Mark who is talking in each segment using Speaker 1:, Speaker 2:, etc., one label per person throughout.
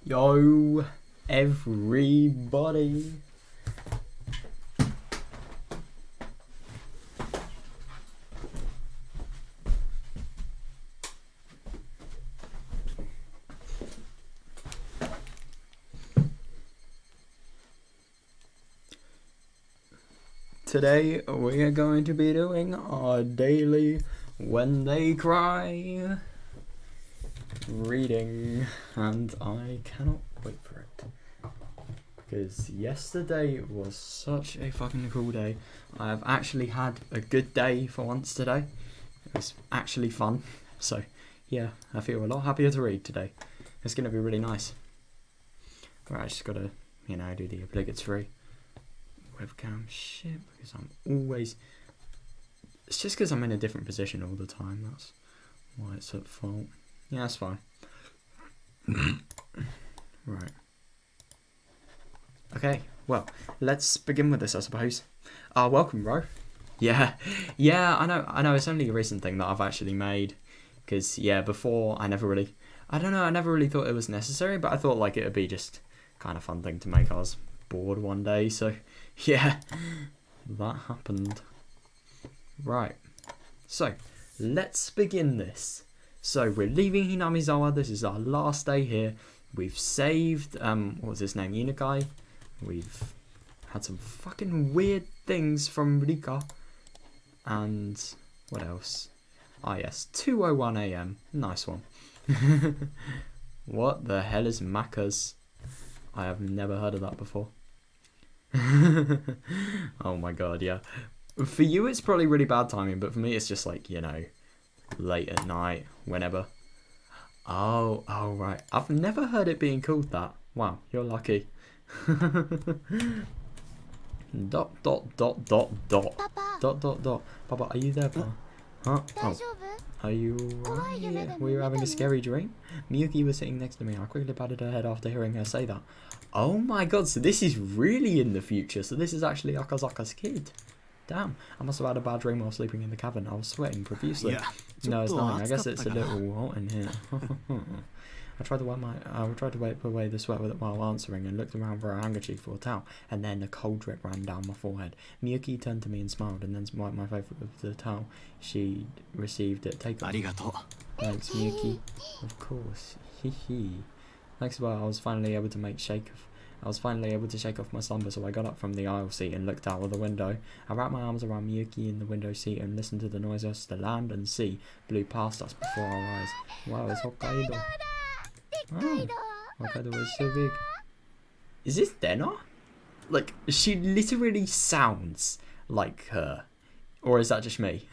Speaker 1: Yo, everybody. Today we are going to be doing our daily When They Cry reading, and I cannot wait for it because yesterday was such a fucking cool day. I've actually had a good day for once today. It was actually fun, so yeah, I feel a lot happier to read today. It's going to be really nice. Right, I just gotta, do the obligatory webcam shit because I'm always. It's just because I'm in a different position all the time. That's why it's at fault. Yeah, that's fine. Right. Okay, well, let's begin with this, I suppose. Welcome, bro. Yeah, I know. It's only a recent thing that I've actually made. Because, before I never really thought it was necessary, but I thought, it would be just kind of fun thing to make. I was bored one day, so, yeah, that happened. Right. So, let's begin this. So we're leaving Hinamizawa. This is our last day here. We've saved, what was his name? Unikai. We've had some fucking weird things from Rika. And what else? Yes, 2:01 AM. Nice one. What the hell is Macca's? I have never heard of that before. Oh my god, yeah. For you, it's probably really bad timing, but for me, it's just late at night, whenever. Oh, right. I've never heard it being called that. Wow, you're lucky. Dot. Papa, are you there, Pa? Huh? Oh. Are you alright? Were you having a scary dream? Miyuki was sitting next to me. I quickly patted her head after hearing her say that. Oh my god, so this is really in the future. So this is actually Akazaka's kid. Damn, I must have had a bad dream while sleeping in the cabin. I was sweating profusely. Yeah. No, it's nothing. I guess it's a little hot in here. I tried to wipe away the sweat while answering and looked around for a handkerchief or a towel, and then a cold drip ran down my forehead. Miyuki turned to me and smiled, and then wiped my face with the towel. She received it. Take it. Thanks, Miyuki. Of course. Thanks. Well, I was finally able to shake off my slumber, so I got up from the aisle seat and looked out of the window. I wrapped my arms around Miyuki in the window seat and listened to the noises. The land and sea blew past us before our eyes. Wow, it's Hokkaido. Oh, Hokkaido is so big. Is this Dena? She literally sounds like her. Or is that just me?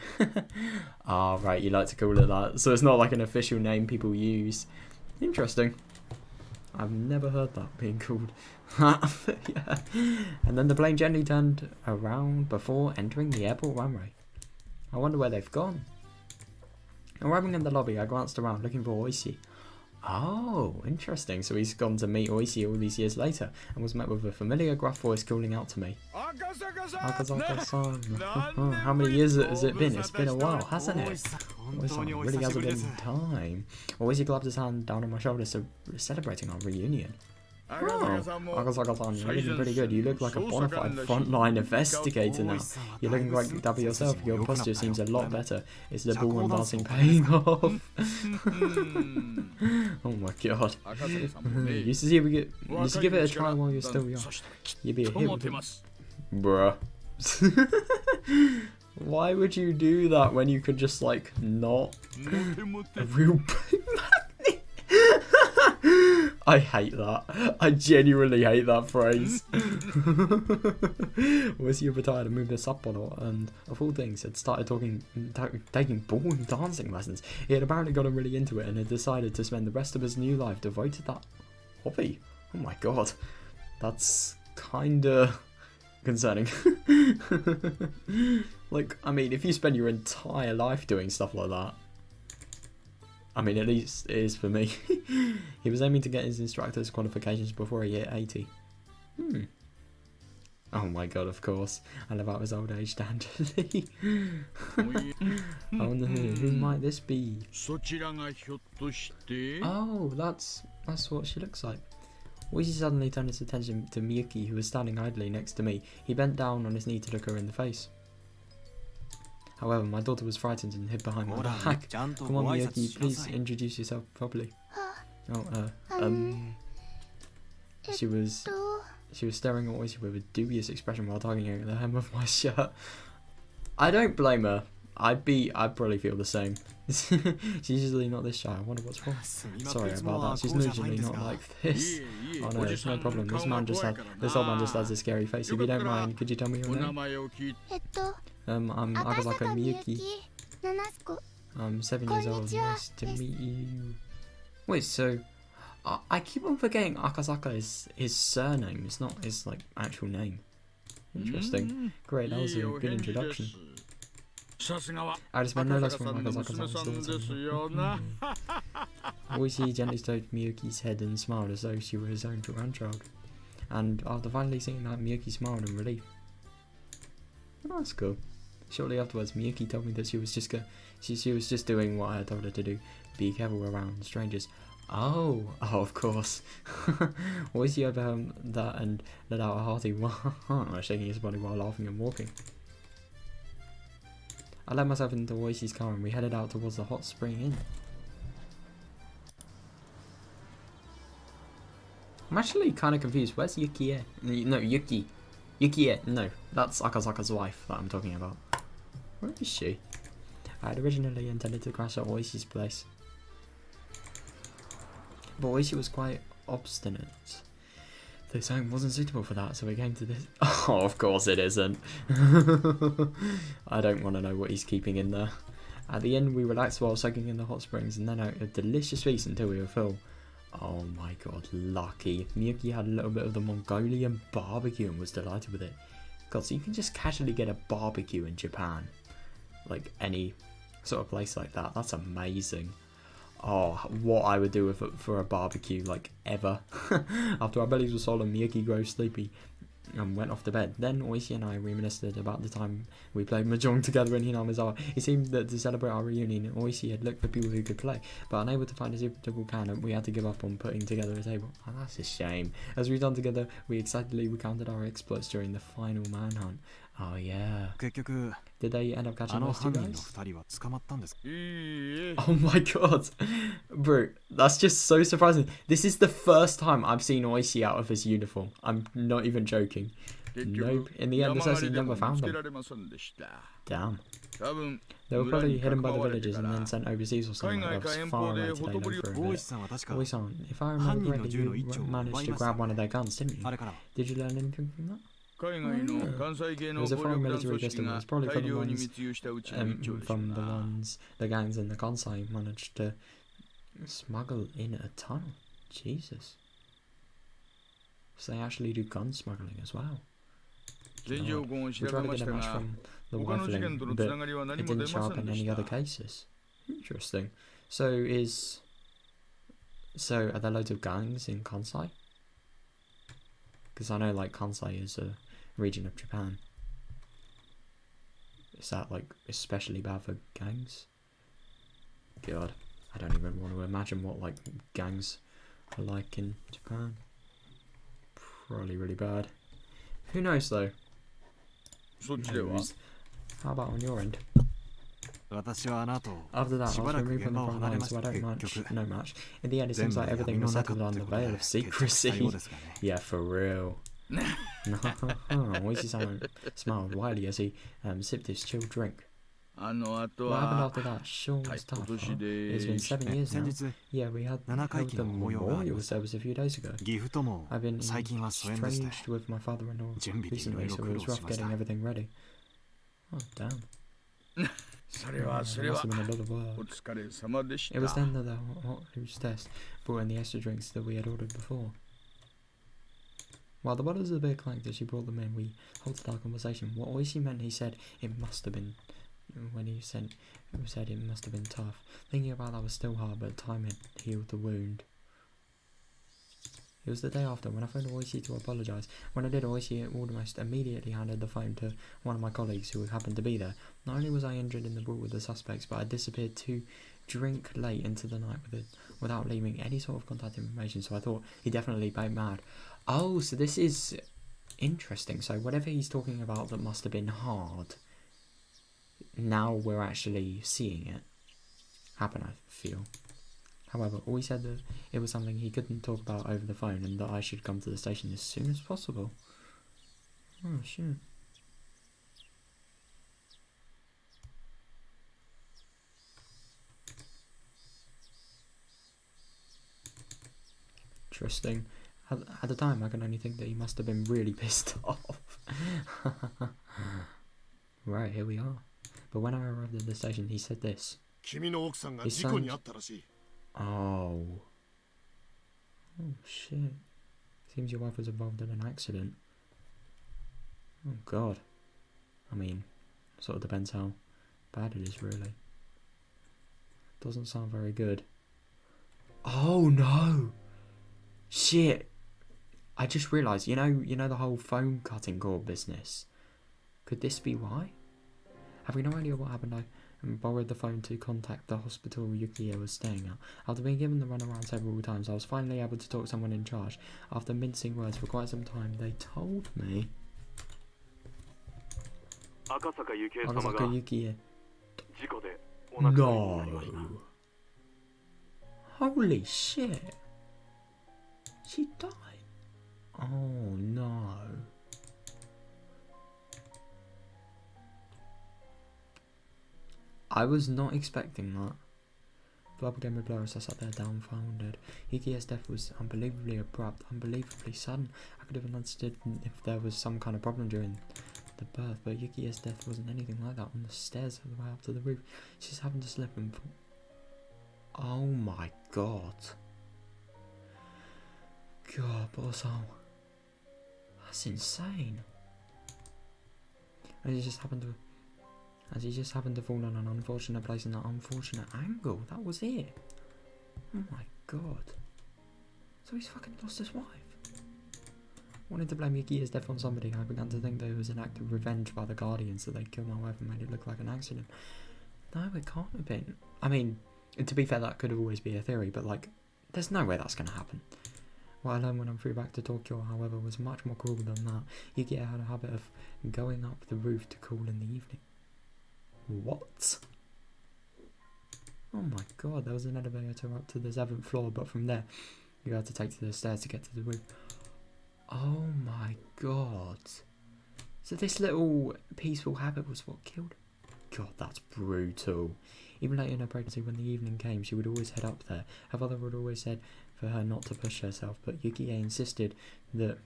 Speaker 1: Right, you like to call it that. So it's not an official name people use. Interesting. I've never heard that being called. Yeah. And then the plane gently turned around before entering the airport runway. I wonder where they've gone. Arriving in the lobby, I glanced around looking for Oishi. Oh, interesting. So he's gone to meet Oishi all these years later and was met with a familiar gruff voice calling out to me. Akazaka-san. How many years has it been? It's been a while, hasn't it? It really hasn't been time. Oishi clapped his hand down on my shoulder, celebrating our reunion. Akazaka-san, you're looking pretty good. You look like a bona fide frontline investigator now. You're looking quite dapper yourself. Your posture seems a lot better. It's the ballroom dancing paying off. Oh my god. You should give it a try while you're still young. You'd be a hit with it. Bruh. Why would you do that when you could just not a real I hate that. I genuinely hate that phrase. Oishi retired and moved to Sapporo, and of all things had started taking ballroom dancing lessons. He had apparently gotten really into it and had decided to spend the rest of his new life devoted to that hobby. Oh my god. That's kinda concerning. If you spend your entire life doing stuff like that, at least it is for me. He was aiming to get his instructor's qualifications before he hit 80. Oh my god, of course. I love out his old age dandily. I wonder who might this be? Oh, that's what she looks like. Oishi suddenly turned his attention to Miyuki, who was standing idly next to me. He bent down on his knee to look her in the face. However, my daughter was frightened and hid behind my back. Come on, Miyuki, please introduce yourself properly. She was staring at Oishi with a dubious expression while tugging at the hem of my shirt. I don't blame her. I'd probably feel the same. She's usually not this shy. I wonder what's wrong. Sorry about that. She's usually not like this. Oh no, it's no problem. This old man just has a scary face. If you don't mind, could you tell me your name? I'm Akazaka Miyuki. I'm 7 years old. Nice to meet you. Wait, so I keep on forgetting Akazaka is his surname. It's not his like actual name. Interesting. Great, that was a good introduction. I just spent no less from Akazaka's daughter. Oishi gently stroked Miyuki's head and smiled as though she were his own grandchild. And after finally seeing that, Miyuki smiled in relief. Oh, that's cool. Shortly afterwards, Miyuki told me that she was just doing what I had told her to do. Be careful around strangers. Oh, of course. Oishi overheard that and let out a hearty wah, shaking his body while laughing and walking. I let myself into Oishi's car and we headed out towards the hot spring inn. I'm actually kind of confused. Where's Yukie? No, Yuki. Yukie. No, that's Akazaka's wife that I'm talking about. Where is she? I had originally intended to crash at Oishi's place, but Oishi was quite obstinate. The song wasn't suitable for that, so we came to this. Oh, of course it isn't. I don't want to know what he's keeping in there. At the end, we relaxed while soaking in the hot springs and then ate a delicious feast until we were full. Oh my god, lucky. Miyuki had a little bit of the Mongolian barbecue and was delighted with it. God, so you can just casually get a barbecue in Japan. Like any sort of place like that. That's amazing. Oh, what I would do for a barbecue, like, ever. After our bellies were swollen, Miyuki grew sleepy and went off to bed. Then Oishi and I reminisced about the time we played Mahjong together in Hinamizawa. It seemed that to celebrate our reunion, Oishi had looked for people who could play, but unable to find a suitable candidate, we had to give up on putting together a table. Oh, that's a shame. As we done together, we excitedly recounted our exploits during the final manhunt. Oh yeah. Did they end up catching those two guys? Oh my god. Bro, that's just so surprising. This is the first time I've seen Oishi out of his uniform. I'm not even joking. Nope. In the end, the assassin never found them. Damn. They were probably hidden by the villagers and then sent overseas or something. I was far away today, no for a bit. Oishi, if I remember correctly, you managed to grab one of their guns, didn't you? Did you learn anything from that? It was a foreign military festival. It's probably the gangs in the Kansai managed to smuggle in a tunnel. Jesus. So they actually do gun smuggling as well. We tried to get a match from the rifling, but it didn't show up in any other cases. Interesting. So are there loads of gangs in Kansai? Because I know like Kansai is a region of Japan. Is that like especially bad for gangs? God, I don't even want to imagine what like gangs are like in Japan. Probably really bad. Who knows though? Who knows? How about on your end? After that, I was removed from the front line, so I don't know much. In the end, it seems like everything was settled on the veil of secrecy. Yeah, for real. Oishi-san smiled widely as he sipped his chilled drink. What happened after that? Sure was tough. Huh? It's been 7 years now. Yeah, we had held the memorial service a few days ago. I've been estranged with my father-in-law recently, so it was rough getting everything ready. Oh, damn. It must have been a lot of work. It was then that the hot hostess brought in the extra drinks that we had ordered before. While the bottles of beer clanked as she brought them in, we halted our conversation. What Oishi meant, he said it must have been, when he said it must have been tough. Thinking about that was still hard, but time had healed the wound. It was the day after when I phoned Oishi to apologise. When I did, Oishi almost immediately handed the phone to one of my colleagues who happened to be there. Not only was I injured in the brawl with the suspects, but I disappeared 2 drink late into the night without leaving any sort of contact information, so I thought he definitely paid mad. Oh, so this is interesting. So whatever he's talking about that must have been hard, now we're actually seeing it happen, I feel. However, all he said that it was something he couldn't talk about over the phone and that I should come to the station as soon as possible. Oh, shit. Interesting. At the time, I can only think that he must have been really pissed off. Right, here we are. But when I arrived at the station, he said this. His son... Oh. Oh, shit. Seems your wife was involved in an accident. Oh, God. I mean, sort of depends how bad it is, really. Doesn't sound very good. Oh, no! Shit! I just realised, you know the whole phone cutting cord business? Could this be why? Having no idea what happened, I borrowed the phone to contact the hospital Yukiya was staying at. After being given the runaround several times, I was finally able to talk to someone in charge. After mincing words for quite some time, they told me... Akasaka Yukiya... No! Holy shit! She died? Oh no. I was not expecting that. Blood became a blur as I sat there dumbfounded. Yukiya's death was unbelievably abrupt, unbelievably sudden. I could have understood if there was some kind of problem during the birth, but Yukiya's death wasn't anything like that. On the stairs on the way up to the roof, she just happened to slip and fall. Oh my god. God, also, that's insane. And he just happened to fall on an unfortunate place in that unfortunate angle. That was it. Oh my god. So he's fucking lost his wife. Wanted to blame Yukiya's death on somebody. I began to think that it was an act of revenge by the Guardians, that they killed my wife and made it look like an accident. No, it can't have been. I mean, to be fair, that could always be a theory, but like, there's no way that's going to happen. What I learned when I flew back to Tokyo, however, was much more cruel than that. Yukiya had a habit of going up the roof to cool in the evening. What? Oh my god, there was an elevator up to the 7th floor, but from there, you had to take to the stairs to get to the roof. Oh my god. So this little peaceful habit was what killed her? God, that's brutal. Even later in her pregnancy, when the evening came, she would always head up there. Her father would always said for her not to push herself, but Yukiya insisted that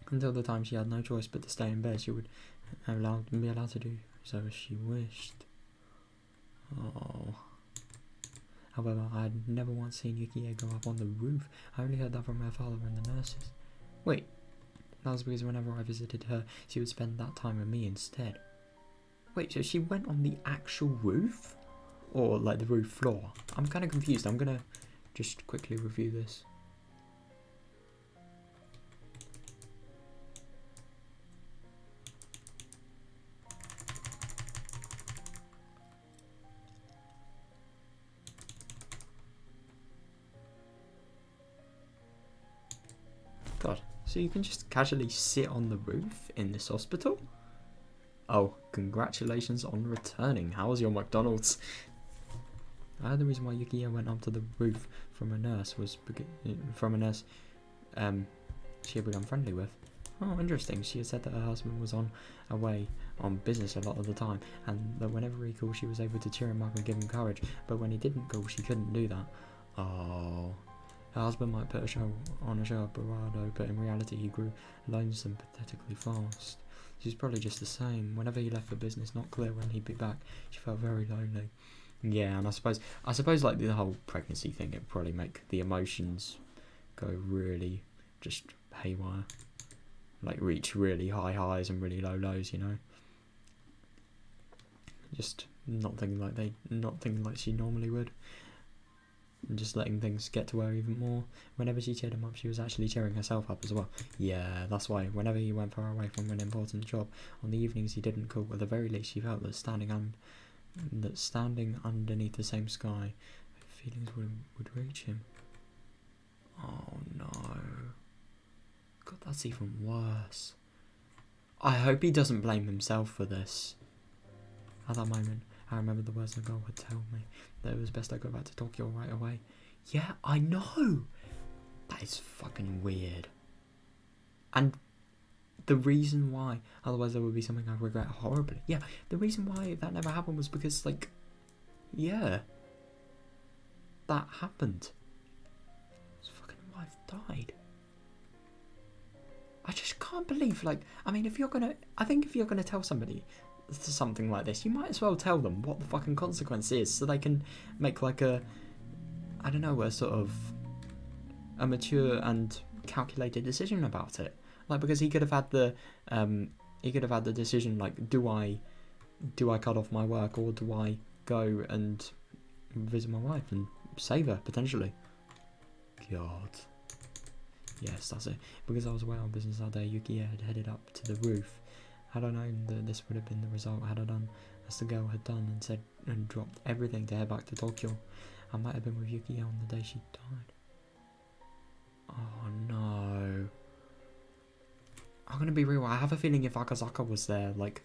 Speaker 1: until the time she had no choice but to stay in bed, she would be allowed to do so as she wished. Oh. However, I had never once seen Yukiya go up on the roof. I only heard that from her father and the nurses. Wait, that was because whenever I visited her, she would spend that time with me instead. Wait, so she went on the actual roof? Or like the roof floor? I'm kind of confused. I'm gonna just quickly review this. God, so you can just casually sit on the roof in this hospital? Oh, congratulations on returning. How was your McDonald's? The reason why Yukiya went up to the roof from a nurse was she had become friendly with. Oh, interesting. She had said that her husband was away on business a lot of the time, and that whenever he called, she was able to cheer him up and give him courage. But when he didn't call, she couldn't do that. Oh. Her husband might put on a show of bravado, but in reality he grew lonesome pathetically fast. She was probably just the same. Whenever he left for business, not clear when he'd be back, she felt very lonely. Yeah, and I suppose like the whole pregnancy thing, it'd probably make the emotions go really just haywire. Like reach really high highs and really low lows, you know. Just not thinking like she normally would. And just letting things get to her even more. Whenever she cheered him up, she was actually cheering herself up as well. Yeah, that's why whenever he went far away from an important job, on the evenings he didn't call, at the very least she felt that standing that standing underneath the same sky, feelings would reach him. Oh no. God, that's even worse. I hope he doesn't blame himself for this. At that moment, I remembered the words the girl had told me, that it was best I go back to Tokyo right away. Yeah, I know! That is fucking weird. And the reason why, otherwise there would be something I regret horribly. Yeah, the reason why that never happened was because, like, yeah, that happened. His fucking wife died. I just can't believe, like, I mean, I think if you're gonna tell somebody something like this, you might as well tell them what the fucking consequence is, so they can make, like, a sort of a mature and calculated decision about it. Like, because he could have had the decision, like, do I cut off my work, or do I go and visit my wife and save her potentially? God. Yes, that's it. Because I was away on business that day, Yukiya had headed up to the roof. Had I known that this would have been the result, had I done as the girl had done and said and dropped everything to head back to Tokyo, I might have been with Yukiya on the day she died. Oh no. I'm gonna be real, I have a feeling if Akazaka was there, like,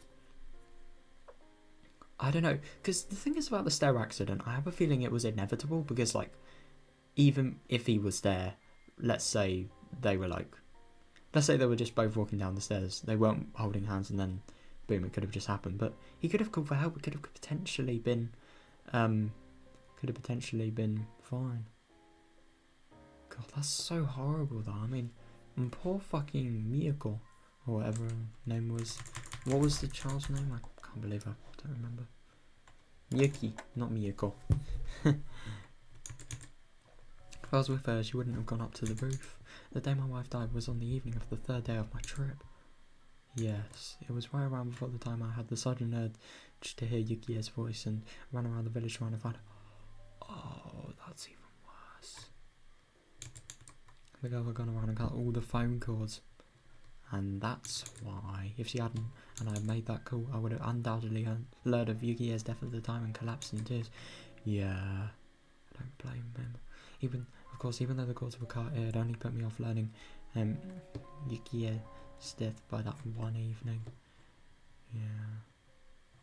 Speaker 1: I don't know, because the thing is about the stair accident, I have a feeling it was inevitable, because, like, even if he was there, let's say they were just both walking down the stairs, they weren't holding hands, and then boom, it could have just happened. But he could have called for help, it could have potentially been fine. God, that's so horrible though. I mean, and poor fucking Miyako, or whatever her name was. What was the child's name? I can't believe I don't remember. Miyuki, not Miyako. If I was with her, she wouldn't have gone up to the roof. The day my wife died was on the evening of the third day of my trip. Yes, it was right around before the time I had the sudden urge to hear Yukiya's voice and ran around the village trying to find her. Oh, that's even worse. The girl had gone around and cut all the phone cords. And that's why, if she hadn't, and I had made that call, I would have undoubtedly learned of Yukiya's death at the time and collapsed in tears. Yeah, I don't blame him. Even though the cords were cut, it had only put me off learning Yukiya's death by that one evening. Yeah.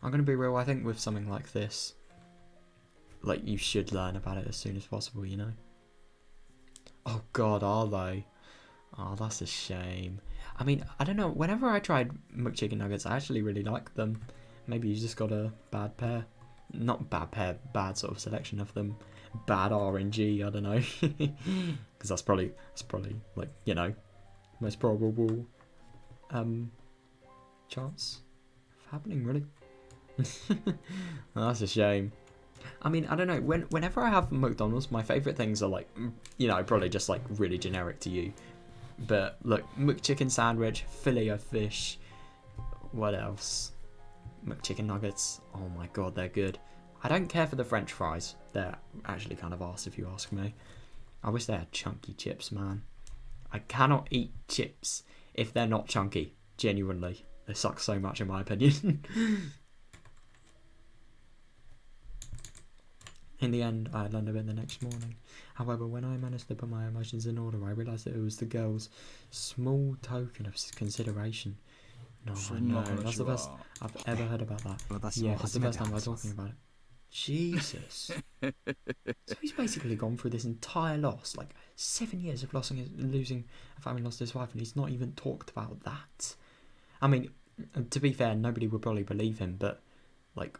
Speaker 1: I'm gonna be real, I think with something like this, like, you should learn about it as soon as possible, you know? Oh god, are they? Oh, that's a shame. I mean, I don't know, whenever I tried McChicken nuggets, I actually really liked them. Maybe you just got a bad pair. Not bad pair, bad sort of selection of them. Bad RNG, I don't know. Because that's probably, like, you know, most probable chance of happening, really. That's a shame. I mean, I don't know, whenever I have McDonald's, my favourite things are, like, you know, probably just, like, really generic to you. But, look, McChicken sandwich, filet of fish, what else? McChicken nuggets, oh my god, they're good. I don't care for the french fries, they're actually kind of arse if you ask me. I wish they had chunky chips, man. I cannot eat chips if they're not chunky, genuinely. They suck so much in my opinion. In the end, I learned of it the next morning. However, when I managed to put my emotions in order, I realised that it was the girl's small token of consideration. No, I know, that's the first I've ever heard about that. Yeah, it's the first time we're talking about it. Jesus. So he's basically gone through this entire loss, like 7 years of losing a family, lost his wife, and he's not even talked about that. I mean, to be fair, nobody would probably believe him, but, like,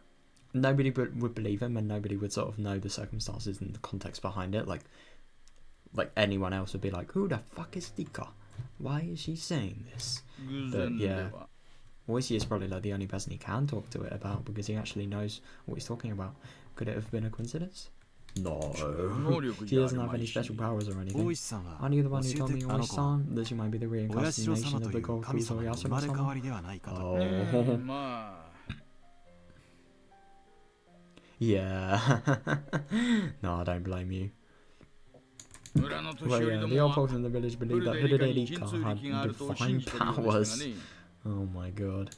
Speaker 1: nobody would believe him, and nobody would sort of know the circumstances and the context behind it. Like anyone else would be like, who the fuck is Tika? Why is she saying this? But yeah, Oishi is probably like the only person he can talk to it about, because he actually knows what he's talking about. Could it have been a coincidence? No. She doesn't have any special powers or anything. Aren't you the one who told me, Oishi-san, that she might be the reincarnation of the god Oyasuma-sama? Oh. Yeah. No, I don't blame you. Well, yeah, the old folks in the village believed that Hideki had divine powers. Oh my god.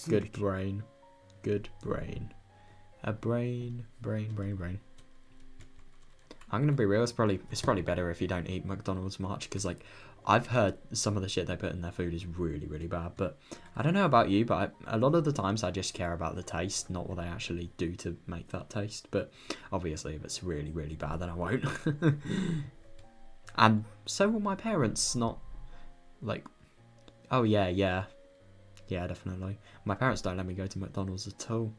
Speaker 1: Good brain. Good brain. A brain. I'm gonna be real. It's probably better if you don't eat McDonald's much, because like I've heard some of the shit they put in their food is really bad. But I don't know about you, but a lot of the times I just care about the taste, not what they actually do to make that taste. But obviously, if it's really bad, then I won't. And so will my parents. Not like, oh yeah, definitely. My parents don't let me go to McDonald's at all.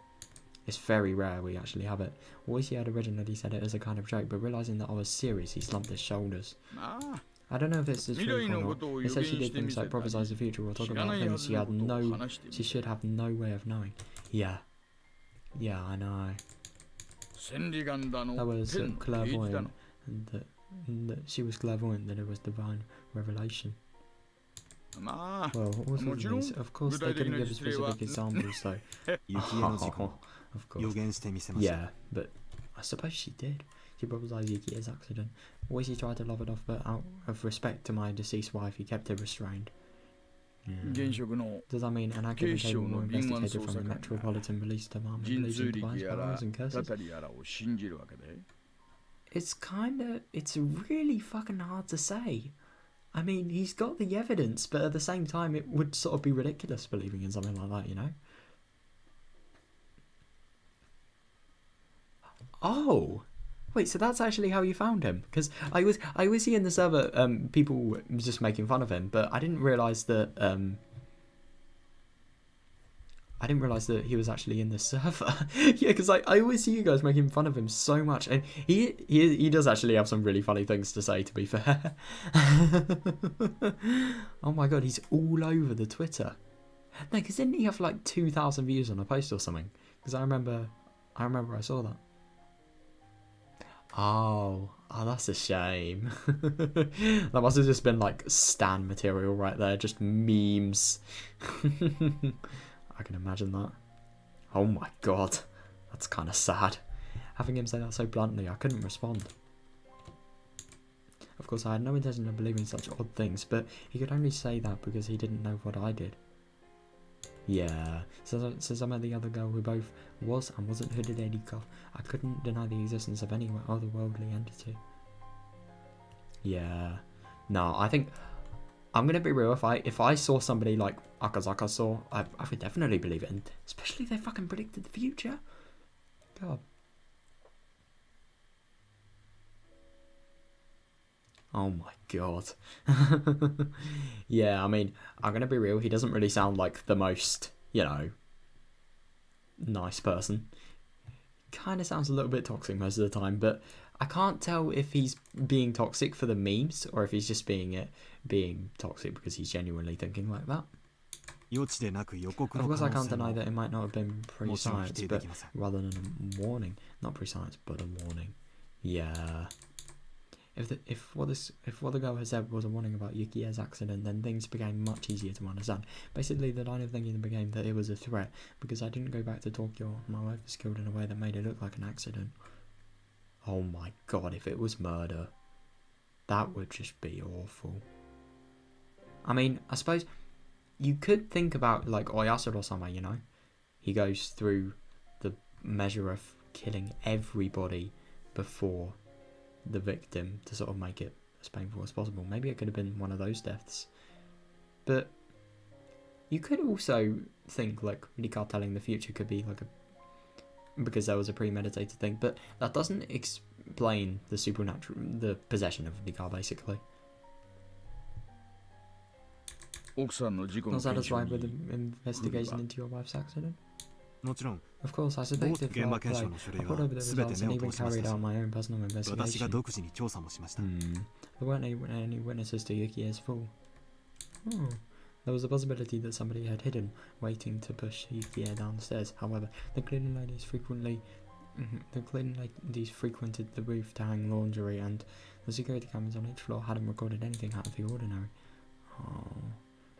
Speaker 1: It's very rare we actually have it. Always he had originally said it as a kind of joke, but realising that I was serious, he slumped his shoulders. I don't know if it's the truth or not. They said she did things like prophesize the future or talk about things she should have no way of knowing. Yeah, I know. That was clairvoyant, and that she was clairvoyant, that it was divine revelation. Well, also these, of course they couldn't give a specific example, so... Of course. Yeah, but I suppose she did. She prophesied Yuki's accident. Always he tried to love it off, but out of respect to my deceased wife, he kept her restrained. Does that mean an active and capable investigator from the Metropolitan Police Department believes in divine powers and curses? It's really fucking hard to say. I mean, he's got the evidence, but at the same time, it would sort of be ridiculous believing in something like that, you know? Oh! Wait, so that's actually how you found him? Because I was seeing the server, people just making fun of him, but I didn't realise that, he was actually in the server. Yeah, because I always see you guys making fun of him so much, and he does actually have some really funny things to say, to be fair. Oh my god, he's all over the Twitter. No, because didn't he have like 2,000 views on a post or something? Because I remember I saw that. Oh, that's a shame. That must have just been like stan material right there, just memes. I can imagine that. Oh my god, that's kind of sad. Having him say that so bluntly, I couldn't respond. Of course, I had no intention of believing such odd things, but he could only say that because he didn't know what I did. Yeah, so some of the other girl who both was and wasn't hooded Erika, I couldn't deny the existence of any otherworldly entity. Yeah, no, I think I'm gonna be real. If I saw somebody like Akazaka saw, I would definitely believe it, and especially if they fucking predicted the future. God. Oh my god. Yeah, I mean, I'm gonna be real, he doesn't really sound like the most, you know, nice person. Kind of sounds a little bit toxic most of the time, but I can't tell if he's being toxic for the memes or if he's just being toxic because he's genuinely thinking like that. Of course, I can't deny that it might not have been pre-science, but rather than a warning. Not pre-science, but a warning. Yeah. If what the girl had said was a warning about Yukie's accident, then things became much easier to understand. Basically, the line of thinking became that it was a threat, because I didn't go back to Tokyo. My wife was killed in a way that made it look like an accident. Oh my god, if it was murder, that would just be awful. I mean, I suppose you could think about like Oyasuro-sama, you know? He goes through the measure of killing everybody before the victim to sort of make it as painful as possible. Maybe it could have been one of those deaths. But you could also think like Rika telling the future could be like because there was a premeditated thing, but that doesn't explain the supernatural, the possession of Rika basically. Was satisfied with the investigation into your wife's accident? Of course, I suspect if I poured over the results and even carried out my own personal investigation. There weren't any witnesses to Yukie's fall. Oh. There was a possibility that somebody had hidden, waiting to push Yukie down the stairs. However, the cleaning ladies frequented the roof to hang laundry, and the security cameras on each floor hadn't recorded anything out of the ordinary. Oh.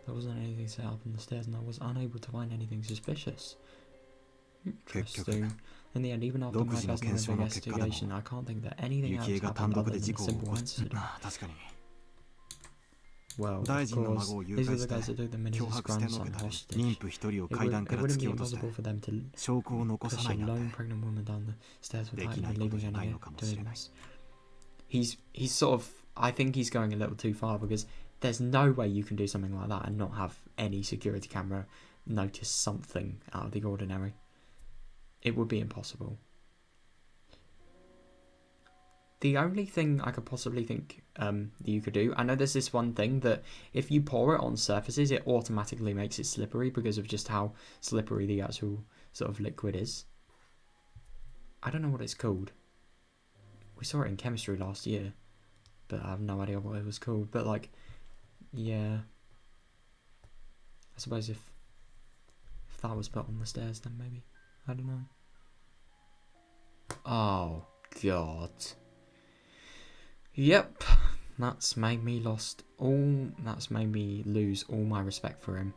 Speaker 1: There wasn't anything set up on the stairs, and I was unable to find anything suspicious. Interesting. In the end, even after my personal investigation, I can't think that anything else happened other than a simple incident. Well, of course, these are the guys that took the minister's grandson hostage. It wouldn't be impossible for them to push a lone pregnant woman down the stairs without even leaving any evidence. He's sort of, I think he's going a little too far, because there's no way you can do something like that and not have any security camera notice something out of the ordinary. It would be impossible. The only thing I could possibly think that you could do, I know there's this one thing that if you pour it on surfaces, it automatically makes it slippery because of just how slippery the actual sort of liquid is. I don't know what it's called. We saw it in chemistry last year, but I have no idea what it was called. But like, yeah, I suppose if that was put on the stairs, then maybe, I don't know. Oh God. Yep, that's made me lose all my respect for him.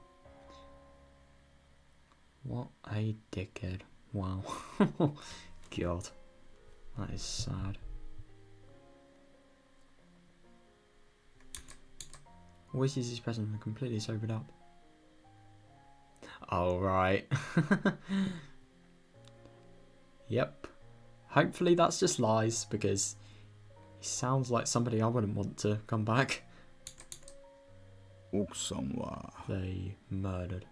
Speaker 1: What a dickhead. Wow. God. That is sad. Always sees his present and completely sobered up. Alright. Yep. Hopefully that's just lies, because he sounds like somebody I wouldn't want to come back. They murdered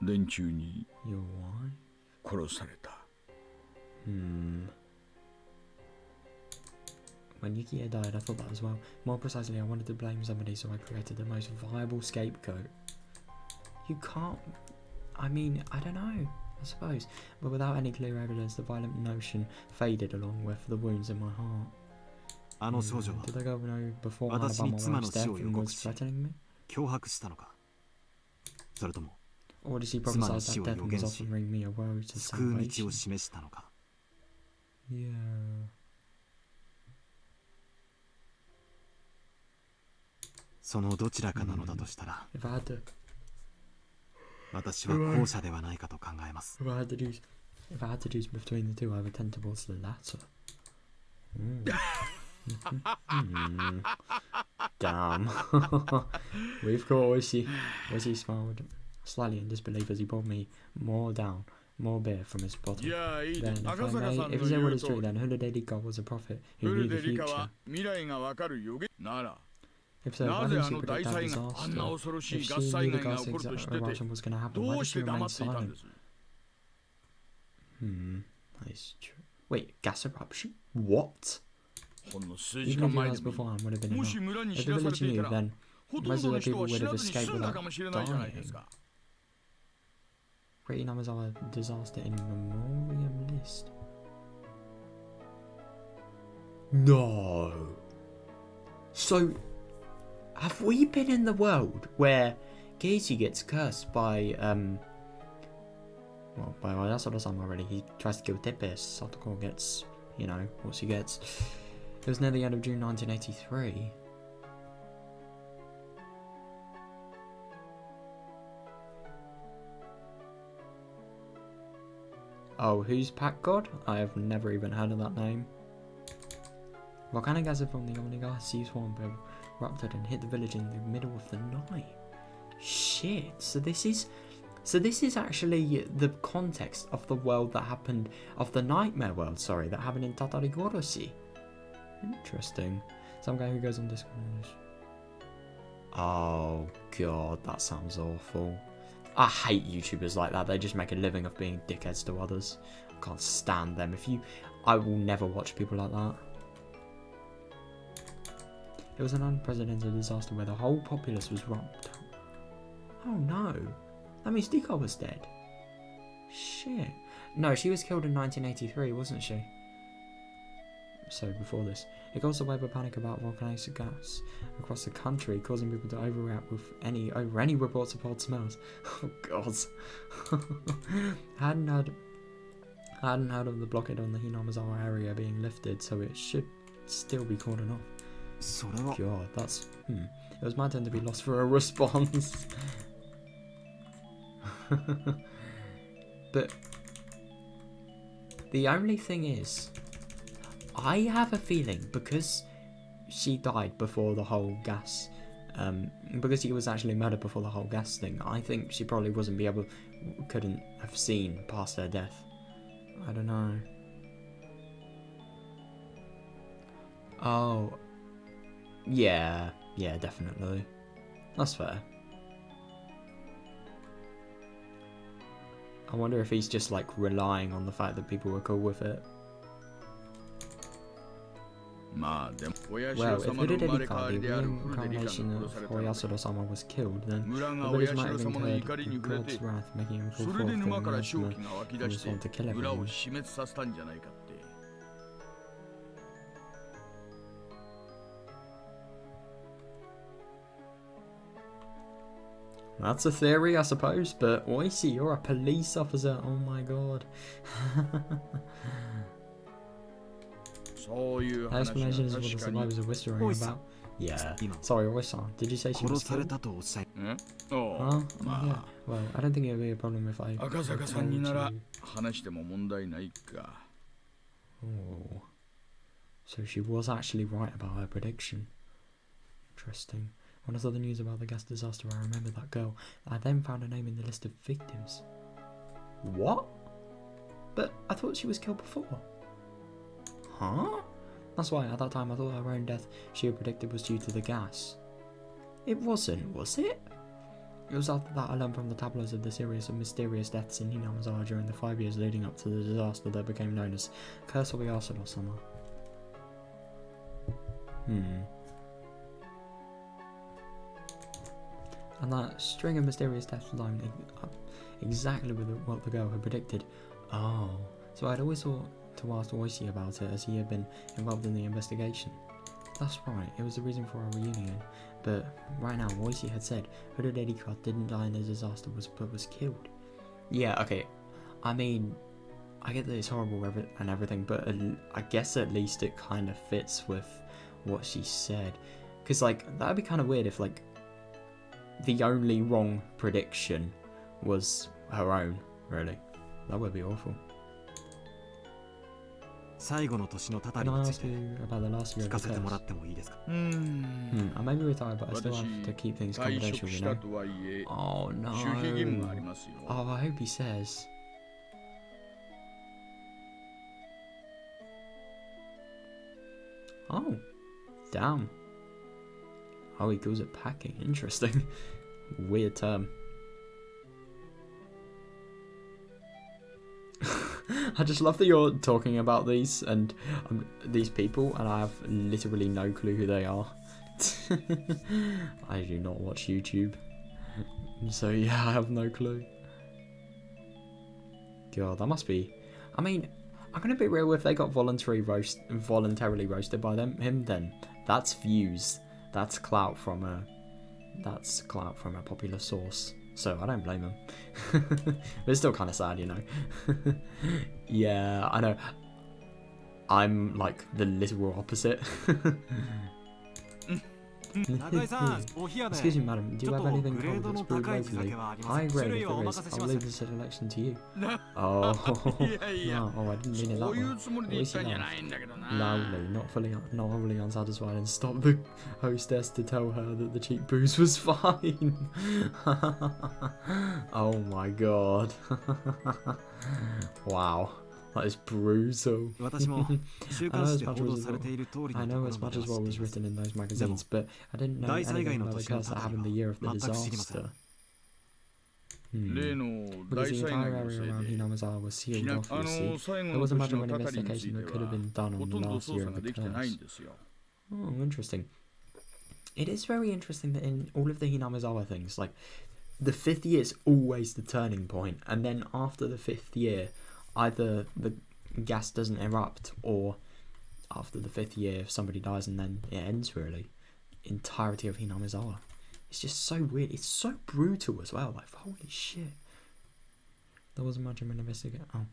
Speaker 1: your wife? When Yukiya died, I thought that as well. More precisely, I wanted to blame somebody, so I created the most viable scapegoat. You can't... I mean, I don't know, I suppose. But without any clear evidence, the violent notion faded along with the wounds in my heart. Did I go know beforehand about my wife's death and was threatening me? Or did she prophesy that death and was offering me a road to salvation? Yeah... If I had to choose between the two, I would tend towards the latter. Damn. We've got Oishi. Oishi smiled slightly in disbelief as he poured me more beer from his bottle. Then, if he said what is true, then Holiday God was a prophet who knew the future. If so, why didn't she predict that disaster? If she knew the gas eruption was going to happen, why did she remain silent? That is true. Wait, gas eruption? What? Even if it was beforehand, would have been enough. If the village knew, then most of the people would have escaped without dying. Great Hinamizawa disaster in memoriam list. No. So, have we been in the world where Geishi gets cursed by well, by Yasura-sama already? He tries to kill Tepe, Satoko gets, you know, what she gets. It was near the end of June 1983. Oh, who's Pack God? I have never even heard of that name. Volcanic acid from the Omnigassi swamp erupted and hit the village in the middle of the night. Shit. So this is actually the context of the world that happened, of the nightmare world, sorry, that happened in Tatarigoroshi. Interesting. Some guy who goes on Discord. Oh god, that sounds awful. I hate YouTubers like that. They just make a living of being dickheads to others. I can't stand them. I will never watch people like that. It was an unprecedented disaster where the whole populace was wiped out. Oh no. That means Dika was dead. Shit. No, she was killed in 1983, wasn't she? So, before this. It caused a wave of panic about volcanic gas across the country, causing people to overreact with any reports of odd smells. Oh god. I hadn't heard of the blockade on the Hinamizawa area being lifted, so it should still be cordoned off. God, that's... It was my turn to be lost for a response. But... the only thing is... I have a feeling, because she died before the whole gas because he was actually murdered before the whole gas thing, I think she probably couldn't have seen past her death. I don't know. Oh. Yeah, definitely. That's fair. I wonder if he's just like relying on the fact that people were cool with it. Well, if Hidedikari, the reincarnation of Oyasuro-sama, was killed, then the village might have incurred God's wrath, making him call forth the Hinamizawa and respond to kill everyone. That's a theory, I suppose, but Oishi, you're a police officer. Oh my god. Explanation is what the survivors are whispering about. Yeah. Sorry, Oishi, did you say she was killed? Oh, yeah. Well, I don't think it would be a problem if I told you. Oh. So she was actually right about her prediction. Interesting. When I saw the news about the gas disaster, I remembered that girl. I then found her name in the list of victims. What? But I thought she was killed before. Huh? That's why at that time I thought her own death she had predicted was due to the gas. It wasn't, was it? It was after that I learned from the tabloids of the series of mysterious deaths in Hinamizawa during the 5 years leading up to the disaster that became known as Curse of Oyasuro-sama. And that string of mysterious deaths lined up exactly with what the girl had predicted. Oh, so I'd always thought to ask Oishi about it as he had been involved in the investigation. That's right, it was the reason for our reunion. But right now, Oishi had said Hidedikari didn't die in the disaster but was killed. Yeah, okay. I mean, I get that it's horrible and everything, but I guess at least it kind of fits with what she said. Because, like, that would be kind of weird if, like, the only wrong prediction was her own, really. That would be awful. Can I ask you about the last year of the curse? I may be retired, but I still have to keep things confidential, you know? Oh no. Oh, I hope he says. Oh, damn. Oh, he calls it packing. Interesting. Weird term. I just love that you're talking about these and these people, and I have literally no clue who they are. I do not watch YouTube, so yeah, I have no clue. God, that must be. I mean, I'm gonna be real. If they got voluntarily roasted by him, then that's views. That's clout from a popular source. So I don't blame him. But it's still kind of sad, you know. Yeah, I know. I'm like the literal opposite. Excuse me, madam. Do you have anything cold that's brewed locally? I agree. If there is, I'll leave this selection to you. Oh, no. Oh, I didn't mean it that way. At least you laughed. Loudly, not wholly unsatisfied, and stopped the hostess to tell her that the cheap booze was fine. Oh my god. Wow. That is brutal. I know as much as what was written in those magazines, but I didn't know anything about the curse that happened the year of the disaster. Because the entire area around Hinamizawa was sealed off, you see. There wasn't much of an investigation that could have been done on the last year of the curse. Oh, interesting. It is very interesting that in all of the Hinamizawa things, like, the 5th year is always the turning point, and then after the 5th year, either the gas doesn't erupt, or after the 5th year, if somebody dies, and then it ends, really. Entirety of Hinamizawa. It's just so weird. It's so brutal as well. Like, holy shit. There wasn't much of an investigation. Oh.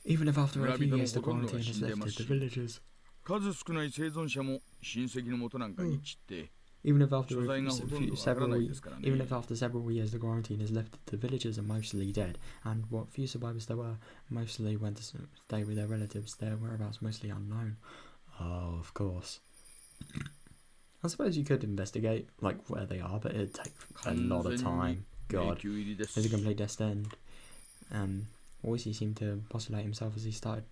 Speaker 1: Even if after a few years the quarantine is lifted, the villagers... Even if after several years the quarantine is lifted, the villagers are mostly dead, and what few survivors there were mostly went to stay with their relatives. Their whereabouts mostly unknown. Oh, of course. I suppose you could investigate, like, where they are, but it'd take a lot of time. God, there's a complete dead end. Always he seemed to postulate himself as he stared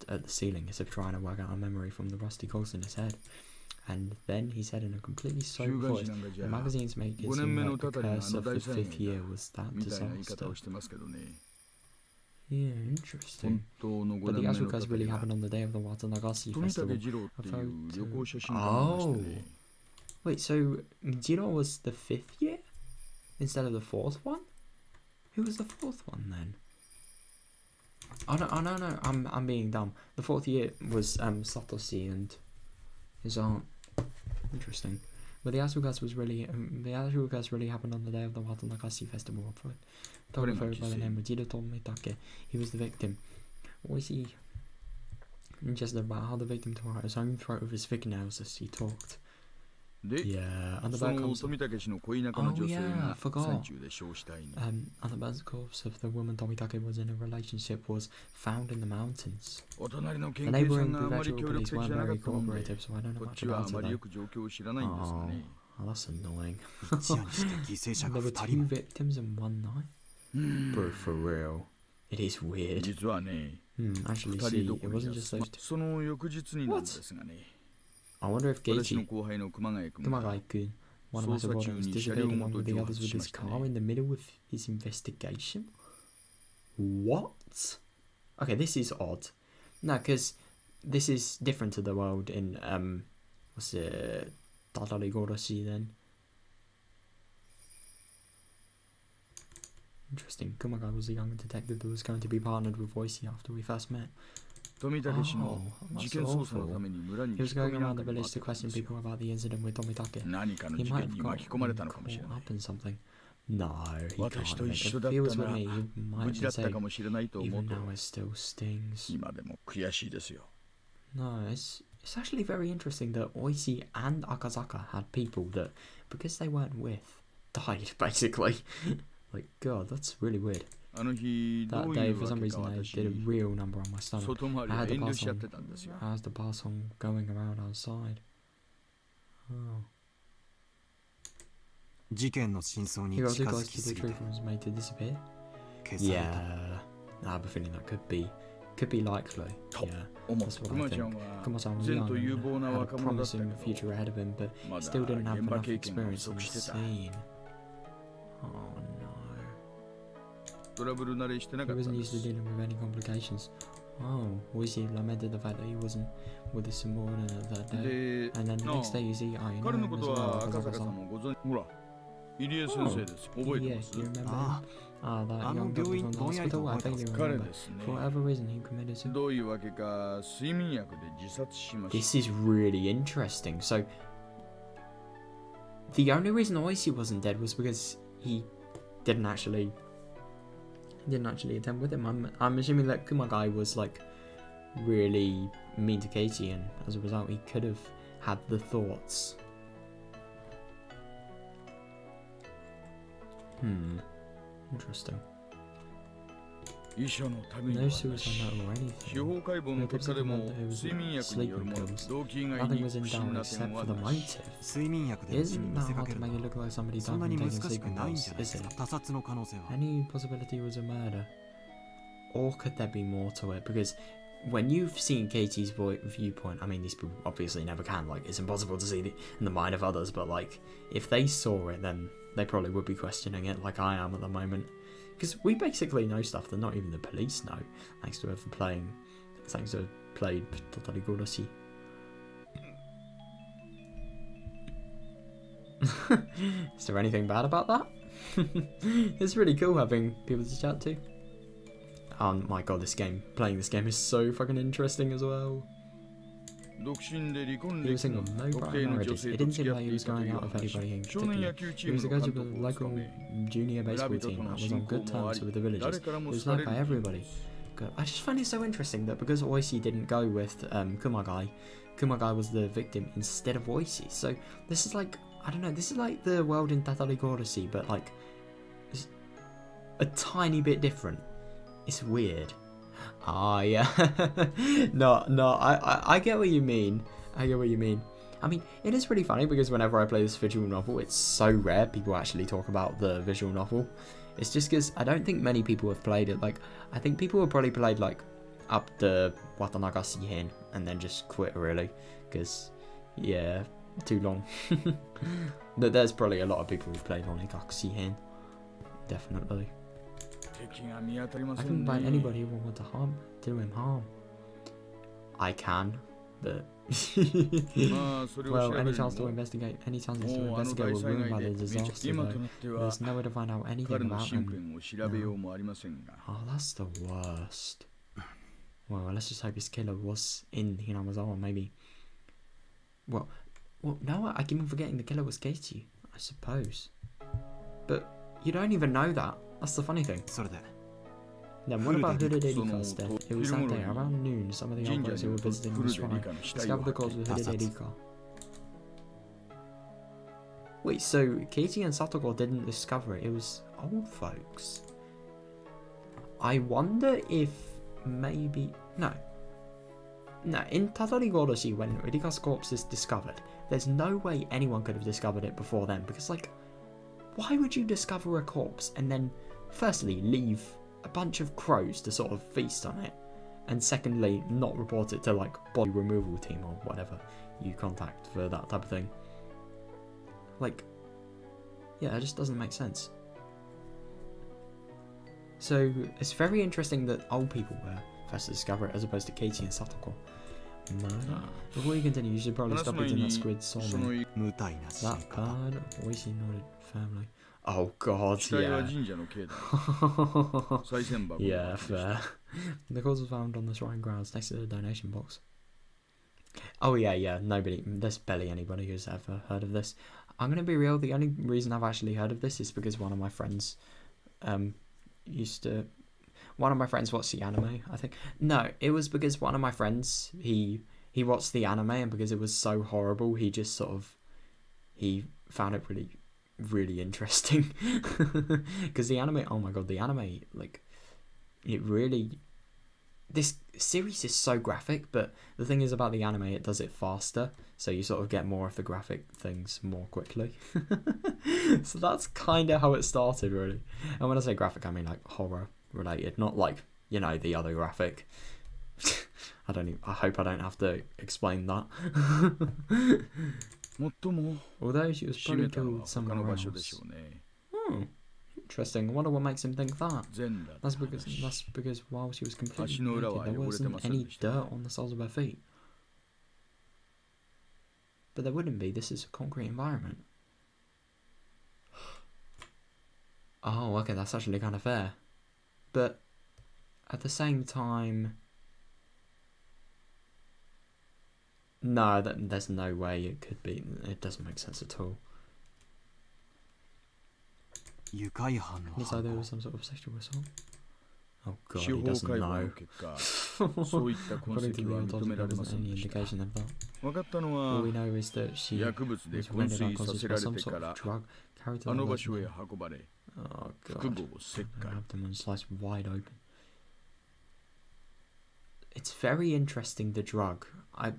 Speaker 1: at the ceiling, as if trying to work out a memory from the rusty cogs in his head. And then he said in a completely sober voice, the magazines make it seem like the curse of the 5th year was that disaster. Yeah, interesting. But the Asukas really happened on the day of the Watanagashi festival. Oh! Wait, so Jiro was the 5th year? Instead of the 4th one? Who was the 4th one then? Oh no, I'm being dumb. The 4th year was Satoshi and his aunt. Interesting. But the Asukas really happened on the day of the Watanagashi festival. Told by the name of Jiro Tomitake. He was the victim. What was he? Just about how the victim tore out his own throat with his fingernails as he talked. Yeah, and the back corpse. Oh yeah, I forgot. And the back corpse of the woman Tomitake was in a relationship was found in the mountains. The neighbouring prefectural police weren't very cooperative, so I don't know much about it though. Oh, that's annoying. There were 2 victims in one night? Bro, for real. It is weird. Actually, see, it wasn't just those 2. What? I wonder if Geichi, Kumagai-kun, one of my subordinates, disappeared along with the others with his car in the middle of his investigation? What? Okay, this is odd. No, because this is different to the world in, what's it, Higurashi then? Interesting. Kumagai was a young detective that was going to be partnered with Oishi after we first met. Oh, that's awful. He was going around the village to question people about the incident with Tomitake. He might have got caught up in something. No, he can't have been. If he was with me, he might have been safe. Even now it still stings. No, it's actually very interesting that Oishi and Akazaka had people that, because they weren't with, died, basically. Like, God, that's really weird. That day, for some reason, I did a real number on my stomach. I had the bar song going around outside. Oh. He got too close to the truth and was made to disappear? Yeah. I have a feeling that could be likely. Yeah, that's what I think. Kuma-san was young and had a promising future ahead of him, but still didn't have enough experience on the scene. Oh no. He wasn't used to dealing with any complications. Oh, Oishi lamented the fact that he wasn't with his subordinate that day. And then the next day you see, you know him as well, Akazaka-san. Oh, yeah, you remember him? That young doctor from the hospital? I vaguely remember. For whatever reason, he committed suicide. This is really interesting. So, the only reason Oishi wasn't dead was because he didn't actually attend with him. I'm assuming that Kumagai was like really mean to Keiichi, and as a result he could have had the thoughts. Interesting. No suicide note or anything. No tipsy meant that it was sleeping pills. Nothing was in doubt except for the motive. Isn't that hard to make it look like somebody died from taking sleeping pills, is it? Any possibility it was a murder? Or could there be more to it? Because when you've seen Keiichi's viewpoint, I mean, these people obviously never can, like, it's impossible to see in the mind of others, but like, if they saw it, then they probably would be questioning it, like I am at the moment. Because we basically know stuff that not even the police know, thanks to have played Totally Higurashi. Is there anything bad about that? It's really cool having people to chat to. Oh my god, playing this game is so fucking interesting as well. He was single, no prior marriages. It didn't seem like he was going out with anybody in particular. He was the coach of the local junior baseball team and was on good terms with the villagers. He was liked by everybody. Good. I just find it so interesting that because Oishi didn't go with Kumagai was the victim instead of Oishi. So this is like, I don't know, this is like the world in Totally Higurashi, but like a tiny bit different. It's weird. Ah, yeah. No, I get what you mean. I get what you mean. I mean, it is really funny because whenever I play this visual novel, it's so rare people actually talk about the visual novel. It's just because I don't think many people have played it. Like, I think people have probably played, like, up the Watanaga Shihen and then just quit, really. Because, yeah, too long. But there's probably a lot of people who played Onigaki Shihen. Definitely. I can find anybody who will want to do him harm. I can, but well, any chance to investigate was ruined by the disaster, though. There's no way to find out anything about him. No. Oh, that's the worst. Well, let's just hope his killer was in Hinamizawa, maybe. Well, no, I keep on forgetting the killer was Keiichi, I suppose. But you don't even know that. That's the funny thing. Then what about Hooded Erika's death? It was that day, around noon, some of the old who were visiting the shrine discovered the cause of Hooded Erika. Wait, so Keiichi and Satoko didn't discover it, it was old folks. I wonder if maybe... No, in Tadori Goroshi, when Erika's corpse is discovered, there's no way anyone could have discovered it before then, because, like, why would you discover a corpse and then, firstly, leave a bunch of crows to sort of feast on it, and secondly, not report it to, like, body removal team or whatever you contact for that type of thing? Like, yeah, it just doesn't make sense. So, it's very interesting that old people were first to discover it as opposed to Keiichi and Satoko. No. Before you continue, you should probably stop eating that squid salmon. That bad? Oishi nodded firmly. Oh god, yeah. Yeah, fair. The cause was found on the shrine grounds next to the donation box. Oh yeah, there's barely anybody who's ever heard of this. I'm gonna be real, the only reason I've actually heard of this is because one of my friends watched the anime, I think. No, it was because one of my friends, he watched the anime, and because it was so horrible, he just sort of, he found it really, really interesting. Because the anime, oh my god, the anime, like, it really, this series is so graphic, but the thing is about the anime, it does it faster, so you sort of get more of the graphic things more quickly. So that's kind of how it started, really. And when I say graphic, I mean like horror related, not like, you know, the other graphic. I hope I don't have to explain that. Although she was probably killed somewhere else. Interesting. I wonder what makes him think that. That's because while she was completely naked, there wasn't any dirt on the soles of her feet. But there wouldn't be. This is a concrete environment. Oh, okay, that's actually kind of fair. But at the same time, no, there's no way it could be. It doesn't make sense at all. It's like there was some sort of sexual assault. Oh god, he doesn't know. According to the autopsy, there wasn't any indication of that. All we know is that she was rendered unconscious by some sort of drug carried to the hospital. Oh god, her abdomen sliced wide open. It's very interesting, the drug.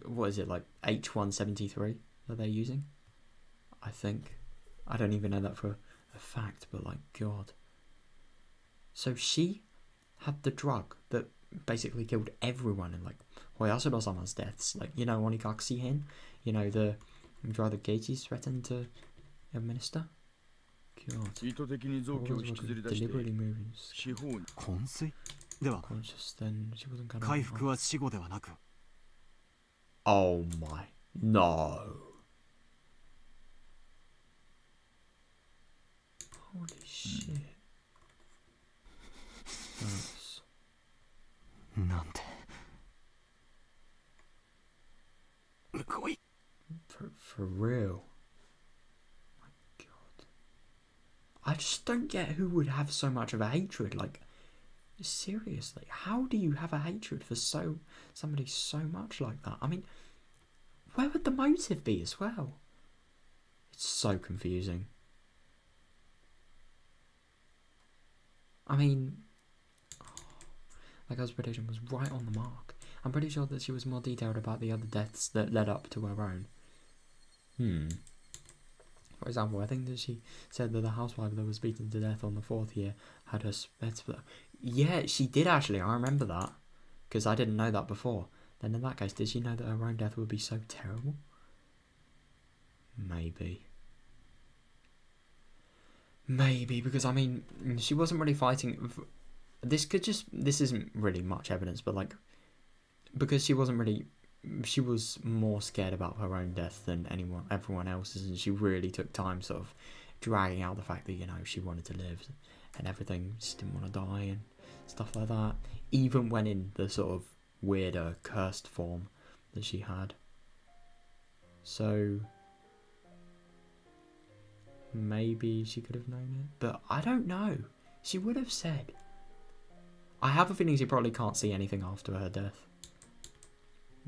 Speaker 1: What is it, like H173 that they're using? I think. I don't even know that for a fact, but like, god. So she had the drug that basically killed everyone in like Hoyasuno-sama's deaths. Like, you know, Onigaki Shihen? You know, the drug that Keiichi's threatened to administer? God. Deliberately moving. Conscious, then she wasn't gonna... Oh my... No. Holy shit. That's... For real. My god. I just don't get who would have so much of a hatred. Like, seriously, how do you have a hatred for somebody so much like that? I mean, where would the motive be as well? It's so confusing. I mean, Like, her prediction was right on the mark. I'm pretty sure that she was more detailed about the other deaths that led up to her own. For example, I think that she said that the housewife that was beaten to death on the 4th year had her bed split. Yeah, she did actually. I remember that. Because I didn't know that before. Then in that case, did she know that her own death would be so terrible? Maybe. Maybe, because I mean, she wasn't really fighting. This isn't really much evidence, but like, because she was more scared about her own death than everyone else's, and she really took time sort of dragging out the fact that, you know, she wanted to live and everything, she didn't want to die and stuff like that, even when in the sort of weirder cursed form that she had. So maybe she could have known it, but I don't know. She would have said. I have a feeling she probably can't see anything after her death.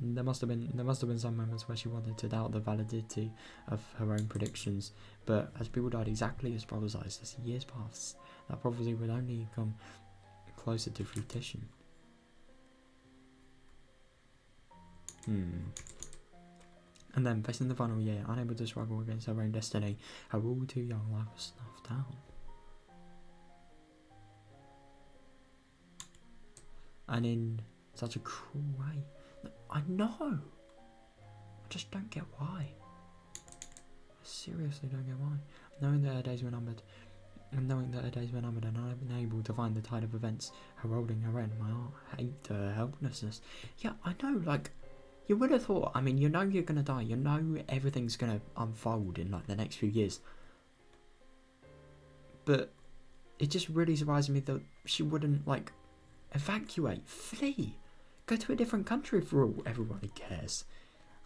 Speaker 1: There must have been some moments where she wanted to doubt the validity of her own predictions, but as people died exactly as prophesied, as years passed, that prophecy would only come closer to fruition. And then, facing the final year, unable to struggle against her own destiny, her all too young life was snuffed down. And in such a cruel way. I know! I just don't get why. I seriously don't get why. Knowing that her days were numbered, and unable to find the tide of events heralding her end, my heart ached her helplessness. Yeah, I know, like, you would have thought, I mean, you know you're gonna die, you know everything's gonna unfold in, like, the next few years. But it just really surprised me that she wouldn't, like, evacuate, flee, go to a different country for all everybody cares.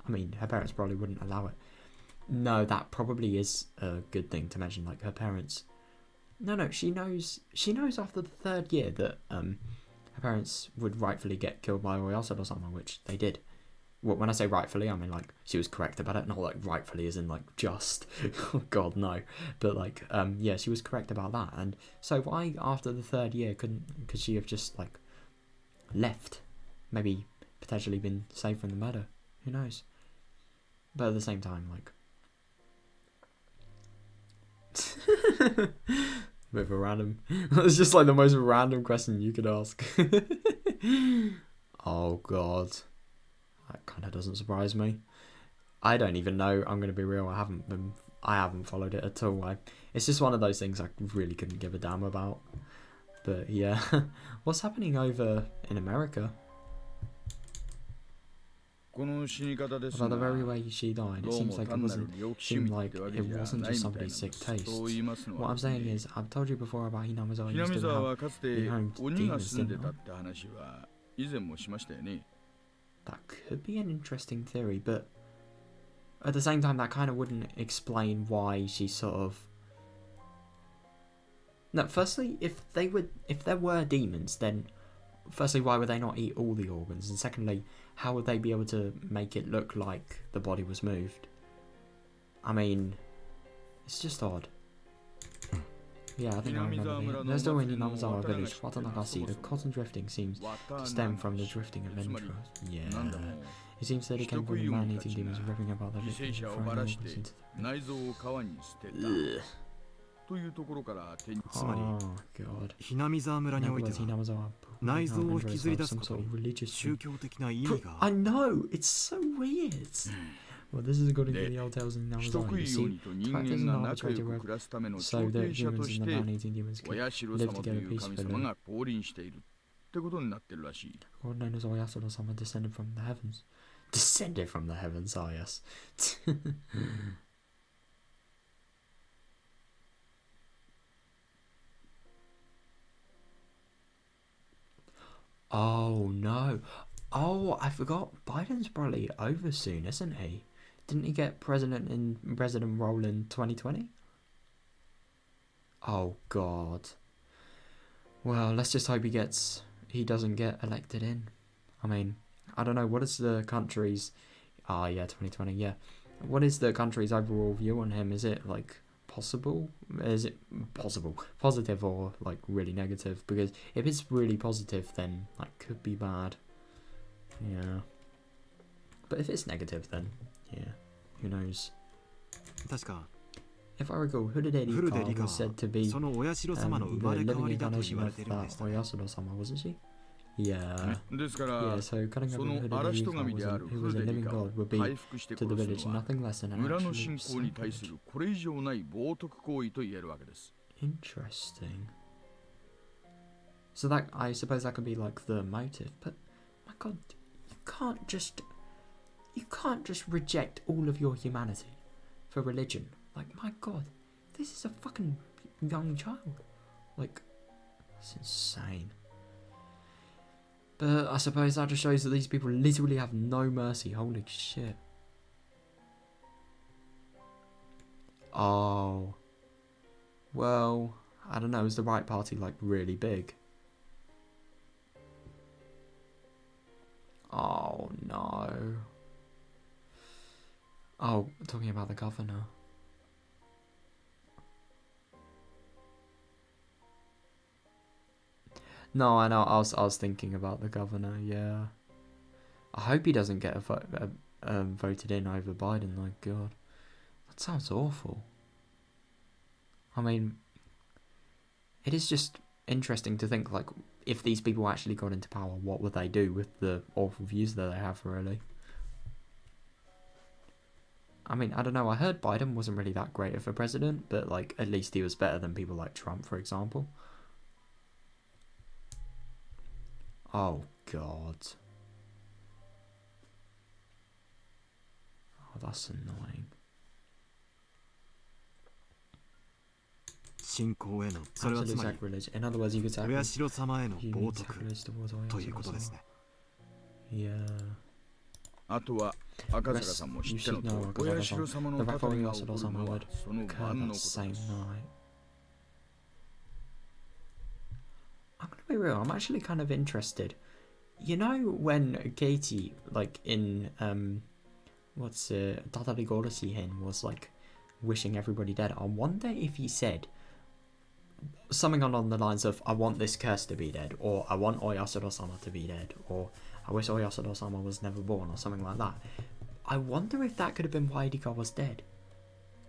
Speaker 1: I mean, her parents probably wouldn't allow it. No, that probably is a good thing to mention, like, her parents. No, she knows after the 3rd year that her parents would rightfully get killed by Oyasada or something, which they did. Well, when I say rightfully, I mean, like, she was correct about it, not like rightfully as in, like, just. Oh god, no. But, like, yeah, she was correct about that. And so why after the 3rd year could she have just, like, left? Maybe potentially been saved from the murder. Who knows? But at the same time, like, with a random, it's just like the most random question you could ask. Oh god, that kind of doesn't surprise me. I don't even know. I'm gonna be real. I haven't followed it at all. It's just one of those things I really couldn't give a damn about. But yeah, what's happening over in America? About the very way she died, it seems like it wasn't just somebody's sick taste. What I'm saying is, I've told you before about Hinamizawa used to be home to demons, didn't I? That could be an interesting theory, but at the same time, that kind of wouldn't explain why she sort of. No, firstly, if there were demons, then firstly, why would they not eat all the organs? And secondly, how would they be able to make it look like the body was moved? I mean, it's just odd. Yeah, I think I remember it. There's still in Hinamizawa village, Watanagasi, the cotton drifting seems to stem from the drifting of entrails. Yeah. It seems that it came from the man-eating demons ripping about their victims and throwing organs into the... Oh god.
Speaker 2: ひなみざわ村においては内臓を引きずり出すことに宗教的な意味が
Speaker 1: I know, it's so weird. Well, this is according to the old tales in Hinamizawa. You see, practice an arbitrator work so that humans and the man-eating demons can live together peacefully. God known as Oyasada-sama descended from the heavens. Descended from the heavens, ah yes. Oh no. Oh, I forgot. Biden's probably over soon, isn't he? Didn't he get president role in 2020? Oh god. Well, let's just hope he doesn't get elected in. I mean, I don't know, what is the country's 2020, yeah. What is the country's overall view on him? Is it like possible? Is it possible? Positive or like really negative? Because if it's really positive, then like could be bad. Yeah. But if it's negative, then yeah, who knows?
Speaker 2: 確か
Speaker 1: If I recall, Hururika was said to be
Speaker 2: そのお社様の生
Speaker 1: the
Speaker 2: まれ変
Speaker 1: living
Speaker 2: わりだと
Speaker 1: incarnation
Speaker 2: 言われ
Speaker 1: of
Speaker 2: てるんで
Speaker 1: that
Speaker 2: したね。
Speaker 1: Oyasuro-sama, wasn't she? Yeah.
Speaker 3: ですか
Speaker 1: Yeah,
Speaker 3: ら
Speaker 1: so cutting
Speaker 3: そ
Speaker 1: up
Speaker 3: の
Speaker 1: with
Speaker 3: 嵐
Speaker 1: Hururika
Speaker 3: と神である
Speaker 1: who
Speaker 3: フ
Speaker 1: was
Speaker 3: ル
Speaker 1: a
Speaker 3: デリ
Speaker 1: living
Speaker 3: カを
Speaker 1: god would be
Speaker 3: 回復して
Speaker 1: to
Speaker 3: 殺
Speaker 1: the
Speaker 3: す
Speaker 1: village
Speaker 3: のは
Speaker 1: nothing less than an
Speaker 3: 村の
Speaker 1: absolute
Speaker 3: 信仰に対す
Speaker 1: sacrilege.
Speaker 3: るこれ以上ない冒涜行為と言えるわけです。
Speaker 1: Interesting. So that, I suppose that could be like the motive, but my god, you can't just reject all of your humanity for religion. Like, my god, this is a fucking young child. Like, it's insane. But I suppose that just shows that these people literally have no mercy. Holy shit. Oh. Well, I don't know, is the right party like really big? Oh no. Oh, talking about the governor. No, I know. I was thinking about the governor. Yeah. I hope he doesn't get voted in over Biden. Like, God, that sounds awful. I mean, it is just interesting to think, like, if these people actually got into power, what would they do with the awful views that they have, really? I mean, I don't know. I heard Biden wasn't really that great of a president, but, like, at least he was better than people like Trump, for example. Oh, God. Oh, that's annoying.
Speaker 2: 信仰へのそれはつまり
Speaker 1: sacrilege. In other words, you could say
Speaker 2: お社様への
Speaker 1: you
Speaker 2: 冒
Speaker 1: mean
Speaker 2: 涜
Speaker 1: sacrilege towards
Speaker 2: ということですね。
Speaker 1: Yeah.
Speaker 3: あとは赤坂さんも知ってのとおり、お社様の
Speaker 1: The
Speaker 3: たた
Speaker 1: Rafa
Speaker 3: りが起こる
Speaker 1: Oyasuro-sama
Speaker 3: のは
Speaker 1: would
Speaker 3: その
Speaker 1: occur
Speaker 3: 晩の
Speaker 1: that
Speaker 3: こと
Speaker 1: same
Speaker 3: です。
Speaker 1: night. I'm gonna be real, I'm actually kind of interested. You know when Katie, like in Tatari Goroshi Hen was like wishing everybody dead, I wonder if he said something along the lines of, I want this curse to be dead, or I want Oyasuro-sama to be dead, or I wish Oyasuro-sama was never born, or something like that. I wonder if that could have been why Hideka was dead.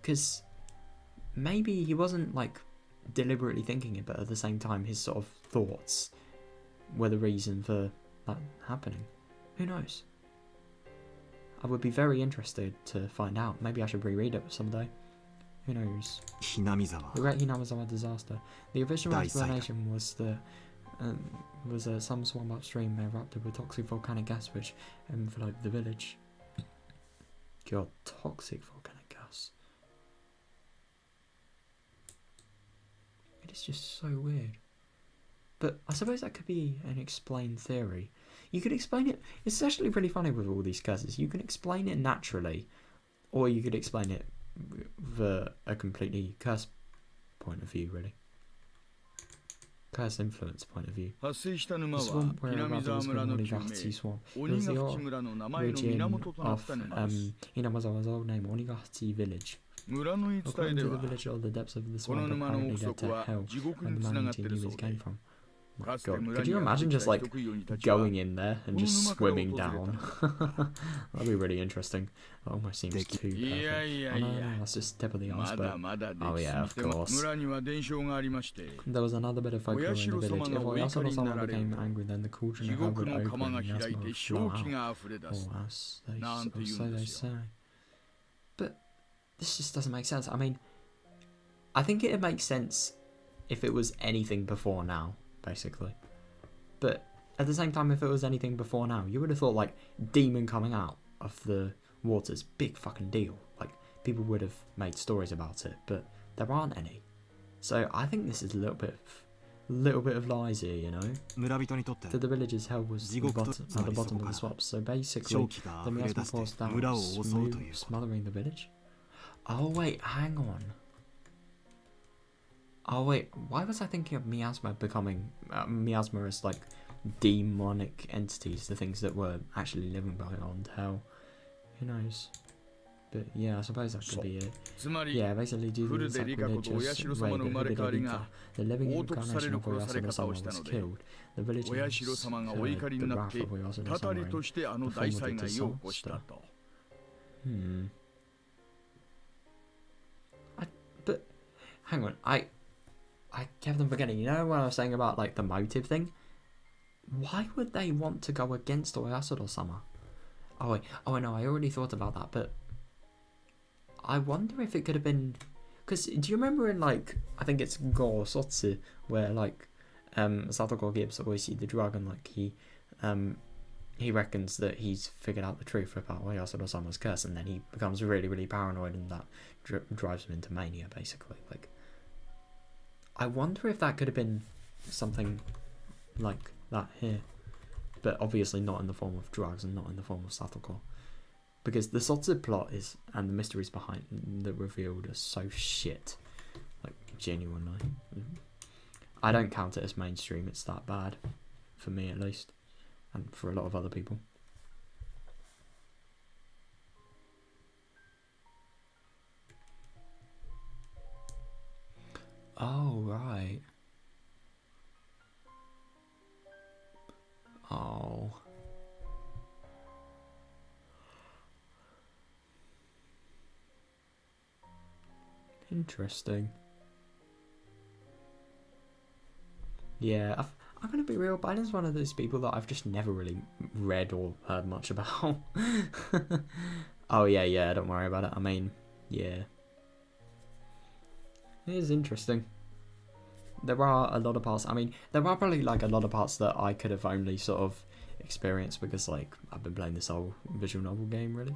Speaker 1: Because maybe he wasn't like deliberately thinking it, but at the same time his sort of thoughts were the reason for that happening. Who knows? I would be very interested to find out. Maybe I should reread it someday. Who knows?
Speaker 2: Hinamizawa.
Speaker 1: The Great Hinamizawa disaster. The official explanation was that some swamp upstream erupted with toxic volcanic gas which enveloped the village. God, toxic volcanic gas. It is just so weird. But I suppose that could be an explained theory. You could explain it. It's actually really funny with all these curses. You can explain it naturally, or you could explain it for a completely cursed point of view, really. Curse influence point of view. The swamp where erupted was called Onigachi Swamp. It was the origin of Hinamizawa's old name, Onigachi Village.
Speaker 3: 村の言い伝え
Speaker 1: According
Speaker 3: で
Speaker 1: to the
Speaker 3: は
Speaker 1: village, all the depths of the
Speaker 3: この
Speaker 1: swamp
Speaker 3: 沼の
Speaker 1: apparently
Speaker 3: 奥
Speaker 1: led
Speaker 3: 底
Speaker 1: to
Speaker 3: は
Speaker 1: hell,
Speaker 3: 地獄
Speaker 1: and
Speaker 3: に
Speaker 1: the
Speaker 3: つながっ
Speaker 1: magnitude
Speaker 3: ている
Speaker 1: knew
Speaker 3: そう
Speaker 1: it
Speaker 3: で
Speaker 1: came from. My
Speaker 3: かつて
Speaker 1: God,
Speaker 3: 村
Speaker 1: could
Speaker 3: に
Speaker 1: you
Speaker 3: やって
Speaker 1: imagine
Speaker 3: き
Speaker 1: just
Speaker 3: た
Speaker 1: like
Speaker 3: 人々たちは
Speaker 1: going in there and just
Speaker 3: この沼
Speaker 1: swimming
Speaker 3: から訪れ
Speaker 1: down? That'd be really interesting. That almost seems too
Speaker 3: いや
Speaker 1: perfect.
Speaker 3: いや
Speaker 1: Oh
Speaker 3: い
Speaker 1: no,
Speaker 3: や
Speaker 1: no, that's just tip of the
Speaker 3: まだ
Speaker 1: iceberg.
Speaker 3: まだ歴
Speaker 1: Oh
Speaker 3: 史
Speaker 1: yeah,
Speaker 3: に
Speaker 1: of
Speaker 3: ても
Speaker 1: course.
Speaker 3: 村には伝承がありまして
Speaker 1: There was another bit of folklore in the village. If Oyasuro-sama became angry, then the
Speaker 3: 地
Speaker 1: cauldron of hell
Speaker 3: 獄
Speaker 1: would
Speaker 3: の
Speaker 1: open
Speaker 3: 釜が
Speaker 1: and
Speaker 3: 開い
Speaker 1: Yasuma
Speaker 3: て
Speaker 1: would
Speaker 3: 正
Speaker 1: flow
Speaker 3: 気
Speaker 1: out.
Speaker 3: が溢れ出
Speaker 1: Oh,
Speaker 3: す
Speaker 1: as they,
Speaker 3: Nanti
Speaker 1: so they
Speaker 3: yun
Speaker 1: say. But this just doesn't make sense. I mean, I think it'd make sense if it was anything before now, basically. But at the same time, if it was anything before now, you would have thought, like, demon coming out of the waters, big fucking deal. Like, people would have made stories about it, but there aren't any. So I think this is a little bit of lies here, you know.
Speaker 2: 村人にとって
Speaker 1: To the village's hell was at the bottom of the swamp, so basically
Speaker 2: 正気が
Speaker 1: the
Speaker 2: 溢れ
Speaker 1: miasma
Speaker 2: 出して
Speaker 1: forced out,
Speaker 2: 村を襲うということ
Speaker 1: smothering the village. Oh wait, hang on. Oh wait, why was I thinking of miasma becoming miasma as like demonic entities, the things that were actually living beyond hell? Who knows? But yeah, I suppose that could be it.
Speaker 3: つまり
Speaker 1: Yeah, basically due
Speaker 3: フ
Speaker 1: to
Speaker 3: ル
Speaker 1: the
Speaker 3: でリカ子と親
Speaker 1: sacrilegious
Speaker 3: 代
Speaker 1: rape
Speaker 3: 様の
Speaker 1: of
Speaker 3: 生まれ変わりが
Speaker 1: Higurashi, the living
Speaker 3: 冒涜され
Speaker 1: incarnation
Speaker 3: る
Speaker 1: of
Speaker 3: 殺され
Speaker 1: Oyasada
Speaker 3: 方を
Speaker 1: Sama
Speaker 3: した
Speaker 1: was
Speaker 3: ので
Speaker 1: killed. The
Speaker 3: 親
Speaker 1: villagers
Speaker 3: 代様がお怒り
Speaker 1: heard
Speaker 3: に
Speaker 1: the
Speaker 3: なって
Speaker 1: wrath of Oyasada
Speaker 3: たた
Speaker 1: Sama
Speaker 3: りとしてあの
Speaker 1: and
Speaker 3: 大
Speaker 1: performed
Speaker 3: 災
Speaker 1: a
Speaker 3: 害を起こした
Speaker 1: disaster.
Speaker 3: と。
Speaker 1: But hang on, I kept on forgetting. You know what I was saying about like the motive thing? Why would they want to go against Oyasada Sama? Oh wait, oh no, I already thought about that, but I wonder if it could have been, because do you remember in like, I think it's Go Sotsu, where like Satoko gives Oishi the drug and like he reckons that he's figured out the truth about Oyasada Sama's curse, and then he becomes really, really paranoid, and that drives him into mania, basically. Like, I wonder if that could have been something like that here, but obviously not in the form of drugs and not in the form of Satoko, because the Sotsu plot is, and the mysteries behind that revealed are so shit, like genuinely. I don't count it as mainstream. It's that bad, for me at least, and for a lot of other people. Oh, right. Oh. Interesting. Yeah, I'm gonna be real, Biden's one of those people that I've just never really read or heard much about. Oh yeah, don't worry about it. I mean, yeah. It is interesting. There are a lot of parts, I mean, there are probably like a lot of parts that I could have only sort of experienced because like I've been playing this whole visual novel game really.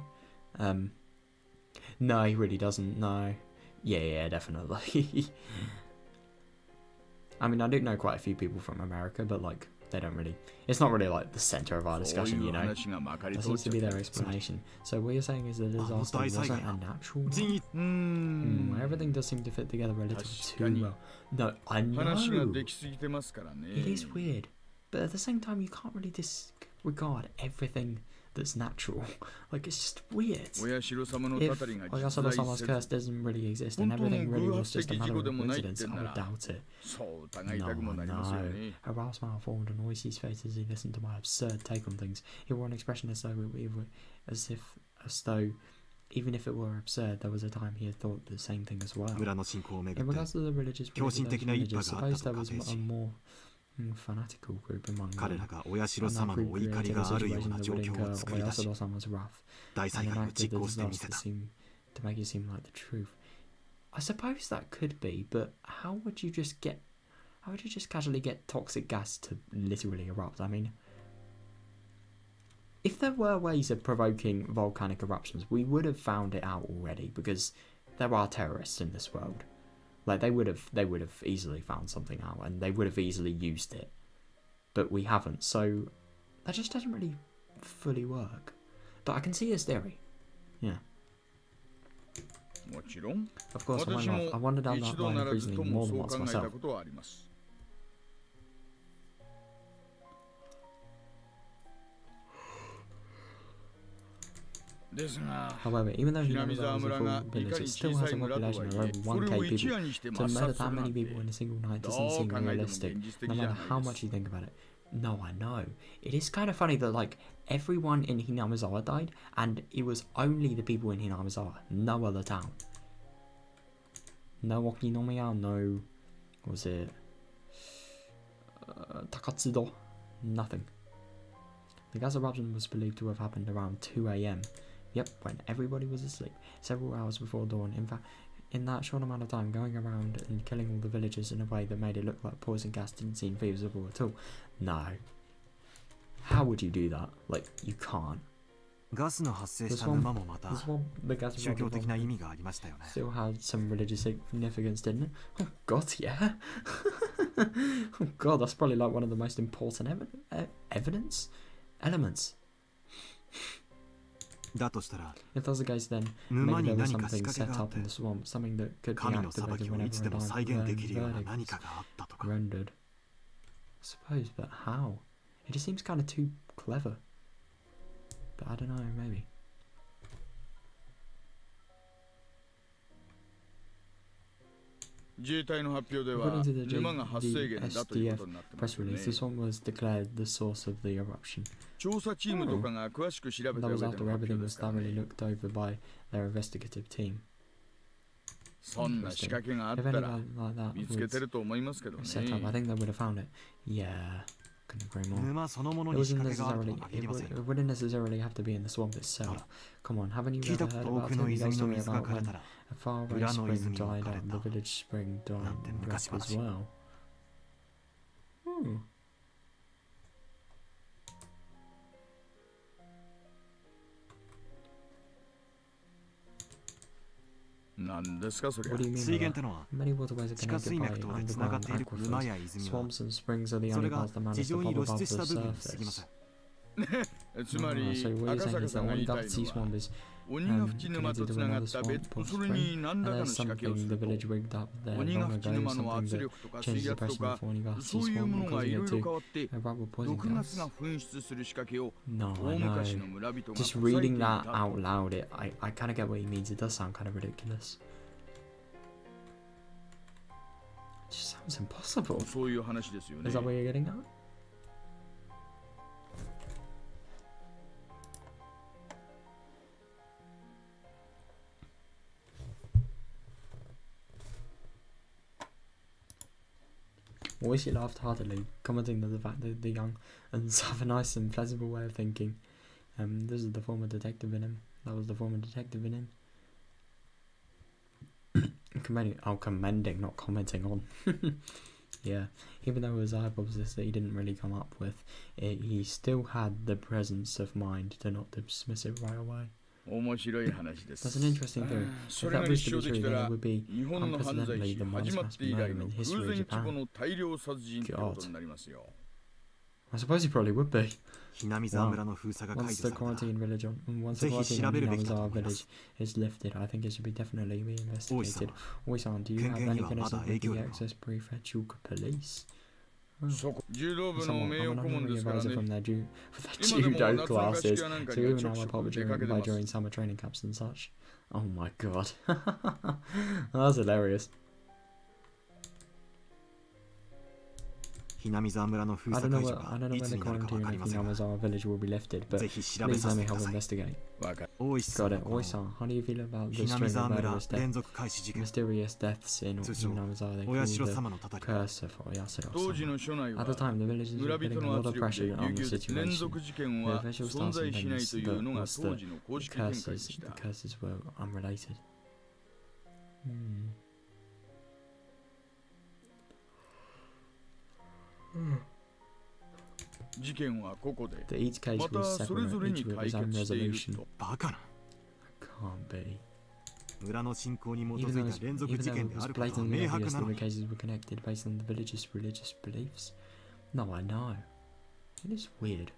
Speaker 1: No, he really doesn't, no. Yeah, definitely. I mean, I do know quite a few people from America, but like they don't really, it's not really like the center of our discussion, you know. That seems to be their explanation. So what you're saying is that the disaster wasn't a natural one? Everything does seem to fit together relatively too well. No, I know. It is weird, but at the same time you can't really disregard everything that's natural. Like, it's just weird. If Oyasada Sama's curse doesn't really exist and everything really was just a matter of coincidence, I would doubt it. No. Her brow smile formed on Oishi's face as he listened to my absurd take on things. He wore an expression as though even if it were absurd, there was a time he had thought the same thing as well. In regards to the religious villages, suppose there was a more fanatical group among them, and that group created a situation that would incur Oyasada Sama's wrath, and enacted the disaster to make it seem like the truth. I suppose that could be, but how would you just casually get toxic gas to literally erupt? I mean, if there were ways of provoking volcanic eruptions, we would have found it out already, because there are terrorists in this world. Like, they would have easily found something out, and they would have easily used it, but we haven't. So that just doesn't really fully work. But I can see his theory. Yeah. Of course, I wandered down that line of reasoning more than once myself. However, even though Hinamizawa is a full village, it still has a population of over 1k people. To murder that many people in a single night doesn't seem realistic, no matter how much you think about it. No, I know. It is kind of funny that, like, everyone in Hinamizawa died, and it was only the people in Hinamizawa, no other town. No Okinomiya, no... what was it? Takatsudo? Nothing. The gas eruption was believed to have happened around 2 AM. Yep, when everybody was asleep, several hours before dawn. In fact, in that short amount of time, going around and killing all the villagers in a way that made it look like poison gas didn't seem feasible at all. No. How would you do that? Like, you can't. This one, the gas still had some religious significance, didn't it? Oh god, yeah. Oh god, that's probably like one of the most important elements. If that's the case, then maybe there was something set up in the swamp, something that could be activated whenever a verdict was rendered. I suppose, but how? It just seems kind of too clever. But I don't know, maybe.
Speaker 3: 自衛隊の発表では
Speaker 1: According to the,
Speaker 3: 沼が発生源だということになってま
Speaker 1: press
Speaker 3: すよね。
Speaker 1: release, this one was declared the source of the eruption.
Speaker 3: 調査チームとかが詳しく調べた
Speaker 1: That
Speaker 3: 上で
Speaker 1: was
Speaker 3: の
Speaker 1: after
Speaker 3: 発表
Speaker 1: everything
Speaker 3: で
Speaker 1: was
Speaker 3: すから
Speaker 1: thoroughly
Speaker 3: ね。
Speaker 1: looked over by their investigative team.
Speaker 3: そんな仕掛けがあっ
Speaker 1: If
Speaker 3: たら
Speaker 1: anyone like that
Speaker 3: 見つけて
Speaker 1: was
Speaker 3: ると思いますけどね。
Speaker 1: set up, I think they would have found it. Yeah, couldn't agree more.
Speaker 2: 沼そのもの
Speaker 1: It
Speaker 2: に仕
Speaker 1: wasn't
Speaker 2: 掛けがあると
Speaker 1: necessarily.
Speaker 2: は限りません
Speaker 1: It wouldn't necessarily have to be in the swamp itself. Come on, haven't you
Speaker 2: 聞い
Speaker 1: ever
Speaker 2: たこ
Speaker 1: heard
Speaker 2: と
Speaker 1: about
Speaker 2: 奥
Speaker 1: it?
Speaker 2: の
Speaker 1: The
Speaker 2: 泉の
Speaker 1: story
Speaker 2: 水が
Speaker 1: about
Speaker 2: 枯れ
Speaker 1: when
Speaker 2: たら
Speaker 1: a faraway
Speaker 2: 裏の
Speaker 1: spring
Speaker 2: 泉も
Speaker 1: dried
Speaker 2: 枯れ
Speaker 1: up,
Speaker 2: た
Speaker 1: the village spring dried
Speaker 2: なんて
Speaker 1: up
Speaker 2: 昔
Speaker 1: as
Speaker 2: 話
Speaker 1: well. Hmm.
Speaker 3: 何ですかそれ。
Speaker 1: What do you mean
Speaker 2: 水
Speaker 1: by
Speaker 2: 源っ
Speaker 1: that?
Speaker 2: てのは
Speaker 1: Many waterways are
Speaker 2: 地下
Speaker 1: connected
Speaker 2: 水
Speaker 1: by
Speaker 2: 脈とでつながってい
Speaker 1: underground
Speaker 2: る沼や
Speaker 1: aquifers.
Speaker 2: 泉は
Speaker 1: Swamps and springs are the
Speaker 2: そ
Speaker 1: only
Speaker 2: れが
Speaker 1: paths that
Speaker 2: 地
Speaker 1: manage
Speaker 2: 上
Speaker 1: to
Speaker 2: に
Speaker 1: pop
Speaker 2: 露
Speaker 1: above
Speaker 2: 出
Speaker 1: the
Speaker 2: した部分に過ぎません
Speaker 1: surface.
Speaker 3: つまり
Speaker 1: So what
Speaker 3: 赤
Speaker 1: you're saying
Speaker 3: 坂
Speaker 1: is
Speaker 3: さ
Speaker 1: that
Speaker 3: んが
Speaker 1: only
Speaker 3: 言いた
Speaker 1: that
Speaker 3: い
Speaker 1: sea
Speaker 3: のは
Speaker 1: swamp is
Speaker 3: 鬼ヶ淵沼とつながった別途それに何らかの
Speaker 1: there's
Speaker 3: 仕掛けをす
Speaker 1: something
Speaker 3: る
Speaker 1: the
Speaker 3: と
Speaker 1: village rigged up there
Speaker 3: 鬼ヶ
Speaker 1: long
Speaker 3: 淵
Speaker 1: ago,
Speaker 3: 沼の
Speaker 1: something
Speaker 3: 圧
Speaker 1: that
Speaker 3: 力とか
Speaker 1: changed
Speaker 3: 水
Speaker 1: the
Speaker 3: 圧と
Speaker 1: pressure
Speaker 3: か
Speaker 1: of Oniga
Speaker 3: そ
Speaker 1: sea
Speaker 3: ういう
Speaker 1: swamp
Speaker 3: も
Speaker 1: and
Speaker 3: のが
Speaker 1: causing
Speaker 3: いろ
Speaker 1: it
Speaker 3: いろ
Speaker 1: to
Speaker 3: 変わって
Speaker 1: erupt with poison
Speaker 3: 毒ガスが
Speaker 1: gas.
Speaker 3: 噴出する仕掛けを
Speaker 1: No,
Speaker 3: 大
Speaker 1: I
Speaker 3: 昔の
Speaker 1: know.
Speaker 3: 村人が
Speaker 1: Just
Speaker 3: こさえて
Speaker 1: reading
Speaker 3: い
Speaker 1: that
Speaker 3: た
Speaker 1: out loud, I kind of get what he means. It does sound kind of ridiculous. It just sounds impossible.
Speaker 3: そういう話ですよね。
Speaker 1: Is that what you're getting at? Oishi laughed heartily, commenting that the fact that the young uns have a nice and pleasurable way of thinking. This is the former detective in him. That was the former detective in him. Commending, not commenting on. Yeah, even though it was a hypothesis that he didn't really come up with, he still had the presence of mind to not dismiss it right away.
Speaker 3: 面白い話です。
Speaker 1: That's an interesting theory.
Speaker 3: そ
Speaker 1: If
Speaker 3: れ
Speaker 1: that
Speaker 3: が
Speaker 1: was
Speaker 3: 立
Speaker 1: to
Speaker 3: 証
Speaker 1: be
Speaker 3: でき
Speaker 1: true,
Speaker 3: た
Speaker 1: then
Speaker 3: ら
Speaker 1: it would be
Speaker 3: 日本の犯罪
Speaker 1: unprecedentedly
Speaker 3: 史
Speaker 1: the
Speaker 3: 始
Speaker 1: most
Speaker 3: まっ
Speaker 1: mass
Speaker 3: て以来
Speaker 1: murder
Speaker 3: の
Speaker 1: in the
Speaker 3: 空
Speaker 1: history
Speaker 3: 前
Speaker 1: of
Speaker 3: 規模
Speaker 1: Japan.
Speaker 3: の大量殺人ってことになりますよ。
Speaker 1: I suppose he probably would be.
Speaker 2: 南沢村の封鎖が解
Speaker 1: Once
Speaker 2: 除
Speaker 1: the
Speaker 2: されたら
Speaker 1: quarantine village on once the
Speaker 2: ぜひ
Speaker 1: quarantine
Speaker 2: 調べ
Speaker 1: on
Speaker 2: るべきだと
Speaker 1: Hinamizawa
Speaker 2: 思いま
Speaker 1: village
Speaker 2: す
Speaker 1: is lifted, I think it should be definitely reinvestigated.
Speaker 2: Oi-san.
Speaker 1: Oi-san, do you have
Speaker 2: 県警に
Speaker 1: any
Speaker 2: はまだ
Speaker 1: connection
Speaker 2: 影
Speaker 1: with
Speaker 2: 響
Speaker 1: the
Speaker 2: 力を
Speaker 1: Access Prefectural Police?
Speaker 3: そこ柔道部の
Speaker 1: Someone,
Speaker 3: 名
Speaker 1: I'm
Speaker 3: 誉
Speaker 1: an
Speaker 3: 顧問
Speaker 1: honorary
Speaker 3: ですから
Speaker 1: advisor
Speaker 3: ね。
Speaker 1: from their
Speaker 3: 今でも
Speaker 1: judo
Speaker 3: 夏の合宿
Speaker 1: classes,
Speaker 3: やなんか
Speaker 1: so
Speaker 3: には
Speaker 1: even
Speaker 3: ちょ
Speaker 1: now
Speaker 3: く
Speaker 1: I
Speaker 3: ちょく
Speaker 1: pop
Speaker 3: 出かけて
Speaker 1: by
Speaker 3: ます。
Speaker 1: during summer training camps and such. Oh my god. That's hilarious.
Speaker 2: 南沢村の封
Speaker 1: I
Speaker 2: 鎖
Speaker 1: don't know
Speaker 2: 解除
Speaker 1: I
Speaker 2: が
Speaker 1: don't know
Speaker 2: い
Speaker 1: when
Speaker 2: つ
Speaker 1: the
Speaker 2: になるか
Speaker 1: quarantine
Speaker 2: 分かり
Speaker 1: of
Speaker 2: ませんが
Speaker 1: Hinamizawa village will be lifted, but
Speaker 2: ぜひ調べ
Speaker 1: please
Speaker 2: さ
Speaker 1: let
Speaker 2: せ
Speaker 1: me
Speaker 2: てく
Speaker 1: help
Speaker 2: ださい
Speaker 1: investigate.
Speaker 3: わかる。
Speaker 2: 大石さ
Speaker 1: Got
Speaker 2: ん
Speaker 1: it.
Speaker 2: のこの
Speaker 1: Oi-san, how do you feel about the
Speaker 2: 南
Speaker 1: string
Speaker 2: 沢
Speaker 1: of
Speaker 2: 村
Speaker 1: murderous
Speaker 2: 連
Speaker 1: deaths?
Speaker 2: 続開始事件
Speaker 1: Mysterious deaths in
Speaker 2: 通称
Speaker 1: Hinamizawa they
Speaker 2: お
Speaker 1: call
Speaker 2: 社
Speaker 1: the
Speaker 2: 様の戦い
Speaker 1: curse of Oyasura
Speaker 3: 当時
Speaker 1: sama.
Speaker 3: の署内
Speaker 1: At
Speaker 3: は
Speaker 1: the time, the villagers
Speaker 3: 村
Speaker 1: were
Speaker 3: 人
Speaker 1: putting a
Speaker 3: の
Speaker 1: lot
Speaker 3: 圧
Speaker 1: of
Speaker 3: 力で
Speaker 1: pressure on the
Speaker 3: 流連
Speaker 1: situation.
Speaker 3: 続事件
Speaker 1: The
Speaker 3: は
Speaker 1: official
Speaker 3: 存
Speaker 1: stance
Speaker 3: 在
Speaker 1: on
Speaker 3: しない
Speaker 1: things
Speaker 3: というの
Speaker 1: that
Speaker 3: が
Speaker 1: was
Speaker 3: 当
Speaker 1: the
Speaker 3: 時の公式見解で
Speaker 1: curses,
Speaker 3: し
Speaker 1: the
Speaker 3: た。
Speaker 1: curses were unrelated. Hmm.
Speaker 3: 事件はここで
Speaker 1: That each case
Speaker 3: また
Speaker 1: was
Speaker 3: それ
Speaker 1: separate,
Speaker 3: ぞれに
Speaker 1: each with
Speaker 3: 解
Speaker 1: its own
Speaker 3: 決している
Speaker 1: resolution.
Speaker 3: と。
Speaker 2: バカな
Speaker 1: Can't be.
Speaker 2: 村の信仰に基
Speaker 1: Even
Speaker 2: づ
Speaker 1: though
Speaker 2: いた連続
Speaker 1: even
Speaker 2: 事
Speaker 1: though
Speaker 2: 件
Speaker 1: it
Speaker 2: であ
Speaker 1: was
Speaker 2: ることは
Speaker 1: blatantly
Speaker 2: 明
Speaker 1: obvious
Speaker 2: 白な
Speaker 1: that
Speaker 2: の
Speaker 1: the
Speaker 2: に
Speaker 1: cases were connected based on the village's religious beliefs. No, I know. It is weird.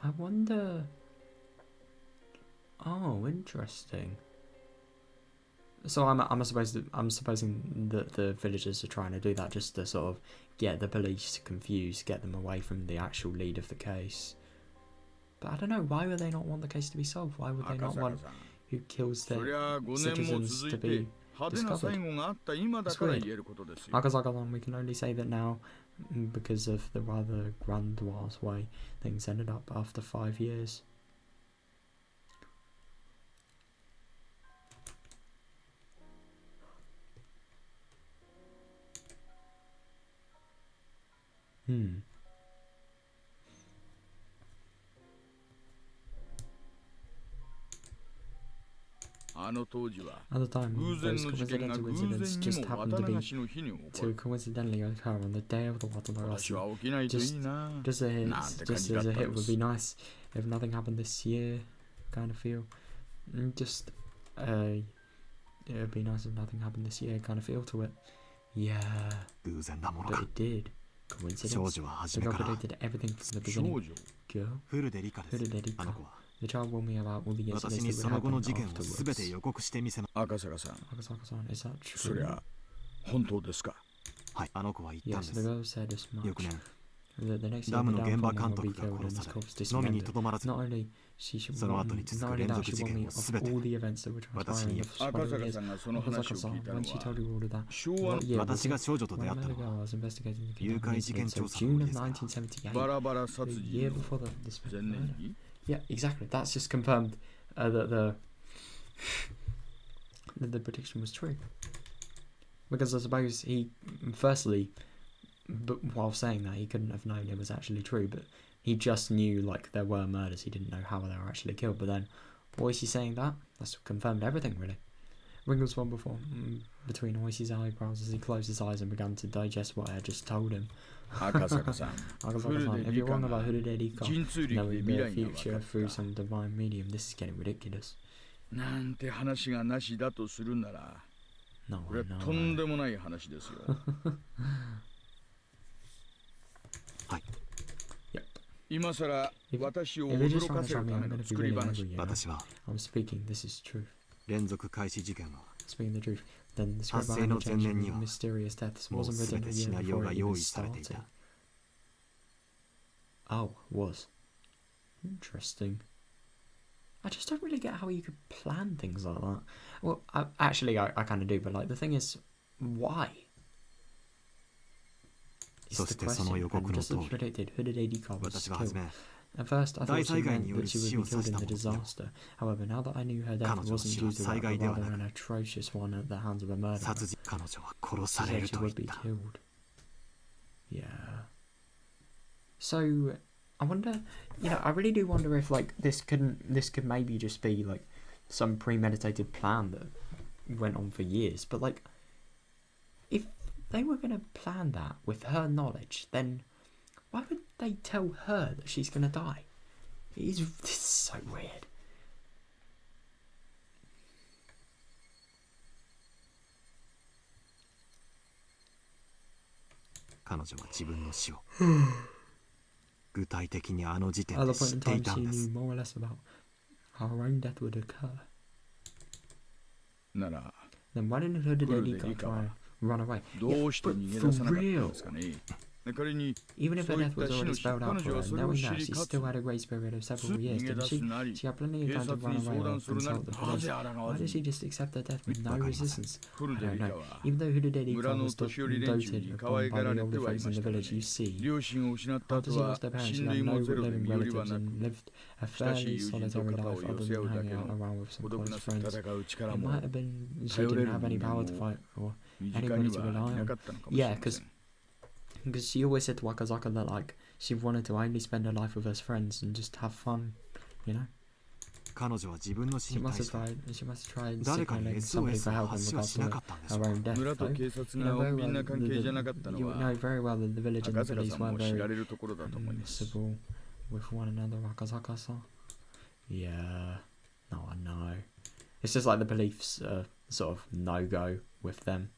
Speaker 1: I wonder. Oh, interesting. So I'm supposing that the villagers are trying to do that just to sort of get the police confused, get them away from the actual lead of the case. But I don't know, why would they not want the case to be solved? Why would they
Speaker 3: 赤
Speaker 1: not
Speaker 3: 坂
Speaker 1: want
Speaker 3: さん。
Speaker 1: who kills
Speaker 3: そ
Speaker 1: their
Speaker 3: りゃ5年も
Speaker 1: citizens
Speaker 3: 続
Speaker 1: to
Speaker 3: いて
Speaker 1: be
Speaker 3: 派手な最後があった今だから言えることですよ。
Speaker 1: Akazaka-san? We can only say that now because of the rather grandiose way things ended up after 5 years. Hmm.
Speaker 3: あの当時は
Speaker 1: At the time,
Speaker 3: 偶然
Speaker 1: those
Speaker 3: の事件が
Speaker 1: coincidental
Speaker 3: 偶
Speaker 1: incidents
Speaker 3: 然
Speaker 1: just
Speaker 3: にも
Speaker 1: happened
Speaker 3: 綿
Speaker 1: to
Speaker 3: 流
Speaker 1: be
Speaker 3: しの日に起こ
Speaker 1: to
Speaker 3: る。
Speaker 1: coincidentally occur on the day of the
Speaker 3: 私
Speaker 1: Watanagashi.
Speaker 3: は起きないといいな。
Speaker 1: Just a hit,
Speaker 3: なんて感
Speaker 1: just
Speaker 3: じだっ
Speaker 1: as
Speaker 3: た
Speaker 1: a
Speaker 3: ん
Speaker 1: hit
Speaker 3: で
Speaker 1: would
Speaker 3: す。
Speaker 1: be nice if nothing happened this year, kind of feel. Just, it would be nice if nothing happened this year, kind of feel to it. Yeah,
Speaker 2: 偶然なもの
Speaker 1: but
Speaker 2: か
Speaker 1: it did.
Speaker 2: 少
Speaker 1: Coincidence.
Speaker 2: 女は初
Speaker 1: The
Speaker 2: めから
Speaker 1: doctor did everything from the
Speaker 3: 少
Speaker 1: beginning.
Speaker 3: 女
Speaker 1: Girl,
Speaker 2: フルで理科です
Speaker 1: who did Erika?
Speaker 2: あの子は
Speaker 1: The child warned me about all the
Speaker 2: 私
Speaker 1: incidents
Speaker 2: に
Speaker 1: that
Speaker 2: そ
Speaker 1: would
Speaker 2: の後の
Speaker 1: happen
Speaker 2: 事件を全て
Speaker 1: afterwards.
Speaker 2: 予告してみせま
Speaker 3: 赤坂さん、
Speaker 1: Akasaka-san, is that
Speaker 3: そり
Speaker 1: true?
Speaker 3: ゃ本当ですか。
Speaker 2: はいあの子は言ったん
Speaker 1: Yes,
Speaker 2: で
Speaker 1: the
Speaker 2: す
Speaker 1: girl said as
Speaker 2: 翌
Speaker 1: much.
Speaker 2: 年
Speaker 1: The next
Speaker 2: ダ
Speaker 1: year,
Speaker 2: ム
Speaker 1: the
Speaker 2: の現場
Speaker 1: downfall
Speaker 2: 監
Speaker 1: will be
Speaker 2: 督が
Speaker 1: killed and
Speaker 2: 殺
Speaker 1: his
Speaker 2: され
Speaker 1: corpse
Speaker 2: のみに
Speaker 1: dismembered.
Speaker 2: とどまらず
Speaker 1: Not only She should
Speaker 2: その後に
Speaker 1: not
Speaker 2: 続く
Speaker 1: only
Speaker 2: 連
Speaker 1: that,
Speaker 2: 続
Speaker 1: she
Speaker 2: 事
Speaker 1: warned
Speaker 2: 件
Speaker 1: me
Speaker 2: を
Speaker 1: of
Speaker 2: すべて
Speaker 1: all the events that were
Speaker 2: 私に
Speaker 1: transpiring. The following
Speaker 3: 赤
Speaker 1: years.
Speaker 3: 坂さんがその話を聞い
Speaker 1: Akasaka-san,
Speaker 3: たの
Speaker 1: when she
Speaker 3: は
Speaker 1: told you all of that,
Speaker 3: 昭和
Speaker 1: what year was
Speaker 2: 私が
Speaker 1: it?
Speaker 2: 少女と出
Speaker 1: When
Speaker 2: 会
Speaker 1: a
Speaker 2: った
Speaker 1: month
Speaker 2: の
Speaker 1: ago, I
Speaker 2: は
Speaker 1: was investigating the
Speaker 2: 誘拐
Speaker 1: kidnapping
Speaker 2: 事件
Speaker 1: incident, so
Speaker 2: 調査の
Speaker 1: June
Speaker 2: 折
Speaker 1: of
Speaker 2: ですが
Speaker 1: 1978.
Speaker 3: バラバラ
Speaker 1: The
Speaker 3: 殺
Speaker 1: year
Speaker 3: 人の
Speaker 1: before this
Speaker 3: 前
Speaker 1: murder.
Speaker 3: 年に
Speaker 1: Yeah, exactly. That's just confirmed that the prediction was true. Because I suppose he, firstly, but while saying that, he couldn't have known it was actually true, but he just knew, like, there were murders. He didn't know how they were actually killed. But then, why is he saying that? That's confirmed everything, really. Wrinkles one before, between Oishi's eyebrows as he closed his eyes and began to digest what I had just told him.
Speaker 3: 赤坂さん
Speaker 1: Akasaka-san, if you're wrong about Furude Rika
Speaker 3: 神通力で
Speaker 1: knowing
Speaker 3: 未
Speaker 1: the
Speaker 3: 来が分か
Speaker 1: future
Speaker 3: っ
Speaker 1: through
Speaker 3: た
Speaker 1: some divine medium, this is getting ridiculous.
Speaker 3: なんて話がなしだとするなら
Speaker 1: No,
Speaker 3: これ
Speaker 1: I
Speaker 3: は
Speaker 1: know.
Speaker 3: とんでもない話ですよ
Speaker 2: はい
Speaker 1: Yep.
Speaker 3: 今さら私を
Speaker 1: If you're just
Speaker 3: 驚か
Speaker 1: trying to
Speaker 3: せ
Speaker 1: tell
Speaker 3: る
Speaker 1: me
Speaker 3: た
Speaker 1: I'm
Speaker 3: め
Speaker 1: going
Speaker 3: の
Speaker 1: to be
Speaker 3: 作り
Speaker 1: really
Speaker 3: 話
Speaker 1: angry, you know?
Speaker 2: 私は
Speaker 1: I'm speaking, this is truth.
Speaker 2: 連続開始事件は
Speaker 1: Speaking the truth, then the script
Speaker 2: 発生
Speaker 1: behind
Speaker 2: の
Speaker 1: the
Speaker 2: 前
Speaker 1: change
Speaker 2: 年に
Speaker 1: in
Speaker 2: は
Speaker 1: mysterious deaths
Speaker 2: もう
Speaker 1: wasn't
Speaker 2: す
Speaker 1: written
Speaker 2: べ
Speaker 1: a
Speaker 2: てシ
Speaker 1: year
Speaker 2: ナリオ
Speaker 1: before
Speaker 2: が
Speaker 1: it
Speaker 2: 用
Speaker 1: even
Speaker 2: 意されてい
Speaker 1: started.
Speaker 2: た
Speaker 1: Oh, was. Interesting. I just don't really get how you could plan things like that. Well, actually, I kind of do, but like the thing is, why? It's
Speaker 2: そ
Speaker 1: the
Speaker 2: してその
Speaker 1: question,
Speaker 2: 予告
Speaker 1: and
Speaker 2: の
Speaker 1: just
Speaker 2: 通
Speaker 1: as
Speaker 2: り
Speaker 1: predicted, Hooded Car was
Speaker 2: 私は初
Speaker 1: killed.
Speaker 2: め
Speaker 1: At first, I thought she
Speaker 2: 大災害
Speaker 1: meant
Speaker 2: による
Speaker 1: that she
Speaker 2: 死
Speaker 1: would
Speaker 2: を
Speaker 1: be
Speaker 2: 指
Speaker 1: killed
Speaker 2: し
Speaker 1: in
Speaker 2: た
Speaker 1: the
Speaker 2: ものの
Speaker 1: disaster. However, now that I knew her death
Speaker 2: 彼女の
Speaker 1: wasn't
Speaker 2: 死
Speaker 1: due
Speaker 2: は
Speaker 1: to
Speaker 2: 災
Speaker 1: that,
Speaker 2: 害
Speaker 1: but
Speaker 2: では
Speaker 1: rather
Speaker 2: な
Speaker 1: an
Speaker 2: く
Speaker 1: atrocious one at the hands of a murderer,
Speaker 2: 殺人彼女は殺
Speaker 1: she
Speaker 2: され
Speaker 1: said
Speaker 2: る
Speaker 1: she
Speaker 2: と言
Speaker 1: would
Speaker 2: っ
Speaker 1: be
Speaker 2: た
Speaker 1: killed. Yeah. So, I wonder, you know, I really do wonder if, like, this could maybe just be, like, some premeditated plan that went on for years. But, like, if they were going to plan that with her knowledge, then why would they tell her that she's going to die? This is so weird.
Speaker 2: 彼女は自分の死を具体的にあの時点
Speaker 1: At
Speaker 2: で
Speaker 1: the
Speaker 2: 知
Speaker 1: point
Speaker 2: っ
Speaker 1: in
Speaker 2: てい
Speaker 1: time,
Speaker 2: た
Speaker 1: she
Speaker 2: んです
Speaker 1: knew more or less about how her own death would occur.
Speaker 3: なら
Speaker 1: Then why didn't Hooded
Speaker 3: Hooded
Speaker 1: Erika
Speaker 3: Erika
Speaker 1: try and run away?
Speaker 3: どうして逃げ出さなかったんですかね仮に
Speaker 1: Even if her
Speaker 3: そうい
Speaker 1: death
Speaker 3: った
Speaker 1: was
Speaker 3: 死
Speaker 1: already
Speaker 3: の死
Speaker 1: spelled
Speaker 3: 彼
Speaker 1: out
Speaker 3: 女
Speaker 1: for
Speaker 3: は
Speaker 1: her,
Speaker 3: それを
Speaker 1: knowing
Speaker 3: 知
Speaker 1: that
Speaker 3: り
Speaker 1: she
Speaker 3: かつ
Speaker 1: still had a grace period of
Speaker 3: す
Speaker 1: several
Speaker 3: ぐ
Speaker 1: years,
Speaker 3: 逃げ
Speaker 1: didn't
Speaker 3: 出
Speaker 1: she?
Speaker 3: すなり
Speaker 1: She had plenty of
Speaker 3: 警
Speaker 1: time to
Speaker 3: 察
Speaker 1: run
Speaker 3: に
Speaker 1: away
Speaker 3: 相
Speaker 1: or
Speaker 3: 談するなり
Speaker 1: consult the
Speaker 3: な
Speaker 1: police.
Speaker 3: ぜ抗わ
Speaker 1: Why
Speaker 3: ず
Speaker 1: did
Speaker 3: に
Speaker 1: she just accept her death with no
Speaker 2: わかりません
Speaker 1: resistance?
Speaker 3: フル
Speaker 1: I
Speaker 3: デ
Speaker 1: don't
Speaker 3: リカ
Speaker 1: know.
Speaker 3: は
Speaker 1: Even though Hooded
Speaker 3: 村
Speaker 1: Erika
Speaker 3: の
Speaker 1: was
Speaker 3: 年寄り連中
Speaker 1: doted
Speaker 3: に可
Speaker 1: upon
Speaker 3: 愛
Speaker 1: by
Speaker 3: がら
Speaker 1: the
Speaker 3: れて
Speaker 1: older
Speaker 3: はいま
Speaker 1: folks in
Speaker 3: し
Speaker 1: the
Speaker 3: たがね
Speaker 1: village, you see,
Speaker 3: 両親を失った
Speaker 1: after
Speaker 3: 後
Speaker 1: she
Speaker 3: は
Speaker 1: lost her parents,
Speaker 3: 親
Speaker 1: she had
Speaker 3: 類
Speaker 1: no
Speaker 3: もゼロで
Speaker 1: living
Speaker 3: 身寄りは
Speaker 1: relatives
Speaker 3: なく
Speaker 1: and lived a
Speaker 3: 親しい
Speaker 1: fairly
Speaker 3: 友人と
Speaker 1: solitary
Speaker 3: 肩を
Speaker 1: life
Speaker 3: 寄
Speaker 1: other
Speaker 3: せ合
Speaker 1: than
Speaker 3: うだけ
Speaker 1: hanging
Speaker 3: の
Speaker 1: out around with
Speaker 3: 孤
Speaker 1: some
Speaker 3: 独
Speaker 1: close
Speaker 3: な
Speaker 1: friends.
Speaker 3: 戦う力
Speaker 1: It
Speaker 3: も
Speaker 1: might have been she
Speaker 3: 頼れ
Speaker 1: didn't
Speaker 3: る
Speaker 1: have any
Speaker 3: 人間
Speaker 1: power
Speaker 3: も
Speaker 1: to fight or
Speaker 3: 身近
Speaker 1: anybody
Speaker 3: に
Speaker 1: to
Speaker 3: は
Speaker 1: rely
Speaker 3: いな
Speaker 1: on.
Speaker 3: かったのかもしれ
Speaker 1: Yeah,
Speaker 3: ません
Speaker 1: because she always said to Wakazaka that like she wanted to only spend her life with her friends and just have fun, you know.
Speaker 2: 彼女は自分の死
Speaker 1: She
Speaker 2: に
Speaker 1: must
Speaker 2: 対
Speaker 1: have
Speaker 2: して
Speaker 1: she must have tried
Speaker 2: 誰かに
Speaker 1: signaling somebody
Speaker 2: SOS
Speaker 1: for
Speaker 2: を
Speaker 1: help in
Speaker 2: 発しは
Speaker 1: regards
Speaker 2: し
Speaker 1: to
Speaker 2: なかったんでしょ
Speaker 1: her
Speaker 2: う
Speaker 1: own death.
Speaker 3: 村と
Speaker 1: Though.
Speaker 3: 警察
Speaker 1: You
Speaker 3: が
Speaker 1: know
Speaker 3: 穏
Speaker 1: very
Speaker 3: 便
Speaker 1: well
Speaker 3: な関係じゃなかったの
Speaker 1: you
Speaker 3: は
Speaker 1: know very well that the village and
Speaker 3: 赤
Speaker 1: the
Speaker 3: 坂
Speaker 1: police
Speaker 3: さん
Speaker 1: weren't
Speaker 3: も知
Speaker 1: very
Speaker 3: られるところだと思います
Speaker 1: permissible with one another, Wakazaka-san. Yeah, no, I know. It's just like the police sort of no-go with them.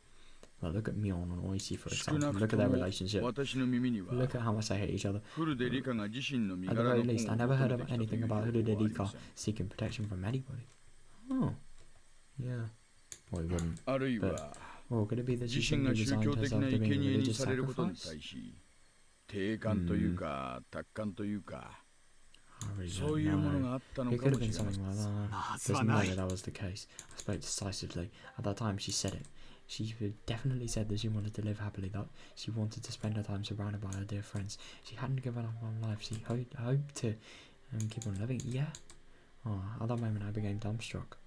Speaker 1: Like, look at Mion and Oishi, for
Speaker 3: 少
Speaker 1: example.
Speaker 3: なく
Speaker 1: Look
Speaker 3: と
Speaker 1: at their
Speaker 3: も
Speaker 1: relationship.
Speaker 3: 私の耳には
Speaker 1: Look at how much they hate each other.
Speaker 3: フルデリカが自身の身
Speaker 1: At the
Speaker 3: 柄
Speaker 1: very
Speaker 3: の
Speaker 1: least, I
Speaker 3: 本を
Speaker 1: never
Speaker 3: 求
Speaker 1: heard
Speaker 3: め
Speaker 1: of
Speaker 3: てきたとい
Speaker 1: anything
Speaker 3: う
Speaker 1: about
Speaker 3: 情報はあり
Speaker 1: Hududedika
Speaker 3: ません
Speaker 1: seeking protection from anybody. Oh, yeah. Well, he wouldn't.
Speaker 3: あるい
Speaker 1: But,
Speaker 3: は
Speaker 1: well, could it be that she
Speaker 3: 自身
Speaker 1: simply
Speaker 3: が宗
Speaker 1: resigned
Speaker 3: 教的
Speaker 1: herself
Speaker 3: な
Speaker 1: to
Speaker 3: 生
Speaker 1: being a
Speaker 3: 贄に
Speaker 1: religious
Speaker 3: されることに
Speaker 1: sacrifice?
Speaker 3: 対し定感というか達観というか
Speaker 1: I really
Speaker 3: そういうもの
Speaker 1: don't
Speaker 3: が
Speaker 1: know.
Speaker 3: あったの
Speaker 1: It
Speaker 3: か
Speaker 1: could
Speaker 3: も
Speaker 1: have
Speaker 3: し
Speaker 1: been
Speaker 3: れませ
Speaker 1: something
Speaker 3: ん
Speaker 1: like that.
Speaker 2: はず
Speaker 1: There's
Speaker 2: は
Speaker 1: no
Speaker 2: な
Speaker 1: way
Speaker 2: い
Speaker 1: that was the case. I spoke decisively. At that time, she said it. She definitely said that she wanted to live happily, that she wanted to spend her time surrounded by her dear friends. She hadn't given up on life. She hoped to keep on living. Yeah. Oh, at that moment, I became dumbstruck.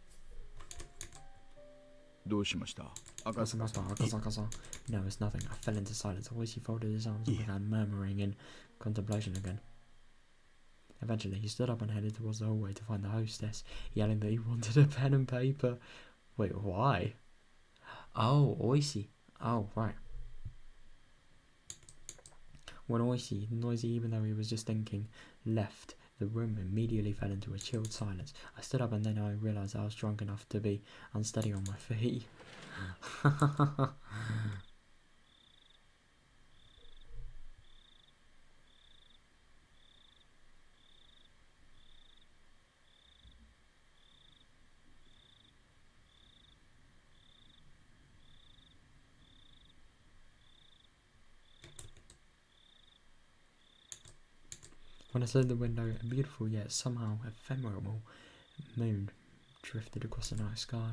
Speaker 3: どうしました赤
Speaker 1: What's the
Speaker 3: 坂さ
Speaker 1: matter,
Speaker 3: ん
Speaker 1: Akasaka-san? No, it's nothing. I fell into silence. Always he folded his arms and
Speaker 2: Yeah.
Speaker 1: began murmuring in contemplation again. Eventually, he stood up and headed towards the hallway to find the hostess, yelling that he wanted a pen and paper. Wait, why? Oh, Oishi. Oh, right. When Oishi, noisy even though he was just thinking, left, the room immediately fell into a chilled silence. I stood up and then I realised I was drunk enough to be unsteady on my feet. When I stood in the window, a beautiful yet somehow ephemeral moon drifted across the night sky.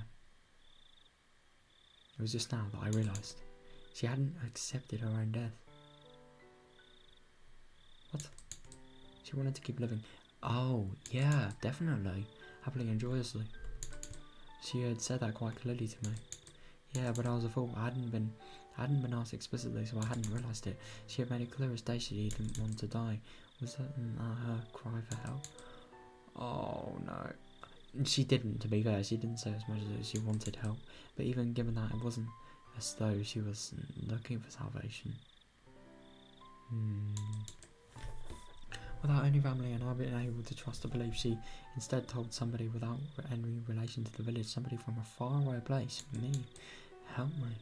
Speaker 1: It was just now that I realised she hadn't accepted her own death. What? She wanted to keep living. Oh, yeah, definitely. Happily and joyously. She had said that quite clearly to me. Yeah, but I was a fool. I hadn't been asked explicitly, so I hadn't realised it. She had made it clear as day she didn't want to die. Was that her cry for help? Oh, no. She didn't, to be fair. She didn't say as much as she wanted help. But even given that, it wasn't as though she was looking for salvation. Without any family and I being able to trust or believe, she instead told somebody without any relation to the village, somebody from a faraway place, me, help me.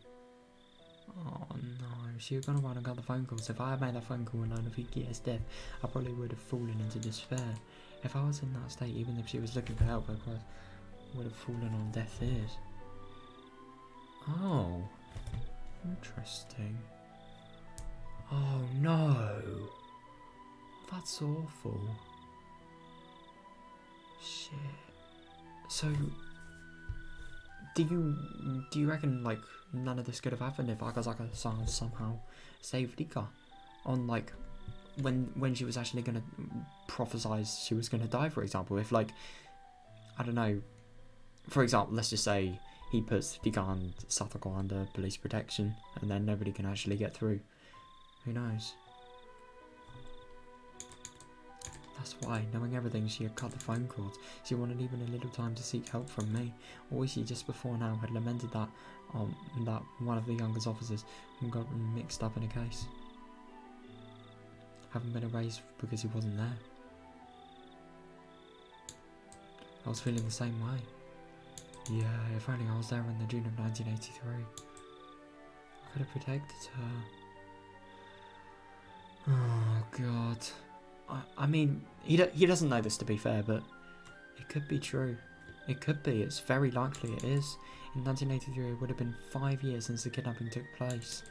Speaker 1: Oh no, she had gone around and got the phone calls. If I had made that phone call and known of Yuki's death, I probably would have fallen into despair. If I was in that state, even if she was looking for help, I would have fallen on deaf ears. Oh, interesting. Oh no. That's awful. Shit. So, do you reckon like none of this could have happened if Akazaka-san somehow saved Ika on like when she was actually gonna prophesize she was gonna die, for example? If like, I don't know, for example, let's just say he puts Ika and Satoko under police protection and then nobody can actually get through. Who knows? That's why, knowing everything, she had cut the phone cords. She wanted even a little time to seek help from me. Or she just before now had lamented that that one of the youngest officers got mixed up in a case, having been erased because he wasn't there. I was feeling the same way. Yeah, if only I was there in the June of 1983. I could have protected her. Oh God. I mean, he doesn't know this, to be fair, but it could be true. It could be. It's very likely it is. In 1983, it would have been 5 years since the kidnapping took place.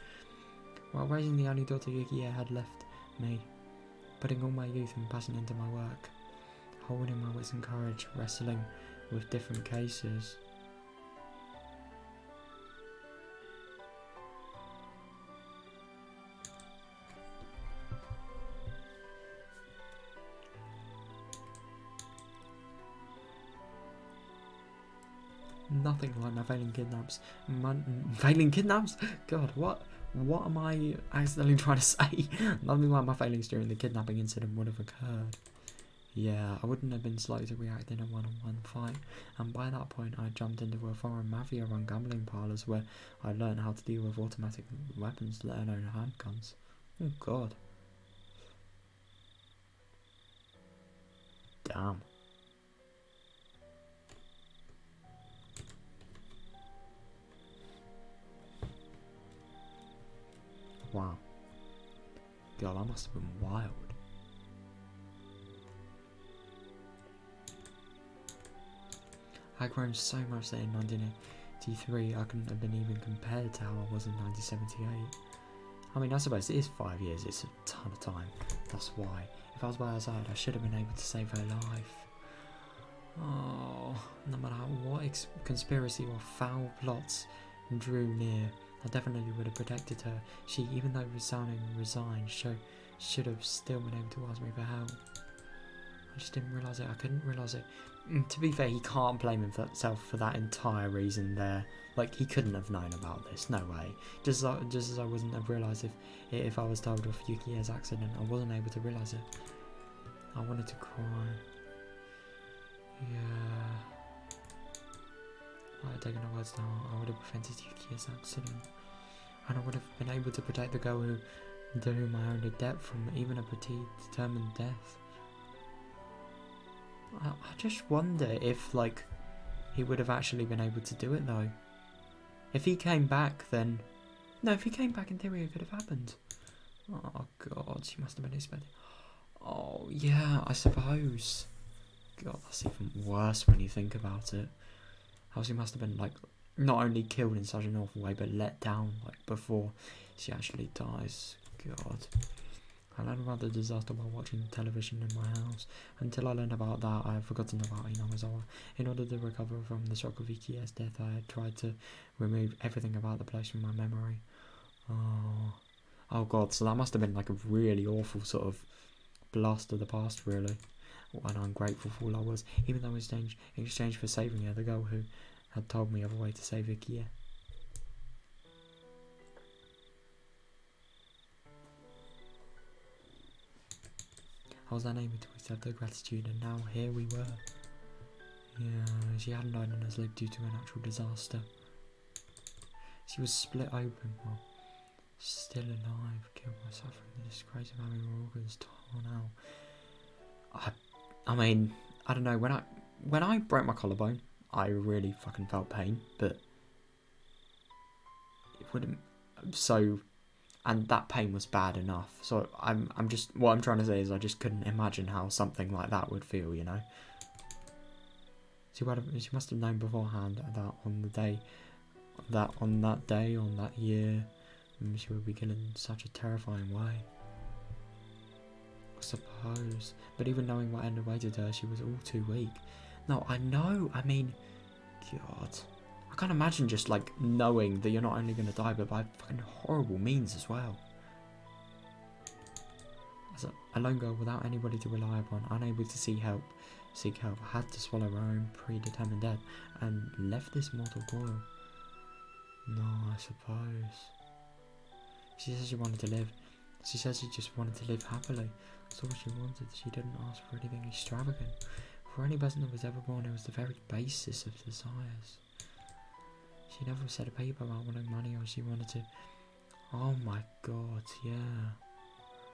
Speaker 1: While raising the only daughter Yukiya had left me, putting all my youth and passion into my work, holding my wits and courage, wrestling with different cases. Nothing like my failing kidnaps. Failing kidnaps? God, what am I accidentally trying to say? Nothing like my failings during the kidnapping incident would have occurred. Yeah, I wouldn't have been slow to react in a one-on-one fight, and by that point I jumped into a foreign mafia-run gambling parlours where I learned how to deal with automatic weapons, let alone handguns. Oh God. Damn. Wow. God, that must have been wild. I had grown so much that in 1983 I couldn't have been even compared to how I was in 1978. I mean, I suppose it is 5 years, it's a ton of time. That's why. If I was by her side, I should have been able to save her life. Oh, no matter what conspiracy or foul plots drew near, I definitely would have protected her. She, even though sounding resigned, should have still been able to ask me for help. I just didn't realise it. I couldn't realise it. To be fair, he can't blame himself for that entire reason there. Like, he couldn't have known about this. No way. Just as I wouldn't have realised if I was told of Yuki's accident, I wasn't able to realise it. I wanted to cry. Yeah. I had taken her words down. I would have prevented Yuki's accident. And I would have been able to protect the girl to whom I owed a debt from even a predetermined death. I just wonder if, like, he would have actually been able to do it, though. If he came back, then... No, if he came back, in theory, it could have happened. Oh, God, she must have been expecting... Oh, yeah, I suppose. God, that's even worse when you think about it. How she must have been, like, not only killed in such an awful way, but let down, like, before she actually dies. God. I learned about the disaster while watching television in my house. Until I learned about that, I had forgotten about Hinamizawa. In order to recover from the shock of Iki's death, I had tried to remove everything about the place from my memory. Oh god, so that must have been like a really awful sort of blast of the past, really. What an ungrateful fool I was, even though in exchange for saving her, the girl who had told me of a way to save Ikie. I was unable to accept her gratitude, and now here we were. Yeah, she hadn't died in her sleep due to a natural disaster. She was split open while still alive, killed by suffering the disgrace of having her organs torn out. I mean, I don't know, when I broke my collarbone, I really fucking felt pain, but it wouldn't, so, and that pain was bad enough, so I'm just, what I'm trying to say is I just couldn't imagine how something like that would feel, you know. She must have known beforehand that on that year, she would be killed in such a terrifying way. I suppose, but even knowing what end awaited her, she was all too weak. No, I know, I mean, God, I can't imagine just like knowing that you're not only going to die, but by fucking horrible means as well. As a lone girl without anybody to rely upon, unable to seek help, had to swallow her own predetermined death, and left this mortal coil. No, I suppose. She said she wanted to live. She said she just wanted to live happily. That's all she wanted. She didn't ask for anything extravagant. For any person that was ever born, it was the very basis of desires. She never said a peep about wanting money, or she wanted to. Oh my god, yeah.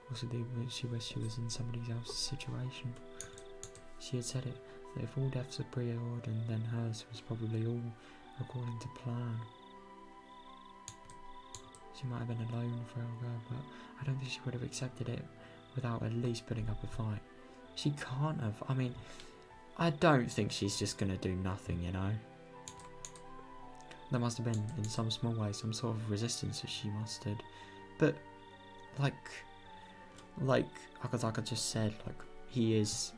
Speaker 1: Also, she wished she was in somebody else's situation. She had said it, that if all deaths are preordained, then hers was probably all according to plan. She might have been a lone frail girl, but I don't think she would have accepted it without at least putting up a fight. She can't have. I mean, I don't think she's just going to do nothing, you know. There must have been, in some small way, some sort of resistance that she mustered. But, like Akazaka just said, like, he is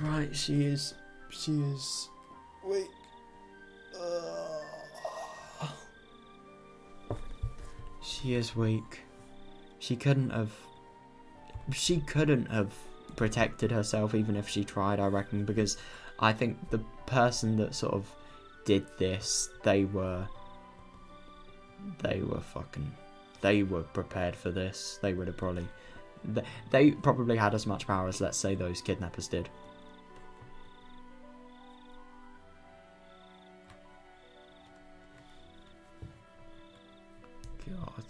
Speaker 1: right, she is weak. She is weak. She couldn't have protected herself even if she tried, I reckon, because I think the person that sort of did this, they were prepared for this. They would have they probably had as much power as, let's say, those kidnappers did. God,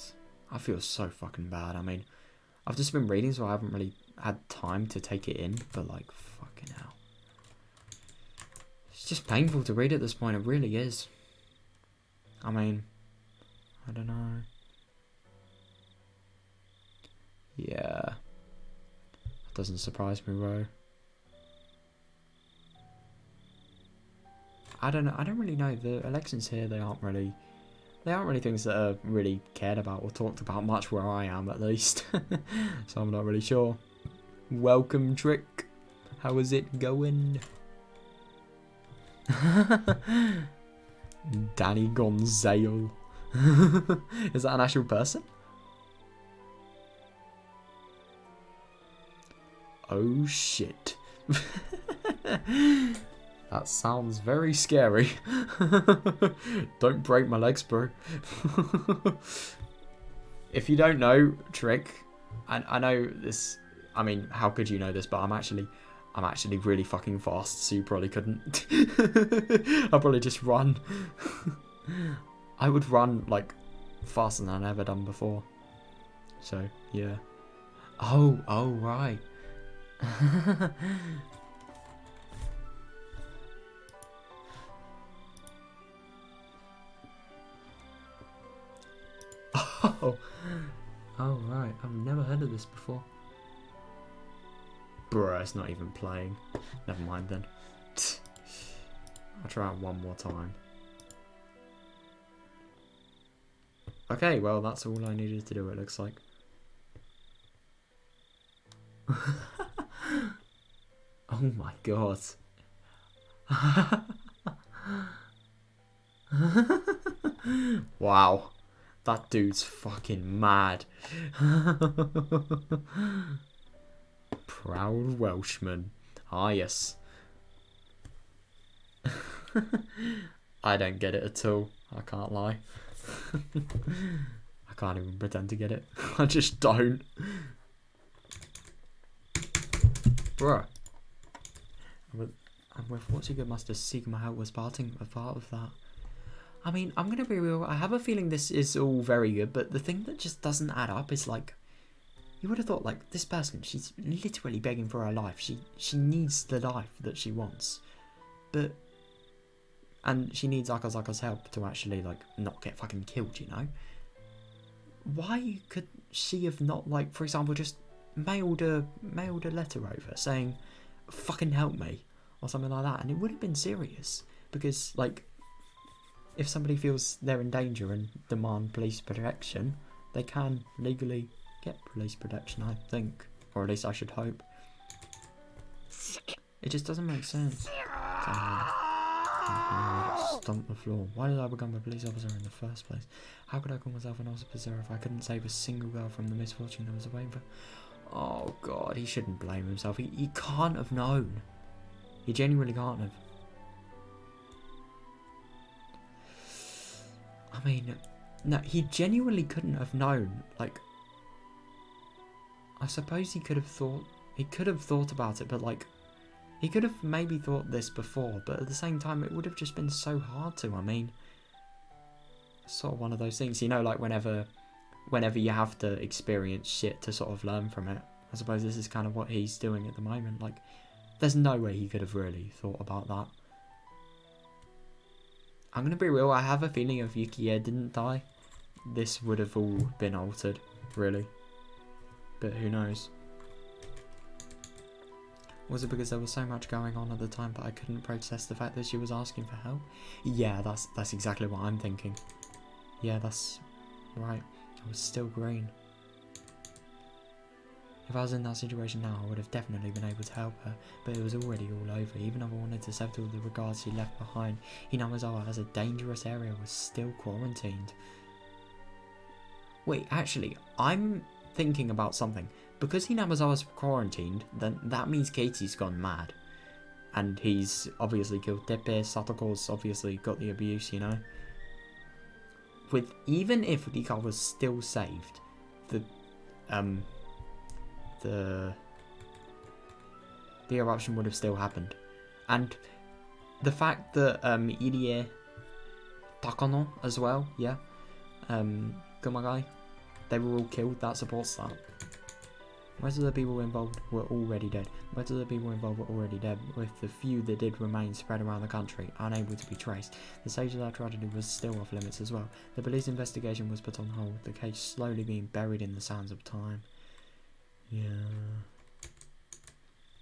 Speaker 1: I feel so fucking bad. I mean, I've just been reading, so I haven't really had time to take it in, but like, fucking hell. It's just painful to read at this point, it really is. I mean, I don't know. Yeah. That doesn't surprise me, bro. I don't know, I don't really know. The elections here, they aren't really things that are really cared about or talked about much where I am, at least. So I'm not really sure. Welcome, Trick. How is it going? Danny Gonzale. Is that an actual person? Oh shit. That sounds very scary. Don't break my legs, bro. If you don't know, Trick, I know this, I mean, how could you know this, but I'm actually really fucking fast, so you probably couldn't. I'll probably just run. I would run, like, faster than I've ever done before. So, yeah. Oh, right. Oh right, I've never heard of this before. Bruh, it's not even playing. Never mind then. I'll try it one more time. Okay, well, that's all I needed to do, it looks like. Oh my god. Wow. That dude's fucking mad. Proud Welshman. Ah, yes. I don't get it at all. I can't lie. I can't even pretend to get it. I just don't. Bruh. And with what's a good master Sigma help was a part of that. I mean, I'm gonna be real, I have a feeling this is all very good, but the thing that just doesn't add up is like, you would have thought like this person, she's literally begging for her life. She needs the life that she wants. And she needs Akazaka's help to actually like not get fucking killed, you know? Why could she have not, like, for example, just mailed a letter over saying, fucking help me, or something like that, and it would have been serious, because like, if somebody feels they're in danger and demand police protection, they can legally get police protection, I think, or at least I should hope. It just doesn't make sense. Stomp the floor. Why did I become a police officer in the first place? How could I call myself an officer if I couldn't save a single girl from the misfortune that was waiting for? Oh god, he shouldn't blame himself. He can't have known. He genuinely can't have. I mean, no, he genuinely couldn't have known. Like, I suppose he could have thought about it, but like, he could have maybe thought this before, but at the same time, it would have just been so hard to. I mean, sort of one of those things, you know, like whenever you have to experience shit to sort of learn from it. I suppose this is kind of what he's doing at the moment. Like, there's no way he could have really thought about that. I'm gonna be real, I have a feeling if Yukiya didn't die, this would have all been altered, really. But who knows? Was it because there was so much going on at the time that I couldn't process the fact that she was asking for help? Yeah, that's exactly what I'm thinking. Yeah, that's right. I was still green. If I was in that situation now, I would have definitely been able to help her, but it was already all over. Even if I wanted to settle the regards she left behind, Hinamizawa as a dangerous area was still quarantined. Wait, actually, I'm thinking about something. Because Hinamizawa's quarantined, then that means Katie's gone mad. And he's obviously killed Tepe, Satoko's obviously got the abuse, you know? Even if Rika was still saved, the eruption would have still happened. And the fact that Irie, Takano as well, yeah, Kumagai, they were all killed, that supports that. Most of the people involved were already dead. With the few that did remain spread around the country, unable to be traced. The stage of that tragedy was still off limits as well. The police investigation was put on hold, the case slowly being buried in the sands of time. Yeah.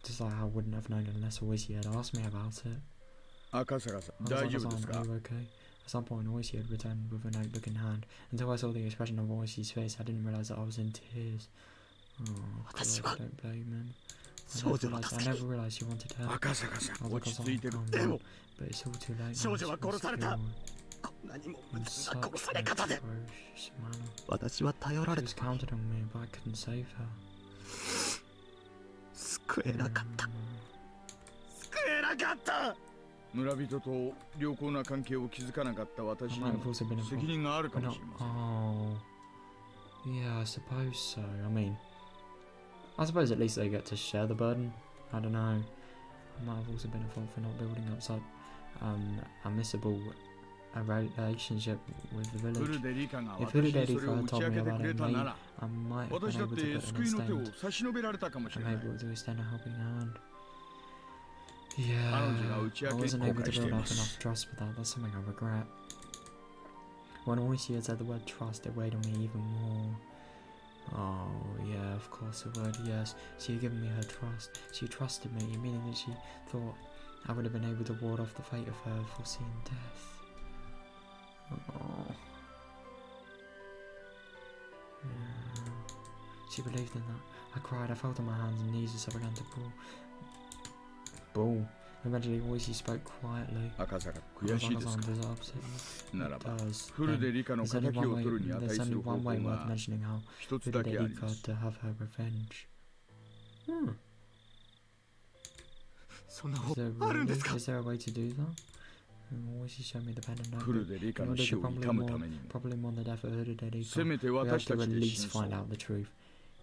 Speaker 1: Just like I wouldn't have known unless Oishi had asked me about it. Are you okay? At some point, Oishi had returned with a notebook in hand. Until I saw the expression of Oishi's face, I didn't realise that I was in tears. Oh, God, don't blame him. I never realised you wanted help. But it's all too late now. In such a ferocious manner. She was counted on me, but I couldn't save her. I might have also been involved. Oh, yeah, I suppose so. I suppose at least they get to share the burden. I don't know. I might have also been at fault for not building up such a missable relationship with the village. If Higurashi had told me about it, I might have been able to put an extend. I'm able to extend a helping hand. Yeah, I wasn't able to build up enough trust with that. That's something I regret. When Oishi had said the word trust, it weighed on me even more. Oh, yeah, of course it would, yes. She had given me her trust. She trusted me, meaning that she thought I would have been able to ward off the fate of her foreseen death. Oh. She believed in that. I cried, I fell to my hands and knees as I began to bawl. Eventually, Oishi spoke quietly.
Speaker 3: 赤坂悔しいですか
Speaker 1: Akasan is upset.
Speaker 3: なら
Speaker 1: It
Speaker 3: ば
Speaker 1: does.
Speaker 3: フルでリカの
Speaker 1: There's only
Speaker 3: 敵を
Speaker 1: one
Speaker 3: 取るに
Speaker 1: way,
Speaker 3: 値
Speaker 1: there's
Speaker 3: す
Speaker 1: only
Speaker 3: る方
Speaker 1: one way
Speaker 3: 法
Speaker 1: worth
Speaker 3: が
Speaker 1: mentioning how
Speaker 3: 一つ
Speaker 1: Hooded
Speaker 3: だけあり
Speaker 1: Erika
Speaker 3: ます
Speaker 1: to have her revenge.
Speaker 2: そんな
Speaker 1: Is
Speaker 2: 方
Speaker 1: there
Speaker 2: あるんです
Speaker 1: really?
Speaker 2: か
Speaker 1: Is there a way to do that? Oishi showed me the pen and
Speaker 3: フル
Speaker 1: notebook.
Speaker 3: でリカ
Speaker 1: In
Speaker 3: の
Speaker 1: order
Speaker 3: 死
Speaker 1: to
Speaker 3: を悼むためにも
Speaker 1: probably mourn the death of Hooded
Speaker 3: せ
Speaker 1: Erika,
Speaker 3: めて
Speaker 1: we have
Speaker 3: 私
Speaker 1: to
Speaker 3: たち
Speaker 1: at
Speaker 3: で
Speaker 1: least
Speaker 3: 真
Speaker 1: find
Speaker 3: 相
Speaker 1: out the truth.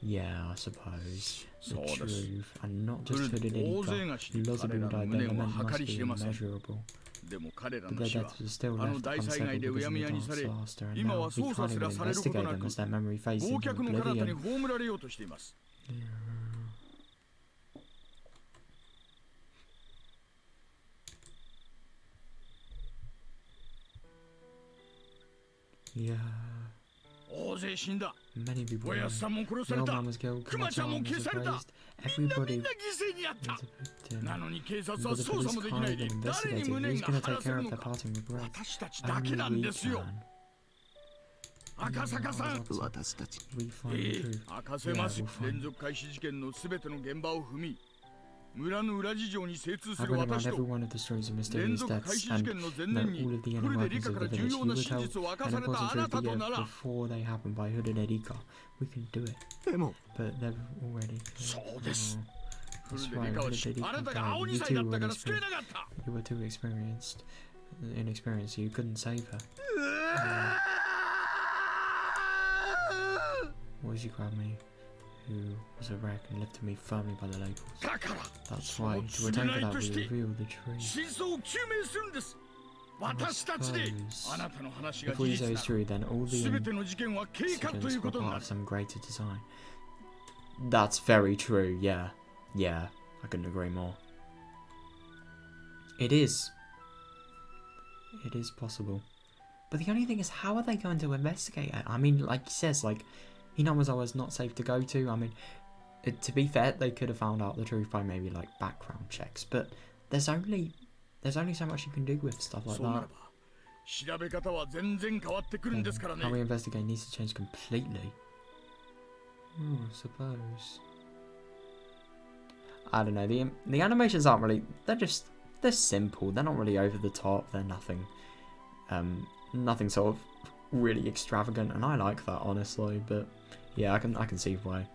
Speaker 1: Yeah, I suppose. The
Speaker 3: そうです
Speaker 1: truth. And not
Speaker 3: フ
Speaker 1: just
Speaker 3: ルで
Speaker 1: Hooded
Speaker 3: 大勢
Speaker 1: Erika.
Speaker 3: が死に
Speaker 1: Lots of
Speaker 3: 彼
Speaker 1: people
Speaker 3: らの
Speaker 1: died.
Speaker 3: 無
Speaker 1: Their
Speaker 3: 念は
Speaker 1: lament
Speaker 3: 計
Speaker 1: must
Speaker 3: り
Speaker 1: be
Speaker 3: 知れません
Speaker 1: immeasurable.
Speaker 3: でも彼ら
Speaker 1: But
Speaker 3: の
Speaker 1: their
Speaker 3: 死は
Speaker 1: deaths were still
Speaker 3: あの
Speaker 1: left
Speaker 3: 大災害
Speaker 1: unsettled
Speaker 3: でう
Speaker 1: because
Speaker 3: や
Speaker 1: of
Speaker 3: む
Speaker 1: the
Speaker 3: やに
Speaker 1: dark
Speaker 3: され
Speaker 1: disaster, and
Speaker 3: 今
Speaker 1: now
Speaker 3: は
Speaker 1: we
Speaker 3: 捜査
Speaker 1: can't
Speaker 3: すら
Speaker 1: even
Speaker 3: されること
Speaker 1: investigate
Speaker 3: な
Speaker 1: them
Speaker 3: く
Speaker 1: as their memory fades
Speaker 3: 忘
Speaker 1: into
Speaker 3: 却の彼方に
Speaker 1: oblivion.
Speaker 3: 葬られようとしています
Speaker 1: Yeah,
Speaker 3: 大勢死んだ
Speaker 1: many people
Speaker 3: おや
Speaker 1: died.
Speaker 3: すさんも殺
Speaker 1: The
Speaker 3: され
Speaker 1: old
Speaker 3: た
Speaker 1: man was killed,
Speaker 3: クマちゃん
Speaker 1: Kuma-chan
Speaker 3: も
Speaker 1: was
Speaker 3: 消された
Speaker 1: erased,
Speaker 3: みんな
Speaker 1: everybody
Speaker 3: 犠牲にあった
Speaker 1: was a victim.
Speaker 3: なのに警察
Speaker 1: But
Speaker 3: は
Speaker 1: the
Speaker 3: 捜査
Speaker 1: police
Speaker 3: もでき
Speaker 1: can't
Speaker 3: ないで
Speaker 1: even
Speaker 3: 誰に
Speaker 1: investigate
Speaker 3: 無
Speaker 1: it.
Speaker 3: 念
Speaker 1: Who's
Speaker 3: が
Speaker 1: gonna
Speaker 3: 晴
Speaker 1: take
Speaker 3: らせ
Speaker 1: care
Speaker 3: る
Speaker 1: of
Speaker 3: の
Speaker 1: their
Speaker 3: か
Speaker 1: parting regrets?
Speaker 3: 私たちだけ
Speaker 1: Only
Speaker 3: なん
Speaker 1: we
Speaker 3: ですよ
Speaker 1: can.
Speaker 3: 赤坂さん
Speaker 1: Now,
Speaker 2: 私たち
Speaker 1: we find the truth.
Speaker 3: 明かせます
Speaker 1: Yeah, we'll find
Speaker 3: 連続開始事件のすべての現場を踏み村の裏事情に精通す
Speaker 1: I
Speaker 3: る
Speaker 1: went around
Speaker 3: 私
Speaker 1: every
Speaker 3: と
Speaker 1: one of the stories of
Speaker 3: 連
Speaker 1: mysterious
Speaker 3: 続開
Speaker 1: deaths
Speaker 3: 始事
Speaker 1: and
Speaker 3: 件の前
Speaker 1: know
Speaker 3: 年に
Speaker 1: all of the
Speaker 3: フ
Speaker 1: inner
Speaker 3: ルでリ
Speaker 1: workings
Speaker 3: カ
Speaker 1: of
Speaker 3: から
Speaker 1: the
Speaker 3: 重
Speaker 1: village.
Speaker 3: 要
Speaker 1: You
Speaker 3: な
Speaker 1: would
Speaker 3: 真
Speaker 1: tell
Speaker 3: 実を明か
Speaker 1: an
Speaker 3: されたあ
Speaker 1: important
Speaker 3: な
Speaker 1: truth
Speaker 3: た
Speaker 1: the
Speaker 3: と
Speaker 1: year
Speaker 3: なら
Speaker 1: before they happened by Hooded Erika. We can do it.
Speaker 2: でも
Speaker 1: But they've already.
Speaker 3: そうです フ
Speaker 1: That's
Speaker 3: ルでリ
Speaker 1: right.
Speaker 3: カは
Speaker 1: Hooded Erika
Speaker 3: あなたが
Speaker 1: died.
Speaker 3: 青
Speaker 1: You
Speaker 3: 2歳だ
Speaker 1: too
Speaker 3: った
Speaker 1: were
Speaker 3: から救えなかった
Speaker 1: you were too inexperienced, so you couldn't save her. Oishi grabbed me, who was a wreck, and lifted me firmly by the labels.
Speaker 3: だから
Speaker 1: That's
Speaker 3: その
Speaker 1: right. To
Speaker 3: 償
Speaker 1: return
Speaker 3: い
Speaker 1: to that,
Speaker 3: と
Speaker 1: we
Speaker 3: して
Speaker 1: revealed the truth.
Speaker 3: 真相を究明するんです私たちで
Speaker 1: suppose
Speaker 3: あなたの話が
Speaker 1: If
Speaker 3: 事
Speaker 1: what you say
Speaker 3: 実
Speaker 1: is
Speaker 3: な
Speaker 1: true, then all
Speaker 3: ら
Speaker 1: the
Speaker 3: 全ての事件は計画とい
Speaker 1: incidents
Speaker 3: うこ
Speaker 1: were
Speaker 3: とに
Speaker 1: part
Speaker 3: な
Speaker 1: of
Speaker 3: る
Speaker 1: some greater design. That's very true. Yeah, yeah. I couldn't agree more. It is. It is possible. But the only thing is, how are they going to investigate it? I mean, like he says, like, Hinamizawa is not safe to go to. I mean, to be fair, they could have found out the truth by maybe, like, background checks. But there's only so much you can do with stuff like
Speaker 3: そうなら
Speaker 1: that.
Speaker 3: ば調べ方は全然変わってくるんですからね
Speaker 1: How we investigate needs to change completely. I suppose. I don't know. The animations aren't really. They're simple. They're not really over the top. They're nothing. Nothing sort of really extravagant, and I like that honestly. But yeah, I can see why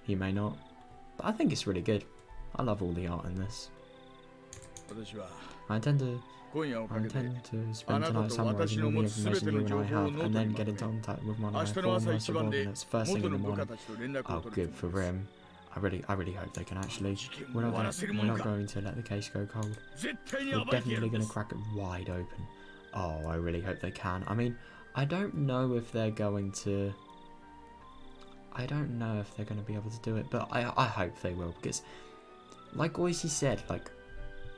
Speaker 1: he may not. But I think it's really good. I love all the art in this.
Speaker 3: 私は
Speaker 1: I intend to
Speaker 3: 今夜をかけて
Speaker 1: spend tonight summarizing all the information you and I have, and then get in contact with one of my
Speaker 3: 明日の朝
Speaker 1: former
Speaker 3: 一番で
Speaker 1: subordinates first thing
Speaker 3: 元
Speaker 1: in
Speaker 3: の
Speaker 1: the
Speaker 3: 部下
Speaker 1: morning.
Speaker 3: たちと連絡を
Speaker 1: Oh,
Speaker 3: 取る
Speaker 1: good for him. I really hope they can actually.
Speaker 3: 事件
Speaker 1: We're
Speaker 3: を
Speaker 1: not
Speaker 3: 終わらせる
Speaker 1: going,
Speaker 3: も
Speaker 1: we're
Speaker 3: の
Speaker 1: not
Speaker 3: か
Speaker 1: going to let the case go cold.
Speaker 3: 絶対に
Speaker 1: We're
Speaker 3: 暴いてやる
Speaker 1: definitely
Speaker 3: んで
Speaker 1: going to
Speaker 3: す
Speaker 1: crack it wide open. Oh, I really hope they can. I mean, I don't know if they're going to. I don't know if they're going to be able to do it, but I hope they will, because, like Oishi said, like,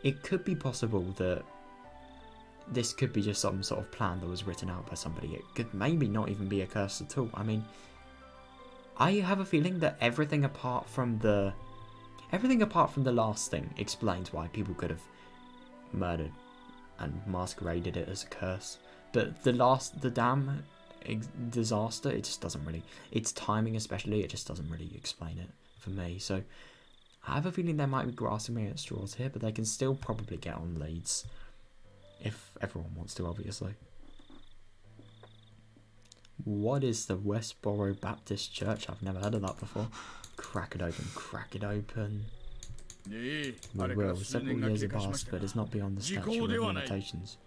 Speaker 1: it could be possible that this could be just some sort of plan that was written out by somebody. It could maybe not even be a curse at all. I mean, I have a feeling that everything apart from the last thing explains why people could have murdered and masqueraded it as a curse. But the dam disaster, it just doesn't really, its timing especially, it just doesn't really explain it for me. So I have a feeling they might be grasping at straws here, but they can still probably get on leads if everyone wants to, obviously. What is the Westboro Baptist Church? I've never heard of that before. Crack it open, crack it open.
Speaker 3: ねえ
Speaker 1: We
Speaker 3: あれから
Speaker 1: will.
Speaker 3: 数
Speaker 1: Several
Speaker 3: 年が
Speaker 1: years
Speaker 3: 経
Speaker 1: have
Speaker 3: 過しま
Speaker 1: passed,
Speaker 3: した が
Speaker 1: but it's not beyond the
Speaker 3: 時
Speaker 1: statute
Speaker 3: 効
Speaker 1: of
Speaker 3: ではない
Speaker 1: limitations.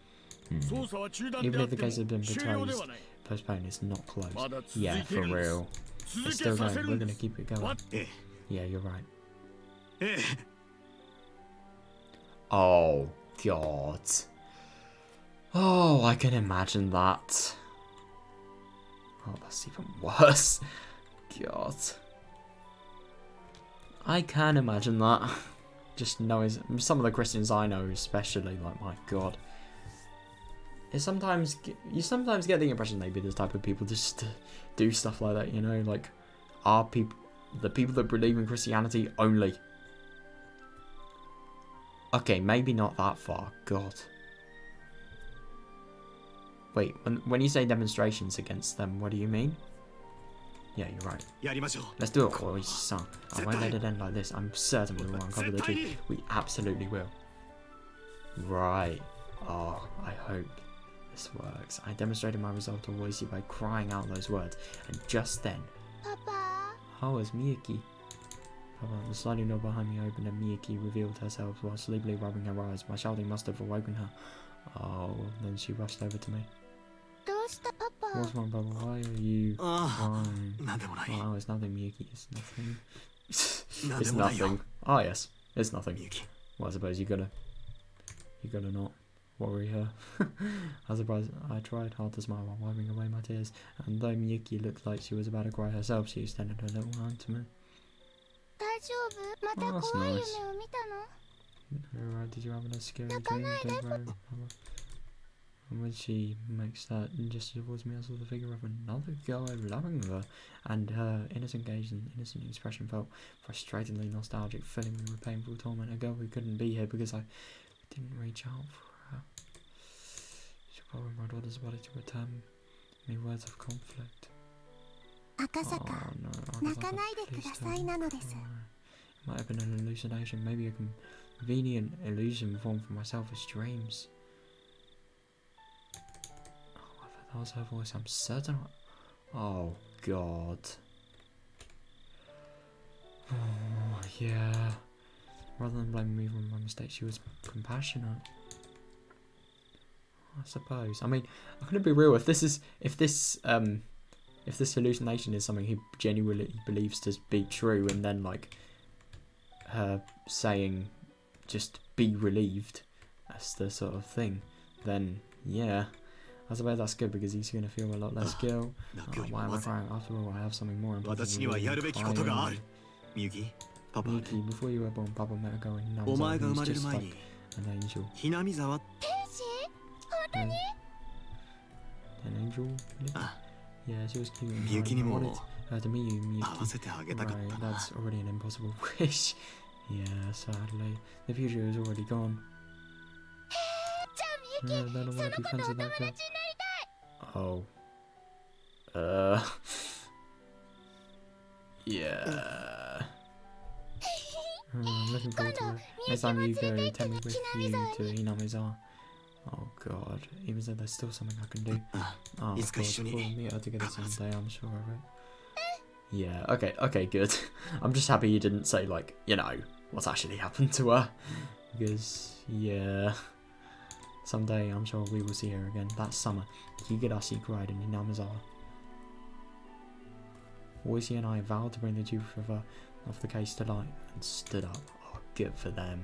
Speaker 3: 捜査は中断で
Speaker 1: Even
Speaker 3: あ
Speaker 1: if
Speaker 3: って
Speaker 1: the
Speaker 3: も
Speaker 1: case has been
Speaker 3: 終了では
Speaker 1: proposed,
Speaker 3: ない
Speaker 1: postponed, it's not closed.
Speaker 3: まだ続
Speaker 1: Yeah,
Speaker 3: いて
Speaker 1: for
Speaker 3: るんです
Speaker 1: real.
Speaker 3: 続
Speaker 1: It's
Speaker 3: け
Speaker 1: still
Speaker 3: させ
Speaker 1: going.
Speaker 3: る
Speaker 1: We're
Speaker 3: んで
Speaker 1: gonna
Speaker 3: す
Speaker 1: keep it going.
Speaker 3: わ
Speaker 1: Yeah, you're right.
Speaker 2: ええ
Speaker 1: Oh, God. Oh, I can imagine that. Oh, that's even worse. God. I can imagine that. Just knowing some of the Christians I know, especially, like, my God. You sometimes get the impression they'd be the type of people just to do stuff like that, you know? Like, the people that believe in Christianity only. Okay, maybe not that far. God. Wait, when you say demonstrations against them, what do you mean? Yeah, you're right.
Speaker 2: やりましょう。
Speaker 1: Let's do it, Oi-san. I won't let it end like this. I'm certain we will uncover the truth. We absolutely will. Right. Oh, I hope this works. I demonstrated my resolve to Oishi by crying out those words, and just then...
Speaker 4: Papa.
Speaker 1: Oh, it's Miyuki. The sliding door behind me opened and Miyuki revealed herself while sleepily rubbing her eyes. My shouting must have awoken her. Oh, then she rushed over to me.
Speaker 4: どうしたパパ
Speaker 1: What's wrong, Bubba? Why are you crying?
Speaker 2: なんでもない。
Speaker 1: Oh, it's nothing, Miyuki. It's nothing.
Speaker 2: なんで
Speaker 1: It's
Speaker 2: もないよ。
Speaker 1: nothing. Oh, yes. It's nothing.
Speaker 2: みゆき。
Speaker 1: Well, I suppose you gotta not worry her. I suppose I tried hard to smile while wiping away my tears, and though Miyuki looked like she was about to cry herself, she extended her little hand to me.
Speaker 4: 大丈夫また
Speaker 1: Oh, that's
Speaker 4: 怖い夢
Speaker 1: nice.
Speaker 4: を見たの
Speaker 1: Alright, did you have a scary dream? Don't worry. And when she makes that gesture towards me, I saw the figure of another girl overlapping with her, and her innocent gaze and innocent expression felt frustratingly nostalgic, filling me with painful torment. A girl who couldn't be here because I didn't reach out for her. She followed my daughter's body to return me words of conflict.
Speaker 4: 赤坂
Speaker 1: Oh no,
Speaker 4: 泣かないでくださいなのです
Speaker 1: It might have been an hallucination, maybe a convenient illusion formed from my selfish dreams. Oh, I thought that was her voice. I'm certain. Oh God. Oh yeah. Rather than blaming me for my mistake, she was compassionate. I suppose. I mean, I'm gonna be real. If this hallucination is something he genuinely believes to be true, and then like her saying just be relieved, that's the sort of thing, then yeah, I suppose that's good because he's going to feel a lot less guilt. Oh, why am I crying? After all, I have something more important to do than crying.
Speaker 2: みゆき、パパ、
Speaker 1: Miyuki, before you were born, Papa met a girl in
Speaker 2: お
Speaker 1: Hinamizawa
Speaker 2: 前が
Speaker 1: who
Speaker 2: 生ま
Speaker 1: was
Speaker 2: れる
Speaker 1: just
Speaker 2: 前
Speaker 1: like
Speaker 2: に
Speaker 1: an angel.
Speaker 2: ひなみざわ
Speaker 1: An angel? Yeah, she was cute.
Speaker 2: みゆきに
Speaker 1: I
Speaker 2: も
Speaker 1: wanted her to meet you,
Speaker 2: 合わ
Speaker 1: Miyuki.
Speaker 2: せてあげたかっ
Speaker 1: Right,
Speaker 2: たな。
Speaker 1: that's already an impossible wish. Yeah, sadly. The future is already gone.
Speaker 4: じゃあみゆき
Speaker 1: Then I
Speaker 4: そ
Speaker 1: want
Speaker 4: の
Speaker 1: to
Speaker 4: 子
Speaker 1: be
Speaker 4: と
Speaker 1: friends
Speaker 4: お
Speaker 1: with
Speaker 4: 友
Speaker 1: that
Speaker 4: 達にな
Speaker 1: girl.
Speaker 4: りたい
Speaker 1: Oh. Yeah. I'm looking forward to it. Next time you go, take me with you to Hinamizawa. Oh God, even though there's still something I can do. Oh, of course, we'll meet her together someday, I'm sure of it. Yeah, okay, good. I'm just happy you didn't say, like, you know, what's actually happened to her. Because, yeah, someday I'm sure we will see her again. That summer, Higurashi cried in Hinamizawa. Oishi and I vowed to bring the truth of the case to light and stood up. Oh, good for them.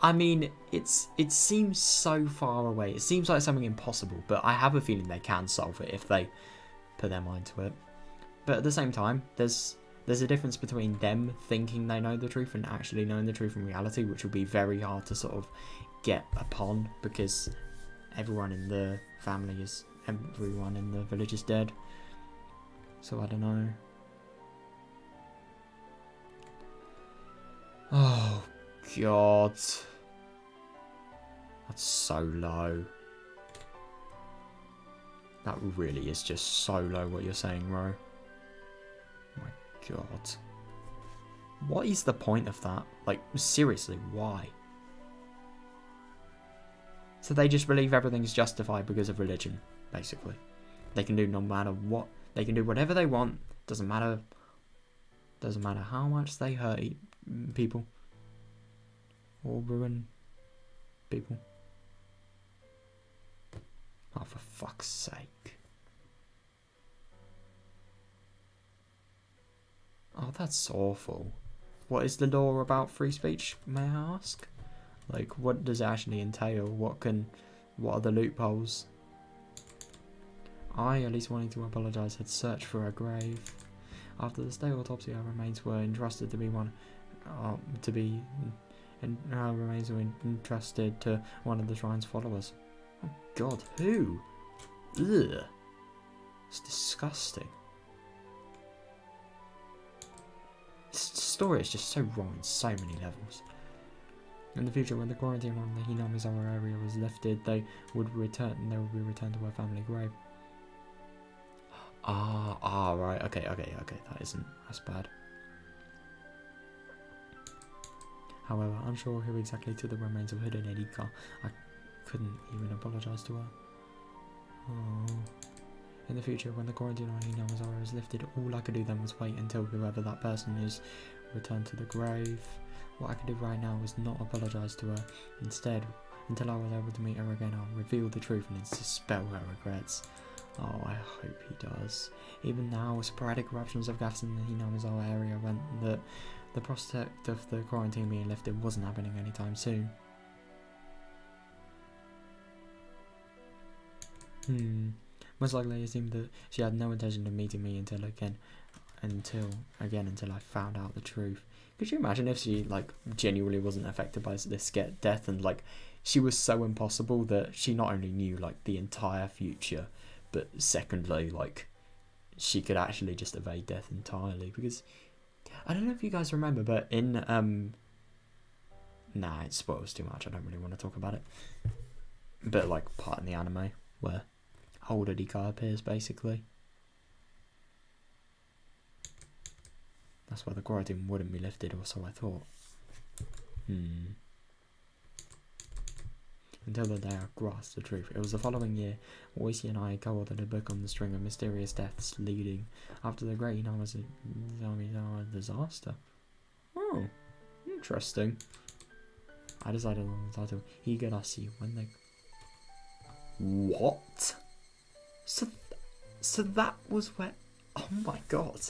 Speaker 1: I mean, it seems so far away. It seems like something impossible, but I have a feeling they can solve it if they put their mind to it. But at the same time, there's a difference between them thinking they know the truth and actually knowing the truth in reality, which will be very hard to sort of get upon because everyone in the village is dead. So I don't know. Oh God, that's so low. That really is just so low what you're saying, Ro. My God. What is the point of that? Like, seriously, why? So they just believe everything's justified because of religion, basically. They can do no matter what. They can do whatever they want. Doesn't matter how much they hurt people. Or ruin people. Oh, for fuck's sake. Oh, that's awful. What is the law about free speech, may I ask? Like, what does it actually entail? What are the loopholes? I, at least wanting to apologise, had searched for her grave. After the state autopsy, her remains were entrusted to one of the shrine's followers. Oh God, who? Ugh. It's disgusting. This story is just so wrong on so many levels. In the future, when the quarantine on the Hinamizawa area was lifted, they would be returned to her family grave. Right. Okay. That isn't as bad. However, unsure who exactly took the remains of Hood and Erika, I couldn't even apologise to her. Oh. In the future, when the quarantine on Hinamizawa is lifted, all I could do then was wait until whoever that person is returned to the grave. What I could do right now was not apologise to her. Instead, until I was able to meet her again, I'll reveal the truth and dispel her regrets. Oh, I hope he does. Even now, sporadic eruptions of gas in the Hinamizawa area meant that the prospect of the quarantine being lifted wasn't happening anytime soon. Most likely it seemed that she had no intention of meeting me until I found out the truth. Could you imagine if she like genuinely wasn't affected by this death, and like she was so impossible that she not only knew like the entire future, but secondly like she could actually just evade death entirely? Because I don't know if you guys remember, but in nah, it spoils too much, I don't really want to talk about it, but like part in the anime where older Dika appears basically. That's why the quarantine wouldn't be lifted, or so I thought. Until the day I grasped the truth. It was the following year, Oishi and I co-authored a book on the string of mysterious deaths leading after the great Hinamizawa disaster. Oh, interesting. I decided on the title, Higurashi, when they... What? So that was where... Oh my god.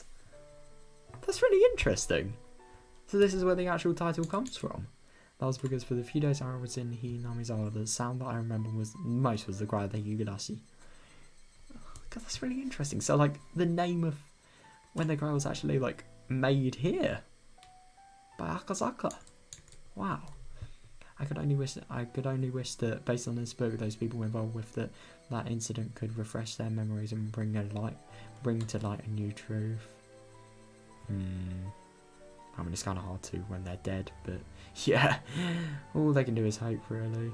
Speaker 1: That's really interesting. So this is where the actual title comes from. That was because for the few days I was in Hinamizawa, the sound that I remember was the cry of the Higurashi. God, that's really interesting. So like the name of when the cry was actually like made here by Akazaka. Wow. I could only wish that based on this book, those people involved with that incident could refresh their memories and bring to light a new truth. I mean, it's kind of hard to when they're dead, but yeah, all they can do is hope, really.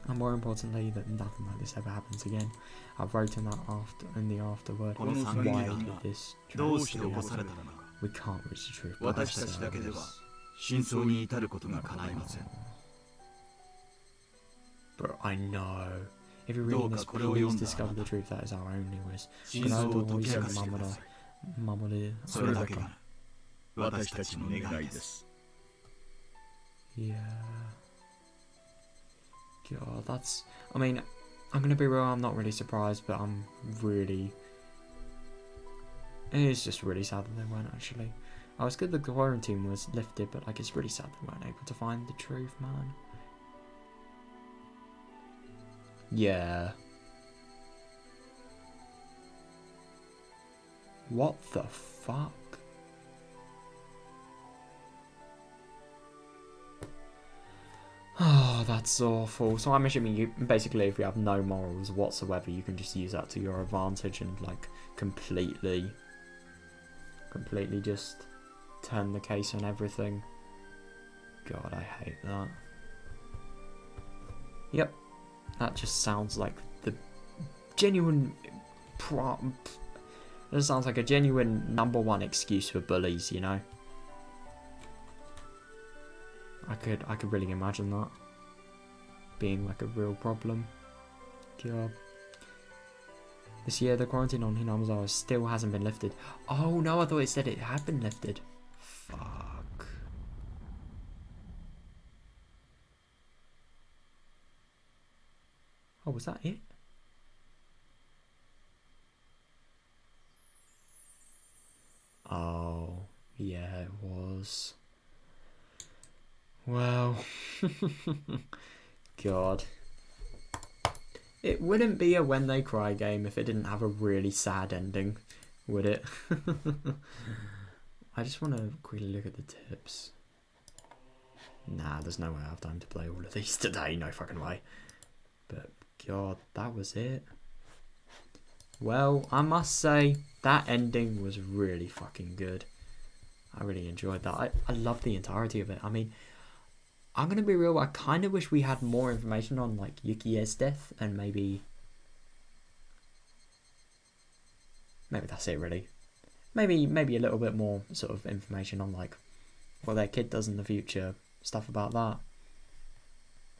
Speaker 1: And more importantly, that nothing like this ever happens again. I've written that in the afterword. Why did this tragedy happen? We can't reach the truth by ourselves. Bro, I know. If you're reading this, please discover the truth. That is our only wish. Yeah. God, that's... I mean, I'm gonna be real, I'm not really surprised, but I'm really... It is just really sad that they weren't actually. I was good the quarantine was lifted, but like it's really sad they weren't able to find the truth, man. Yeah. What the fuck? Oh, that's awful. So I'm assuming you basically, if you have no morals whatsoever, you can just use that to your advantage and like completely just turn the case on everything. God, I hate that. Yep. That just sounds like the genuine that sounds like a genuine #1 excuse for bullies, you know? I could really imagine that being like a real problem. God. This year the quarantine on Hinamizawa still hasn't been lifted. Oh no, I thought it said it had been lifted. Fuck. Oh, was that it? Oh, yeah, it was. Well, God. It wouldn't be a When They Cry game if it didn't have a really sad ending, would it? I just want to quickly look at the tips. Nah, there's no way I have time to play all of these today, no fucking way. But God, that was it. Well, I must say, that ending was really fucking good. I really enjoyed that. I love the entirety of it. I mean, I'm gonna be real, I kind of wish we had more information on, like, Yukie's death, and maybe that's it, really. Maybe a little bit more sort of information on, like, what their kid does in the future, stuff about that.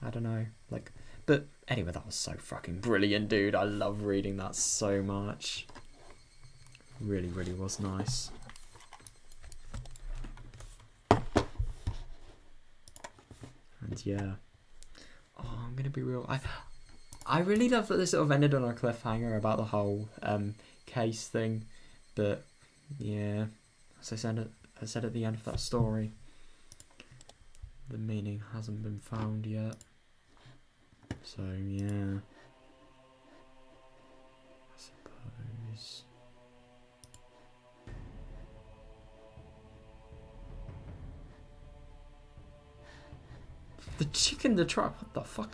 Speaker 1: I don't know, like, but anyway, that was so fucking brilliant, dude. I love reading that so much. Really, really was nice. And yeah. Oh, I'm gonna be real. I really love that this sort of ended on a cliffhanger about the whole case thing, but yeah, as I said at the end of that story, the meaning hasn't been found yet. So yeah, I suppose. The chicken, the trap, what the fuck?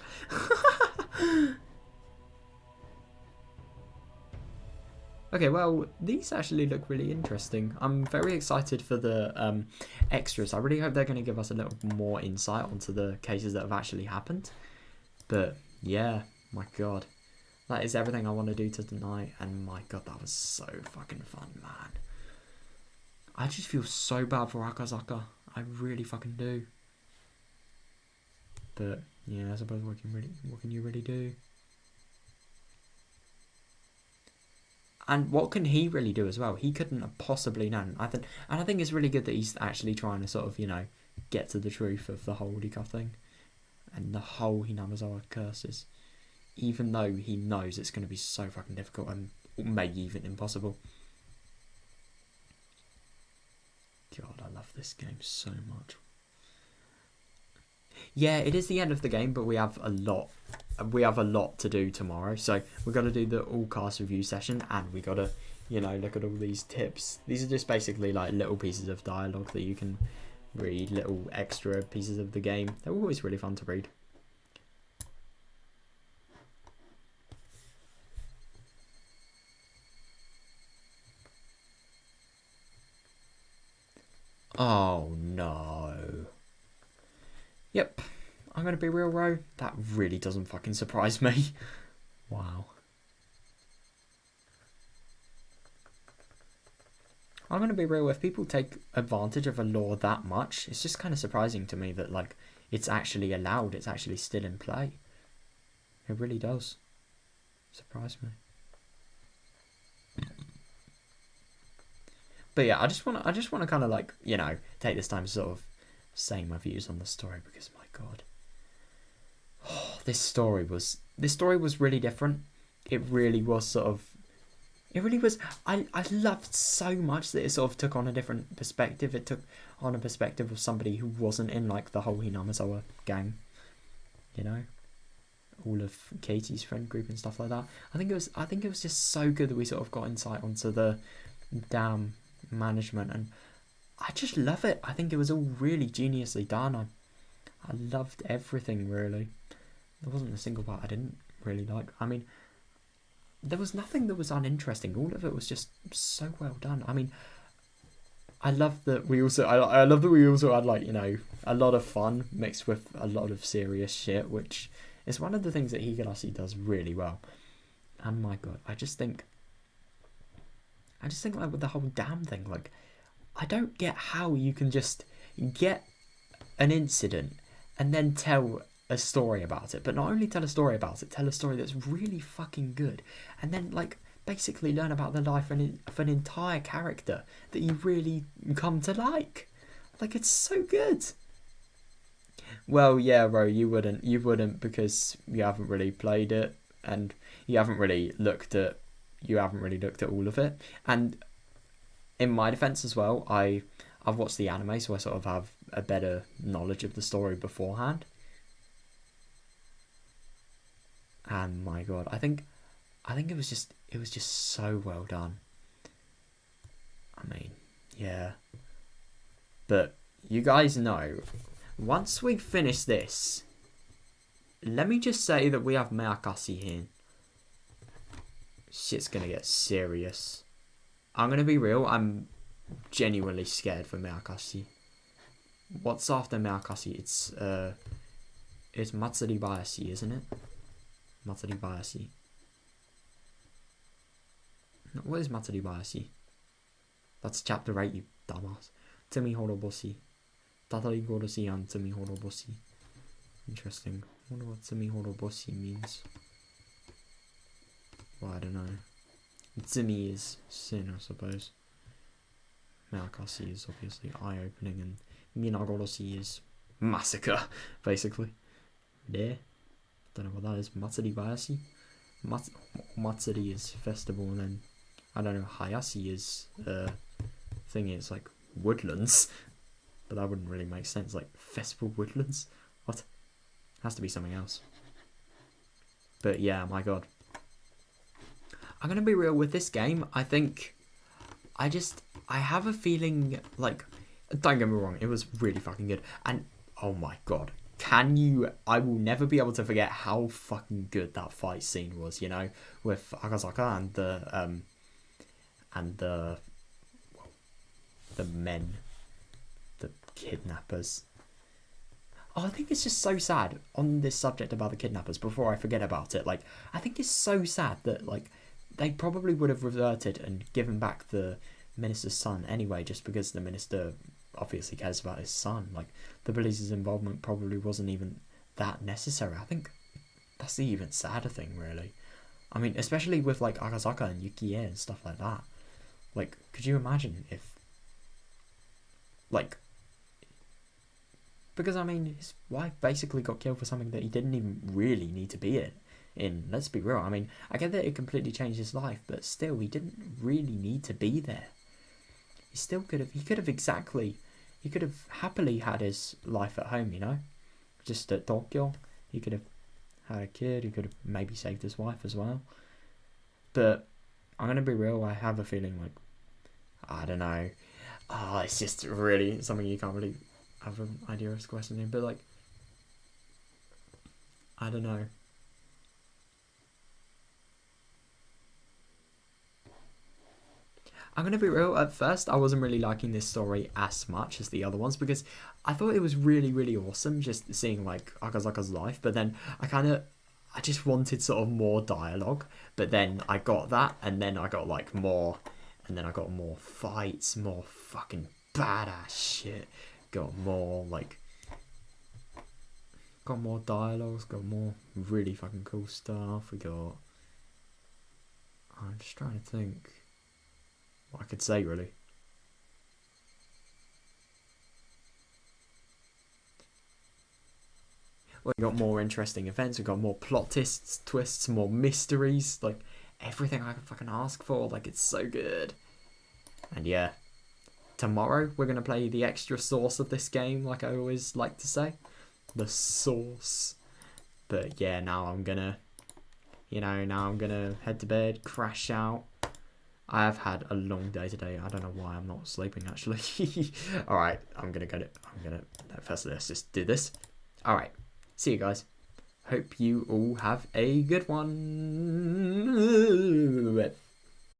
Speaker 1: Okay, well, these actually look really interesting. I'm very excited for the extras. I really hope they're going to give us a little more insight onto the cases that have actually happened. But yeah, my god. That is everything I want to do tonight. And my god, that was so fucking fun, man. I just feel so bad for Akazaka. I really fucking do. But yeah, I suppose what can you really do? And what can he really do as well? He couldn't have possibly known. I think it's really good that he's actually trying to sort of, you know, get to the truth of the whole Rika thing and the whole Hinamizawa curses, even though he knows it's going to be so fucking difficult and maybe even impossible. God, I love this game so much. Yeah, it is the end of the game, but we have a lot to do tomorrow. So we've got to do the all cast review session, and we got to, you know, look at all these tips. These are just basically like little pieces of dialogue that you can read, little extra pieces of the game. They're always really fun to read. Oh no. Yep. I'm going to be real, Ro. That really doesn't fucking surprise me. Wow. I'm going to be real. If people take advantage of a law that much, it's just kind of surprising to me that, like, it's actually allowed. It's actually still in play. It really does surprise me. But yeah, I just want to kind of, like, you know, take this time to sort of say my views on the story, because my god. Oh, this story was really different. It really was I loved so much that it sort of took on a different perspective. It took on a perspective of somebody who wasn't in, like, the whole Hinamizawa gang, you know, all of Katie's friend group and stuff like that. I think it was just so good that we sort of got insight onto the dam management, and I just love it. I think it was all really geniusly done. I loved everything, really. There wasn't a single part I didn't really like. I mean, there was nothing that was uninteresting. All of it was just so well done. I mean, I love that we also had, like, you know, a lot of fun mixed with a lot of serious shit, which is one of the things that Higurashi does really well. And my god, I just think like with the whole damn thing, like, I don't get how you can just get an incident and then tell a story about it, but not only tell a story about it, tell a story that's really fucking good, and then, like, basically learn about the life of an entire character that you really come to like. Like, it's so good. Well, yeah, Ro, you wouldn't because you haven't really played it, and you haven't really looked at all of it. And in my defense as well, I've watched the anime, so I sort of have a better knowledge of the story beforehand. And my god, I think it was just so well done. I mean, yeah. But you guys know, once we finish this, let me just say that we have Meakasi here. Shit's gonna get serious. I'm gonna be real, I'm genuinely scared for Meakasi. what's after Meakashi? It's Matsuri Bayashi, isn't it? Matsuri Bayashi. What is Matsuri Bayashi? That's chapter 8, you dumbass. Tsumi Horoboshi. Tatari Goroshi and Tsumi Horoboshi. Interesting. I wonder what Tsumi Horoboshi means. Well, I don't know. Tsumi is sin, I suppose. Meakashi is obviously eye-opening, and Minagoroshi is massacre, basically. Yeah. Don't know what that is. Matsuri Bayashi? Matsuri is festival, and then, I don't know, Hayashi is, thingy, it's like woodlands. But that wouldn't really make sense, like festival woodlands? What? Has to be something else. But yeah, my god. I'm gonna be real with this game. I think I have a feeling, like, don't get me wrong, it was really fucking good. And oh my god, I will never be able to forget how fucking good that fight scene was, you know, with Akazaka and the men, the kidnappers. Oh, I think it's just so sad on this subject about the kidnappers, before I forget about it. Like, I think it's so sad that, like, they probably would have reverted and given back the minister's son anyway, just because the minister obviously cares about his son. Like, the police's involvement probably wasn't even that necessary. I think that's the even sadder thing, really. I mean, especially with, like, Akazaka and Yukie and stuff like that. Like, could you imagine if, like, because, I mean, his wife basically got killed for something that he didn't even really need to be in. Let's be real. I mean, I get that it completely changed his life, but still, he didn't really need to be there. He could have happily had his life at home, you know? Just at Tokyo. He could have had a kid, he could have maybe saved his wife as well. But, I'm gonna be real, I have a feeling, like, I don't know. Oh, it's just really something you can't really have an idea of questioning, but, like, I don't know. I'm going to be real, at first I wasn't really liking this story as much as the other ones, because I thought it was really, really awesome just seeing, like, Akazaka's life, but then I just wanted sort of more dialogue, but then I got that, and then I got, like, more, and then I got more fights, more fucking badass shit, got more, like, got more dialogues, got more really fucking cool stuff, I'm just trying to think what I could say, really. We got more interesting events, we got more plot twists, more mysteries, like, everything I could fucking ask for, like, it's so good. And yeah, tomorrow we're going to play the extra source of this game, like I always like to say. The source. But yeah, now I'm gonna head to bed, crash out. I have had a long day today. I don't know why I'm not sleeping, actually. Alright, first let's just do this. Alright, see you guys. Hope you all have a good one.